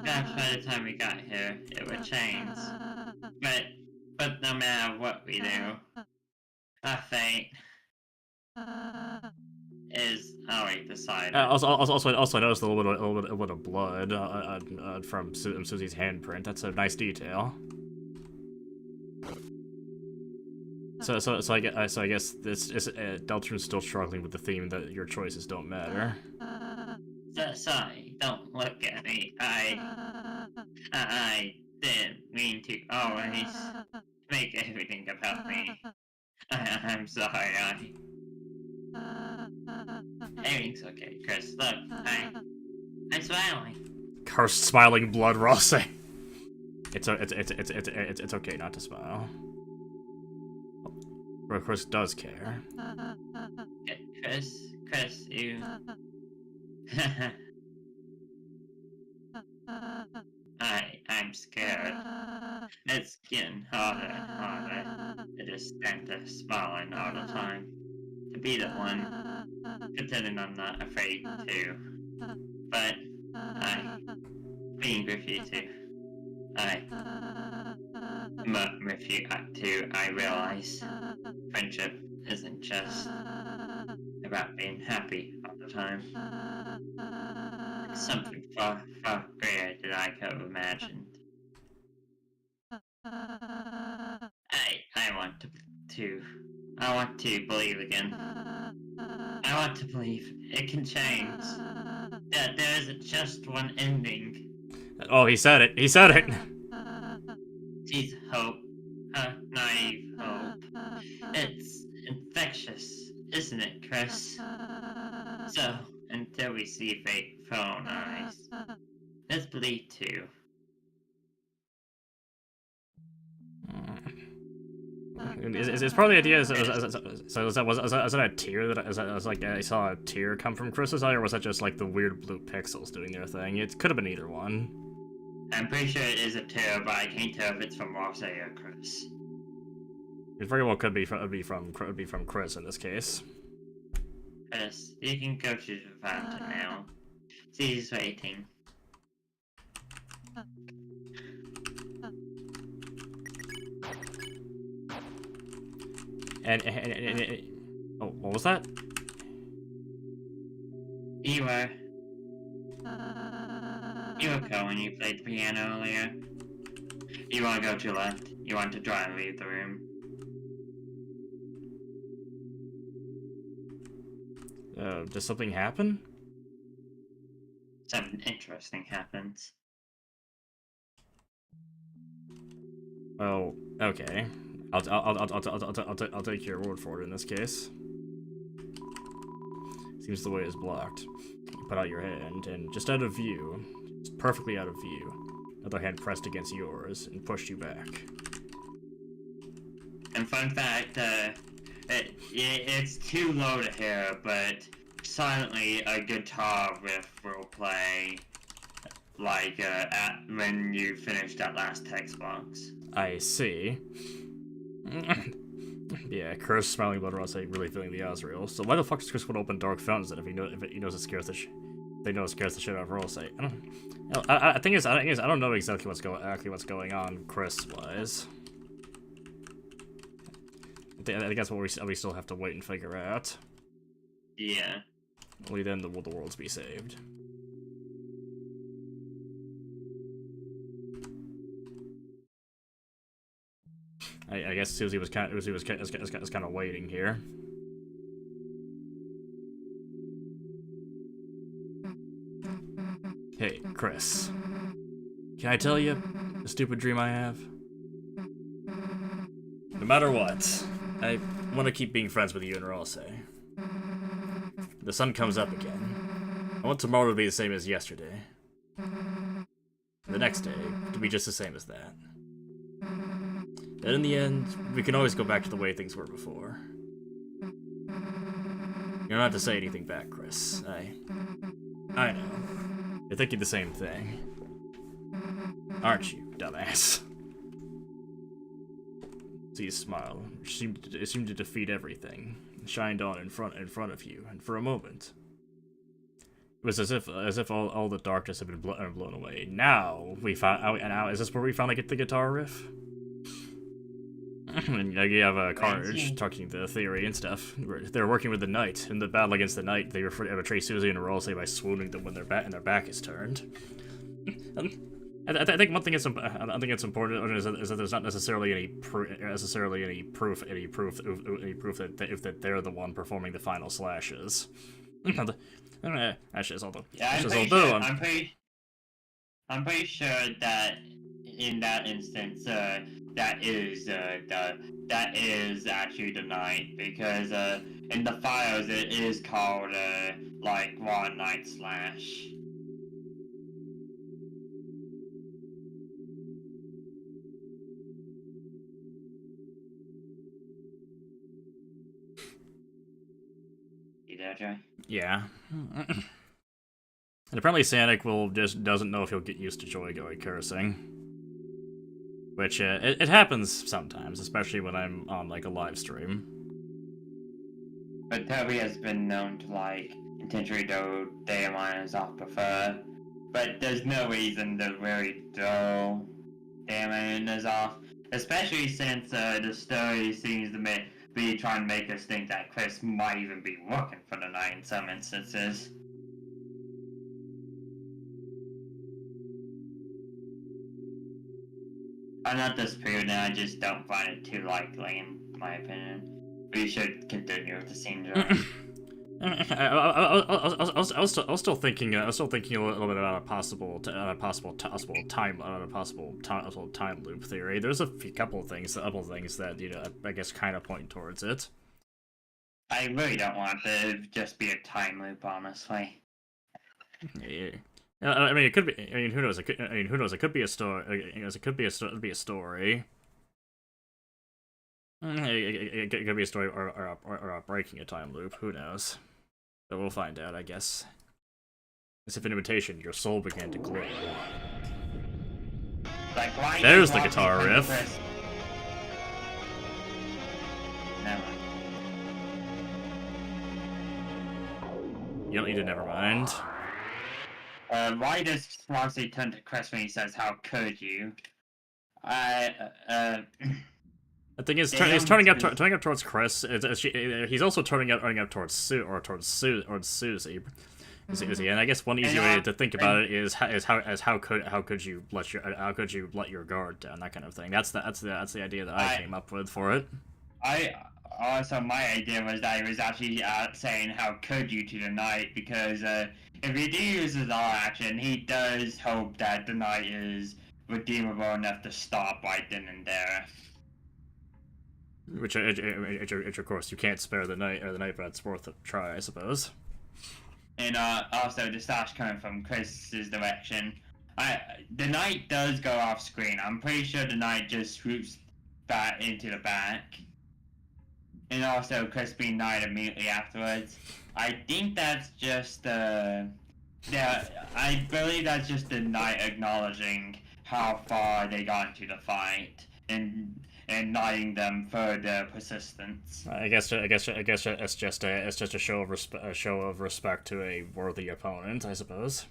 S2: perhaps by the time we got here, it would change. But no matter what we do, our fate is already decided.
S1: Also, I noticed a little bit of blood from Susie's handprint. That's a nice detail. So I guess this is Deltarune's still struggling with the theme that your choices don't matter.
S2: Sorry, don't look at me. I didn't mean to always make everything about me. I'm sorry. Everything's okay, Chris. Look, I'm smiling.
S1: Cursed smiling blood, Ross. It's okay not to smile. But Chris does care.
S2: Chris, you... I'm scared. It's getting harder and harder to just stand there smiling all the time. To be the one, pretending I'm not afraid to. But being with you too. But with you too, I realize friendship isn't just about being happy all the time. It's something far, far greater than I could have imagined. I want to believe again. I want to believe it can change. That there isn't just one ending.
S1: Oh, he said it. He said it.
S2: She's hope. Naive hope. It's infectious, isn't it, Chris? So, until we see fate with our own eyes, let's believe too.
S1: It's probably the idea. So was that a tear that was like I saw a tear come from Chris's eye, or was that just like the weird blue pixels doing their thing? It could have been either one.
S2: I'm pretty sure it is a tear, but I can't tell if it's from Ross or Chris.
S1: It very well could be from Chris in this case.
S2: Chris, you can go to the fountain now. She's waiting.
S1: And oh, what was that?
S2: You were cool when you played the piano earlier. You want to go to left. You want to try and leave the room.
S1: Does something happen?
S2: Something interesting happens.
S1: Well, okay. I'll take your word for it in this case. Seems the way is blocked. You put out your hand, and just out of view, just perfectly out of view, another hand pressed against yours and pushed you back.
S2: And fun fact, it's too low to hear, but silently a guitar riff will play, like, when you finish that last text box.
S1: I see. Yeah, Chris smiling blood Ross really feeling the Azrael. So why the fuck does Chris want to open dark fountains then if he knows it scares the shit out of Ross? I don't know exactly what's going on Chris wise. I think that's what we still have to wait and figure out.
S2: Yeah.
S1: Only then will the worlds be saved. I guess Susie was kind of waiting here. Hey, Chris. Can I tell you a stupid dream I have? No matter what, I want to keep being friends with you and Ralse. The sun comes up again. I want tomorrow to be the same as yesterday. The next day to be just the same as that. And in the end, we can always go back to the way things were before. You don't have to say anything back, Chris. I know. You're thinking the same thing. Aren't you, dumbass? Z's smile seemed to defeat everything. It shined on in front of you, and for a moment, it was as if all the darkness had been blown away. Now now is this where we finally get the guitar riff? And you have Carnage talking the theory and stuff. They're working with the Knight. In the battle against the Knight, they betray Susie and Ralse by swooning them when their back is turned. I think one thing I think it's important is that there's not necessarily any proof that they're the one performing the final slashes.
S2: I'm pretty sure that in that instance, that is actually the Knight, because in the files it is called like Raw Knight Slash. You there, Joey?
S1: Yeah. And apparently Sanic doesn't know if he'll get used to Joy going cursing. Which, it happens sometimes, especially when I'm on, like, a live stream.
S2: But Toby has been known to, like, intentionally throw Daemons off before. But there's no reason to really throw Daemons off. Especially since, the story seems to be trying to make us think that Chris might even be working for the Knight in some instances. I'm not disputing it, I just don't find it too likely, in my opinion. We should continue with the scene, Joey.
S1: I was still thinking a little bit about a possible time loop theory. There's a couple of things that I guess kind of point towards it.
S2: I really don't want to just be a time loop, honestly.
S1: Yeah. I mean, it could be. I mean, who knows? It could be a story. It could be a story. It could be a story or breaking a time loop. Who knows? But we'll find out, I guess. As if an invitation, your soul began to glow.
S2: Like, why
S1: there's the guitar riff.
S2: Never mind.
S1: You don't need to never mind.
S2: Why does Roxy turn to Chris when he says, "How could you?"
S1: The thing is, he's turning up towards Chris. He's also turning up towards Susie. And I guess one easy way to think about it is how could you let your guard down, that kind of thing. That's the idea that I came up with for it.
S2: Also, my idea was that he was actually saying "How could you" to the Knight, because if he do use his all action, he does hope that the Knight is redeemable enough to stop right then and there.
S1: Which, of course, you can't spare the night, but it's worth a try, I suppose.
S2: And also the slash coming from Chris's direction. The knight does go off screen. I'm pretty sure the knight just swoops back into the back. And also Chris being knight immediately afterwards. I think that's just I believe that's just the knight acknowledging how far they got into the fight and knighting them for their persistence.
S1: I guess it's just a show of respect to a worthy opponent, I suppose.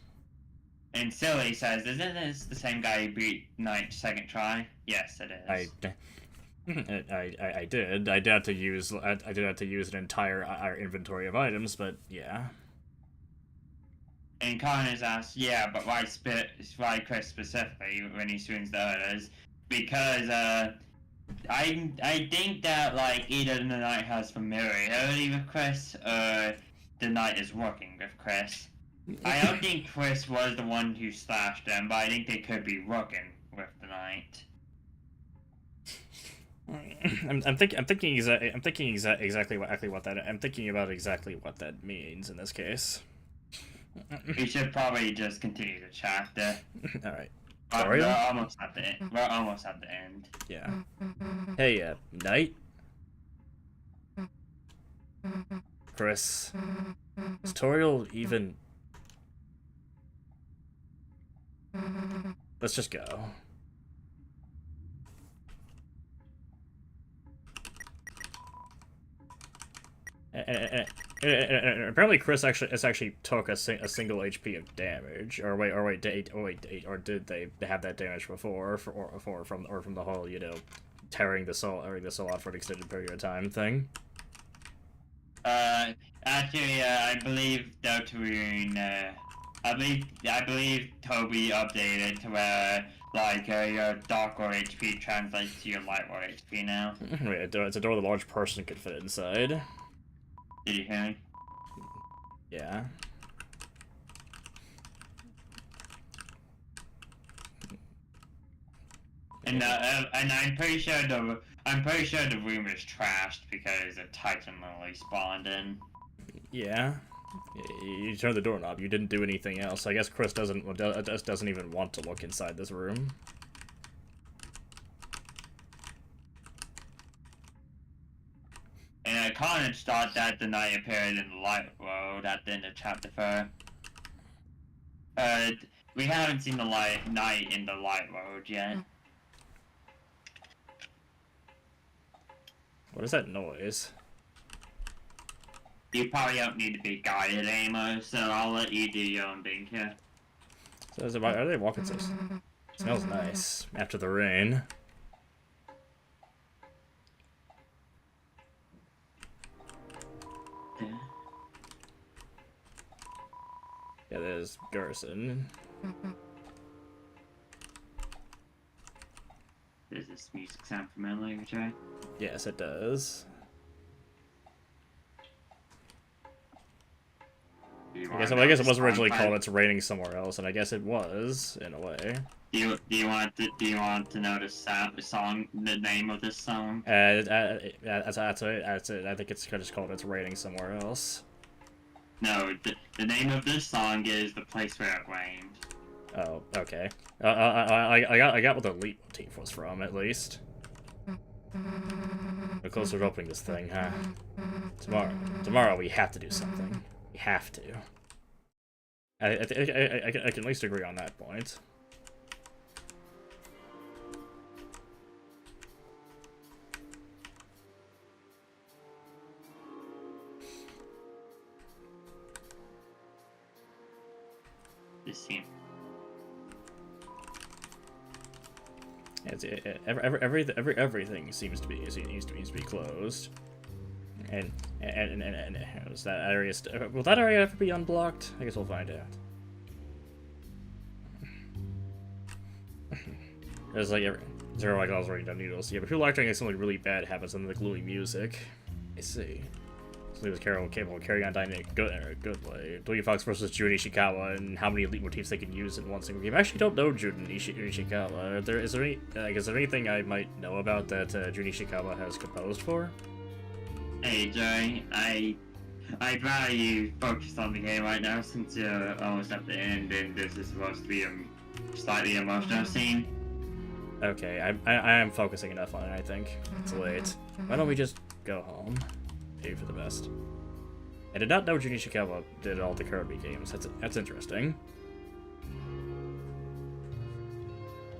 S2: And Silly says, "Isn't this the same guy who beat Knight second try?" Yes, it is.
S1: I did. I did have to use an entire inventory of items, but yeah.
S2: And Connors asks, "Yeah, but why Chris specifically when he swings the others?" Because I think that like either the knight has familiarity with Chris or the knight is working with Chris. I don't think Chris was the one who slashed them, but I think they could be working with the knight.
S1: I'm thinking exactly what that means in this case.
S2: We should probably just continue the chapter.
S1: All right.
S2: We're almost at the end. We're almost at the end.
S1: Yeah. Hey, Knight. Chris. Is Toriel even? Let's just go. And apparently Chris actually took a single HP of damage, or did they have that damage before, from the whole, you know, tearing the soul out for an extended period of time thing?
S2: Actually, I believe Deltarune, I believe Toby updated to where, like, your Dark Lord HP translates to your Light Lord HP now.
S1: Wait, it's a door the large person could fit inside.
S2: Did you hear me?
S1: Yeah.
S2: And I'm pretty sure the room is trashed because a Titan literally spawned in.
S1: Yeah. You turned the doorknob. You didn't do anything else. I guess Chris doesn't even want to look inside this room.
S2: And Carnage thought that the knight appeared in the light world at the end of chapter 4. We haven't seen the knight in the light world yet.
S1: What is that noise?
S2: You probably don't need to be guided anymore, so I'll let you do your own thing here.
S1: So are they walking so? Smells nice after the rain. Yeah, there's Garrison.
S2: Does this music sound familiar, Jay?
S1: Yes, it does. I guess it was originally called "It's Raining Somewhere Else," and I guess it was in a way.
S2: Do you want to know the name of this song?
S1: That's it. I think it's just called "It's Raining Somewhere Else."
S2: No, the name of this song is "The Place Where It Rained."
S1: Oh, okay. I got what the leitmotif was from, at least. We're closer to opening this thing, huh? Tomorrow we have to do something. We have to. I can at least agree on that point.
S2: This scene.
S1: Everything seems to be closed, and is that area will that area ever be unblocked? I guess we'll find out. There's like zero always writing down needles. Yeah, but people are acting like something really bad happens and the gloomy music. I see. So he was capable of carrying on dynamic good way. Dwayne Fox versus Jun Ishikawa, and how many elite motifs they can use in one single game. I actually don't know Jun Ishikawa. Is there anything I might know about that Jun Ishikawa has composed for?
S2: Hey Joey, I'd rather you focus on the game right now since you're almost at the end and this is supposed to be a slightly emotional scene.
S1: Okay, I am focusing enough on it, I think. It's late. Why don't we just go home? Aim for the best. I did not know Jun Ishikawa did all the Kirby games. That's interesting.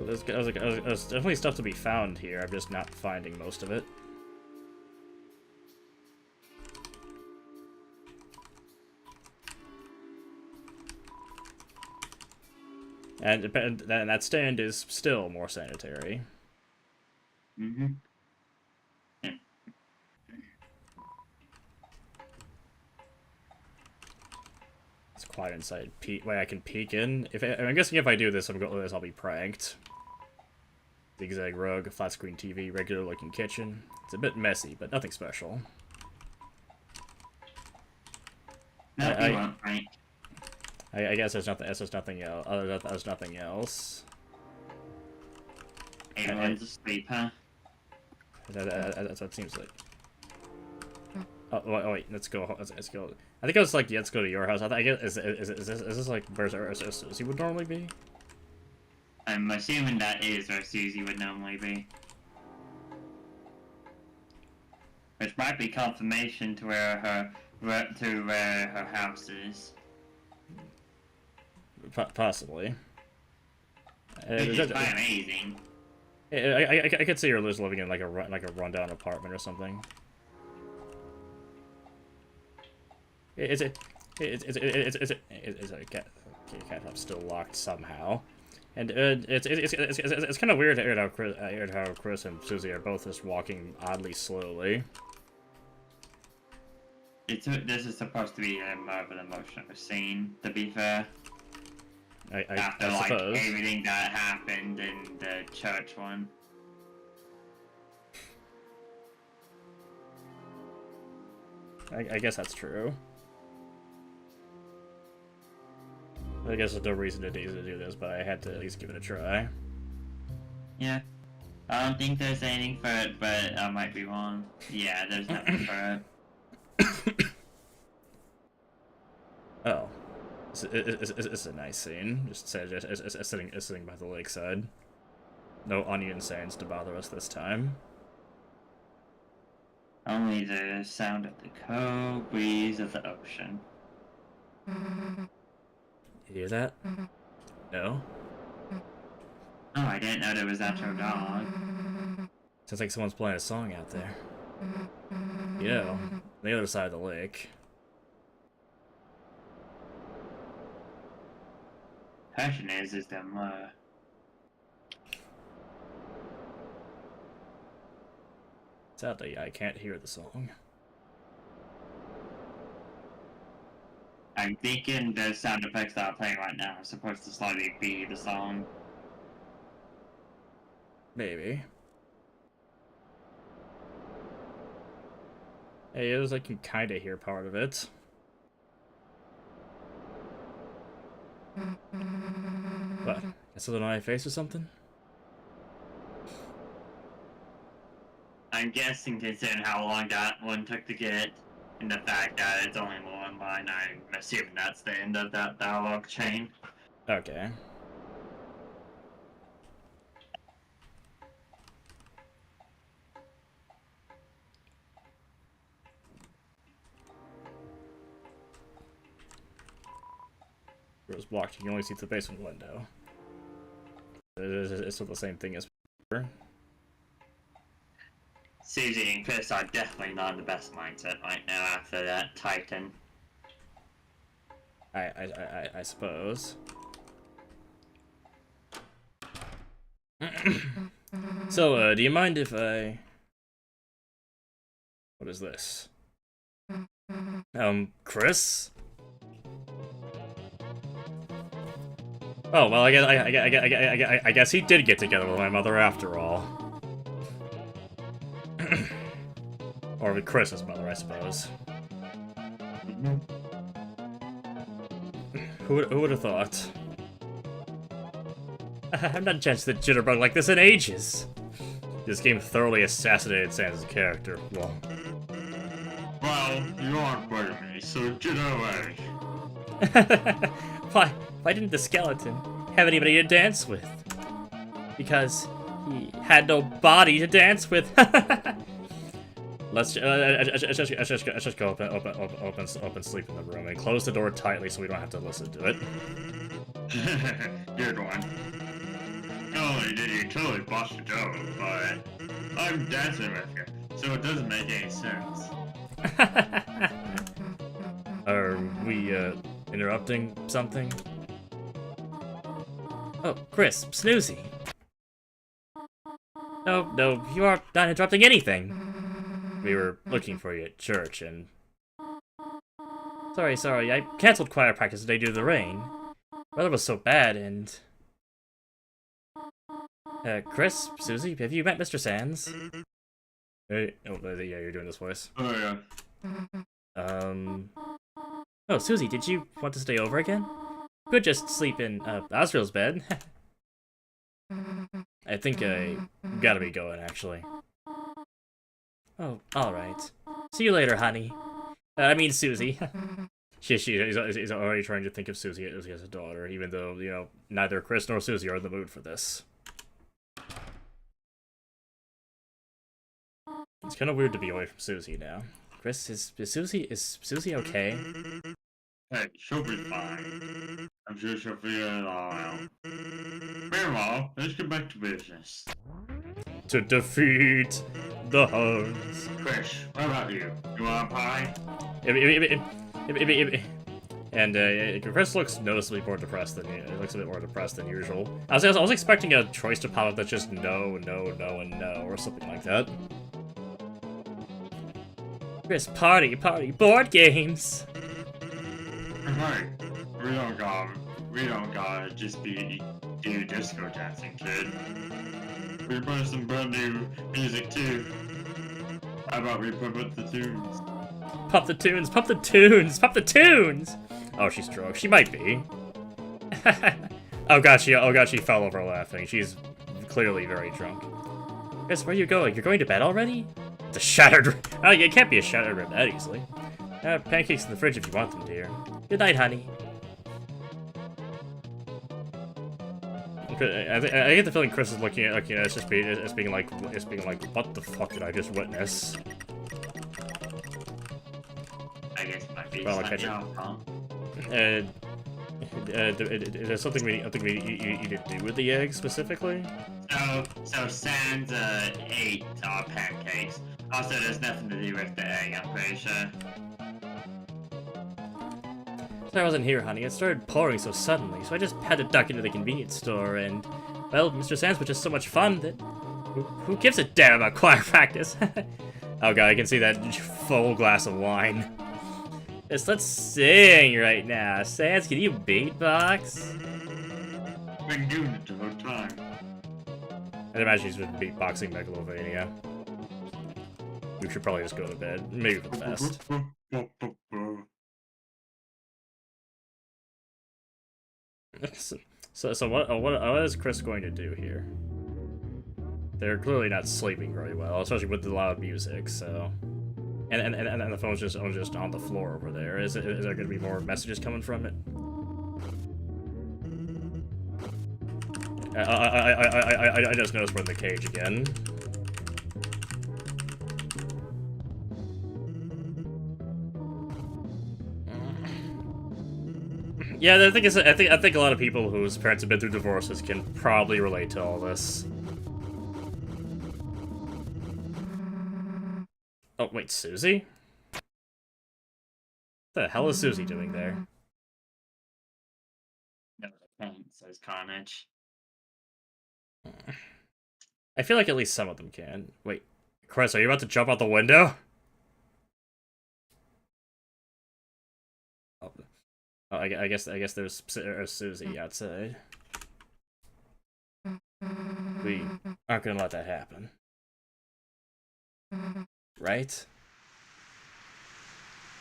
S1: There's definitely stuff to be found here. I'm just not finding most of it. And that stand is still more sanitary.
S2: Mm-hmm.
S1: It's quiet inside. Wait, I can peek in? I'm guessing if I do this, I'll be pranked. Zigzag rug, flat screen TV, regular looking kitchen. It's a bit messy, but nothing special. I guess there's nothing. There's nothing else. There's nothing else.
S2: Everyone's asleep, huh?
S1: That's what it seems like. Oh wait, let's go. Let's go. I think it was like, yeah, let's go to your house. I guess is this like where Susie would normally be?
S2: I'm assuming that is where Susie would normally be. Which might be confirmation to where her house is.
S1: Possibly.
S2: Which is quite amazing.
S1: I could see her living in like a rundown apartment or something. It's a cat hub still locked somehow, and it's kind of weird how Chris and Susie are both just walking oddly slowly.
S2: This is supposed to be more of an emotional scene, to be fair. After
S1: I suppose.
S2: everything that happened in the church one.
S1: I guess that's true. I guess there's no reason to do this, but I had to at least give it a try.
S2: Yeah. I don't think there's anything for it, but I might be wrong. Yeah, there's nothing for it.
S1: Oh. It's a nice scene. Just sitting by the lakeside. No onion sands to bother us this time.
S2: Only the sound of the cold breeze of the ocean.
S1: You hear that? No?
S2: Oh, I didn't know there was actual dog.
S1: Sounds like someone's playing a song out there. You know, on the other side of the lake.
S2: Question is them,
S1: Sadly, I can't hear the song.
S2: I'm thinking the sound effects that are playing right now are supposed to slightly be the song.
S1: Maybe. Hey, it was like you kind of hear part of it. What? Got something on my face or something?
S2: I'm guessing, considering how long that one took to get, and the fact that it's only one line, I'm assuming that's the end of that dialogue chain.
S1: Okay. It was blocked. You can only see the basement window. It's still the same thing as before.
S2: Susie and Chris are definitely not in the best mindset right now after that Titan.
S1: I suppose. So, do you mind if I... What is this? Chris? Oh, well, I guess he did get together with my mother after all. Or with Chris's mother, I suppose. Who would have thought? I've not chanced the jitterbug like this in ages. This game thoroughly assassinated Sans' character. Well,
S2: you aren't better than me, so get away.
S1: why didn't the skeleton have anybody to dance with? Because he had no body to dance with. Let's just go open sleep in the room and close the door tightly so we don't have to listen to it.
S2: Good one. Not only did you totally bust the door, but I'm dancing with you, so it doesn't make any sense.
S1: Are we, interrupting something? Oh, Chris, Snoozy. No, you are not interrupting anything. We were looking for you at church, and... Sorry, I cancelled choir practice today due to the rain. The weather was so bad, and... Chris, Susie, have you met Mr. Sans? Hey, oh, yeah, you're doing this voice.
S2: Oh, yeah.
S1: Oh, Susie, did you want to stay over again? You could just sleep in, Osriel's bed. I think I gotta be going, actually. Oh, alright. See you later, honey. I mean, Susie. He's already trying to think of Susie as a daughter, even though, you know, neither Chris nor Susie are in the mood for this. It's kind of weird to be away from Susie now. Chris, is Susie okay?
S2: Hey, she'll be fine. I'm sure she'll figure it all out. Meanwhile, let's get back to business.
S1: To defeat the Huns.
S2: Chris, what about you? You want a pie?
S1: And Chris looks noticeably more depressed than looks a bit more depressed than usual. I was expecting a choice to pop up that's just no, and no, or something like that. Chris, party, board games.
S2: Right. We don't gotta just be do disco dancing, kid. We put some brand new music too. How about we put the tunes?
S1: Pop the tunes, pop the tunes, pop the tunes! Oh, she's drunk. She might be. Oh god, she fell over laughing. She's clearly very drunk. Chris, where are you going? You're going to bed already? It's a shattered... Oh, it can't be a shattered rib that easily. Pancakes in the fridge if you want them, dear. Good night, honey. I get the feeling Chris is looking at us just being like, what the fuck did I just witness?
S2: I guess it might be
S1: well,
S2: something else, huh?
S1: Is there something we need to do with the egg specifically?
S2: So Sans ate our pancakes. Also, there's nothing to do with the egg, I'm pretty sure.
S1: I wasn't here, honey. It started pouring so suddenly, so I just had to duck into the convenience store, and, well, Mr. Sans was just so much fun that... Who gives a damn about choir practice? Oh god, I can see that full glass of wine. Yes, let's sing right now. Sans, can you beatbox?
S2: Been doing it the whole time.
S1: I'd imagine he's been beatboxing Megalovania. We should probably just go to bed. Maybe for the best. So what is Chris going to do here? They're clearly not sleeping very well, especially with the loud music. So, and the phone's just on the floor over there. Is there going to be more messages coming from it? I just noticed we're in the cage again. Yeah, the thing is, I think a lot of people whose parents have been through divorces can probably relate to all this. Oh wait, Susie? What the hell is Susie doing there?
S2: No, paint says Carnage.
S1: I feel like at least some of them can. Wait, Chris, are you about to jump out the window? Oh, I guess there's Susie outside. We aren't gonna let that happen, right?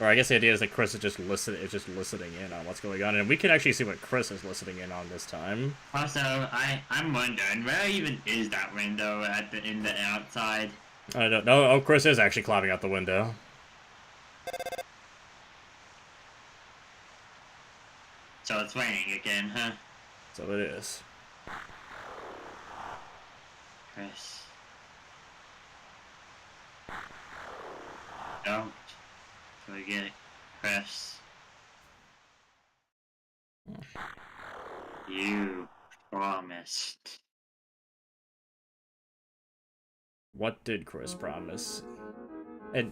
S1: Or I guess the idea is that Chris is just listening in on what's going on, and we can actually see what Chris is listening in on this time.
S2: Also, I'm wondering where even is that window in the outside?
S1: I don't know. Oh, Chris is actually climbing out the window.
S2: So it's raining again, huh?
S1: So it is.
S2: Chris. Don't forget Chris. You promised.
S1: What did Chris promise? And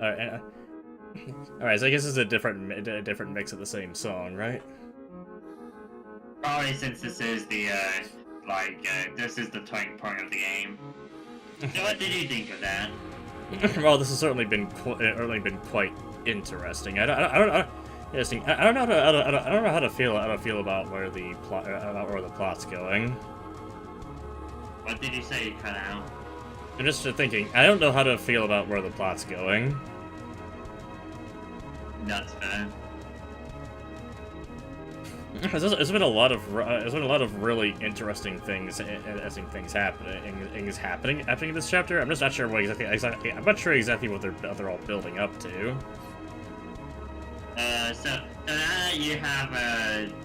S1: alright, so I guess it's a different mix of the same song, right?
S2: Probably since this is the this is the turning point of the game. So what did you think of that?
S1: Well, this has certainly been quite interesting. I don't interesting. I don't know how to feel about where the plot's going.
S2: What did you say you cut out?
S1: I'm just thinking. I don't know how to feel about where the plot's going.
S2: That's fair.
S1: There's been a lot of really interesting things happening in this chapter. I'm just not sure what exactly. I'm not sure exactly what they're all building up to.
S2: So now that you have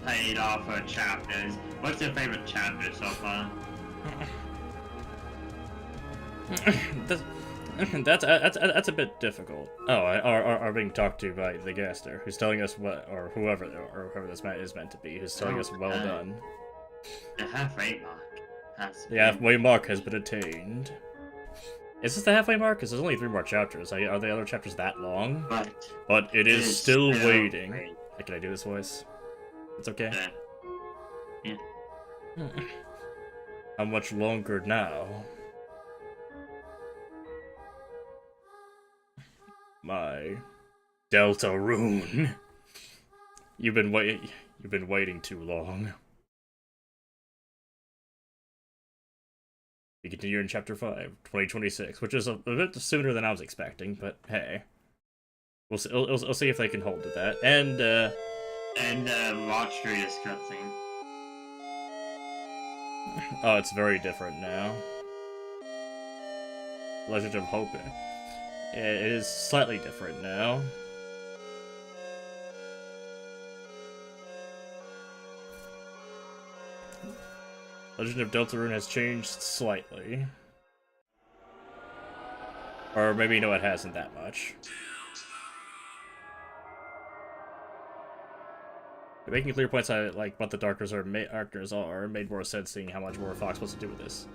S2: played all 4 chapters, what's your favorite chapter so far?
S1: That's a bit difficult. Oh, are being talked to by the gaster, who's telling us what, or whoever this is meant to be, who's telling us well done.
S2: The halfway mark.
S1: The halfway mark has been attained. Is this the halfway mark? Because there's only 3 more chapters. Are the other chapters that long? But it is still waiting. Hey, can I do this voice? It's okay.
S2: Yeah.
S1: How much longer now? My Deltarune. You've been waiting too long. We continue in Chapter 5, 2026, which is a bit sooner than I was expecting, but hey. We'll see if they can hold to that. And
S2: Watch Street is cutscene.
S1: Oh, it's very different now. Legend of Hope. It is slightly different now. Legend of Deltarune has changed slightly. Or maybe, no, it hasn't that much. Making clear points on like what the darkness are made more sense, seeing how much more Fox wants to do with this.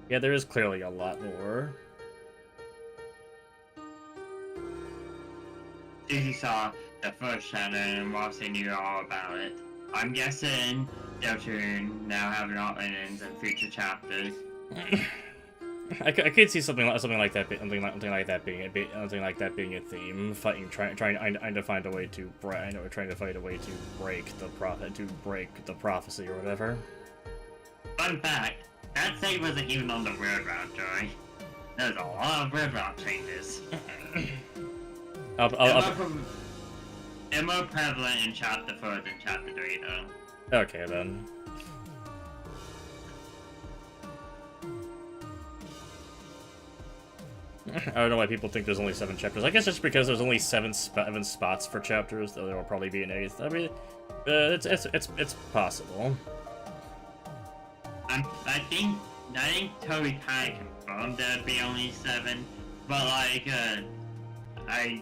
S1: Yeah, there is clearly a lot more.
S2: You saw the first chapter and Rossi knew all about it. I'm guessing Deltarune now having alternatives in future chapters.
S1: I could see something like that being a theme. Trying to find a way to break the prophecy or whatever.
S2: Fun fact: that thing wasn't even on the road route, Joy. There's a lot of road route changes. They're more prevalent in Chapter 4 than Chapter 3, though.
S1: Okay, then. I don't know why people think there's only 7 chapters. I guess it's because there's only 7 spots for chapters, though there will probably be an 8th. I mean, it's possible.
S2: I think Toby kind of confirmed there'd be only 7, but like,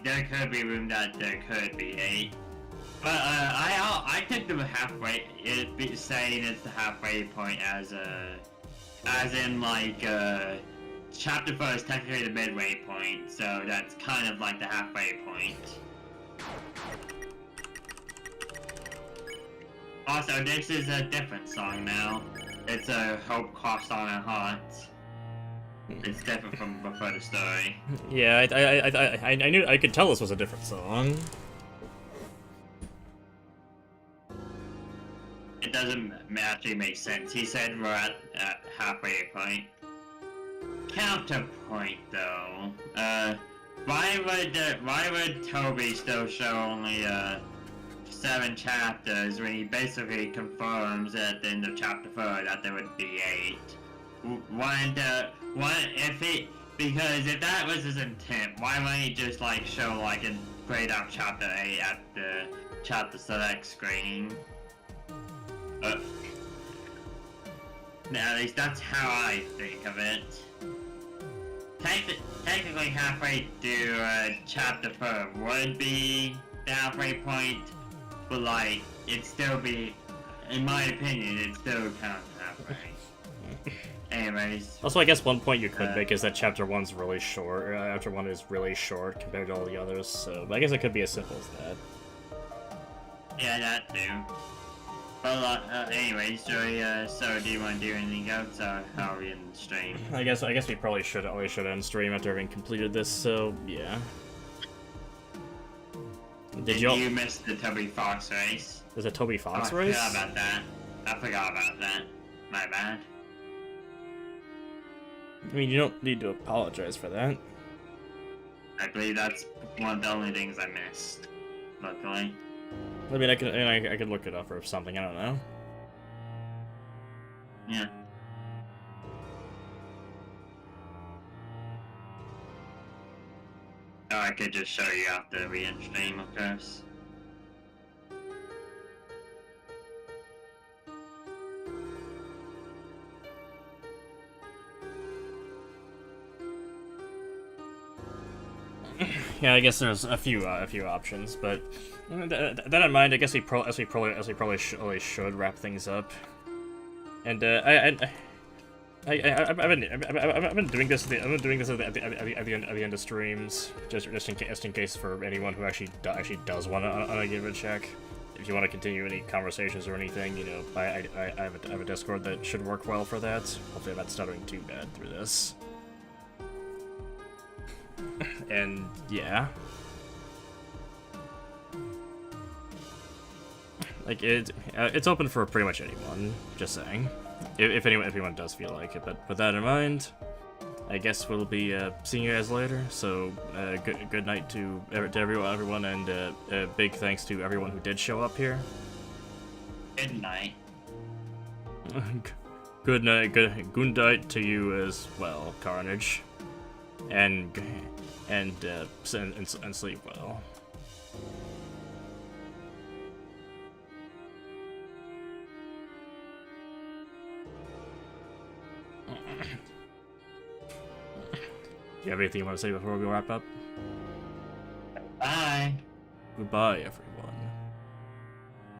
S2: there could be room that there could be 8. But I took the halfway, saying it's the halfway point as in like, Chapter 4 is technically the midway point, so that's kind of like the halfway point. Also, this is a different song now. It's a Hope Crossed on Our Hearts. It's different from before the story.
S1: Yeah, I could tell this was a different song.
S2: It doesn't actually make sense. He said we're at halfway point. Counterpoint, though. why would Toby still show only 7 chapters when he basically confirms at the end of chapter 4 that there would be 8? Because if that was his intent, why wouldn't he just like show like a grayed out chapter 8 at the chapter select screen? At least that's how I think of it. Technically halfway through chapter 4 would be the halfway point, but like, it'd still be, in my opinion, it'd still count halfway. Anyways.
S1: Also, I guess one point you could make is that chapter 1's really short. Chapter 1 is really short compared to all the others, so I guess it could be as simple as that.
S2: Yeah, that too. Well, anyways, so do you want to do anything else, or how are we in the stream?
S1: I guess we probably should end stream after having completed this, so yeah.
S2: Did you miss the Toby Fox race?
S1: There's a Toby Fox race?
S2: I forgot about that. My bad.
S1: I mean, you don't need to apologize for that.
S2: I believe that's one of the only things I missed, luckily.
S1: I mean, I could look it up or something, I don't know.
S2: Yeah. Or I could just show you after we end stream, of course.
S1: Yeah, I guess there's a few options, but that in mind, I guess we probably should wrap things up. And I've been doing this at the end of streams, just in case for anyone who actually does want to give it a check. If you want to continue any conversations or anything, you know, I have a Discord that should work well for that. Hopefully, I'm not stuttering too bad through this. And yeah, like it's open for pretty much anyone. Just saying, if anyone does feel like it. But with that in mind, I guess we'll be seeing you guys later. So good night to everyone, and big thanks to everyone who did show up here.
S2: Good night.
S1: Good night to you as well, Carnage. And sleep well. Do you have anything you want to say before we wrap up?
S2: Bye.
S1: Goodbye, everyone.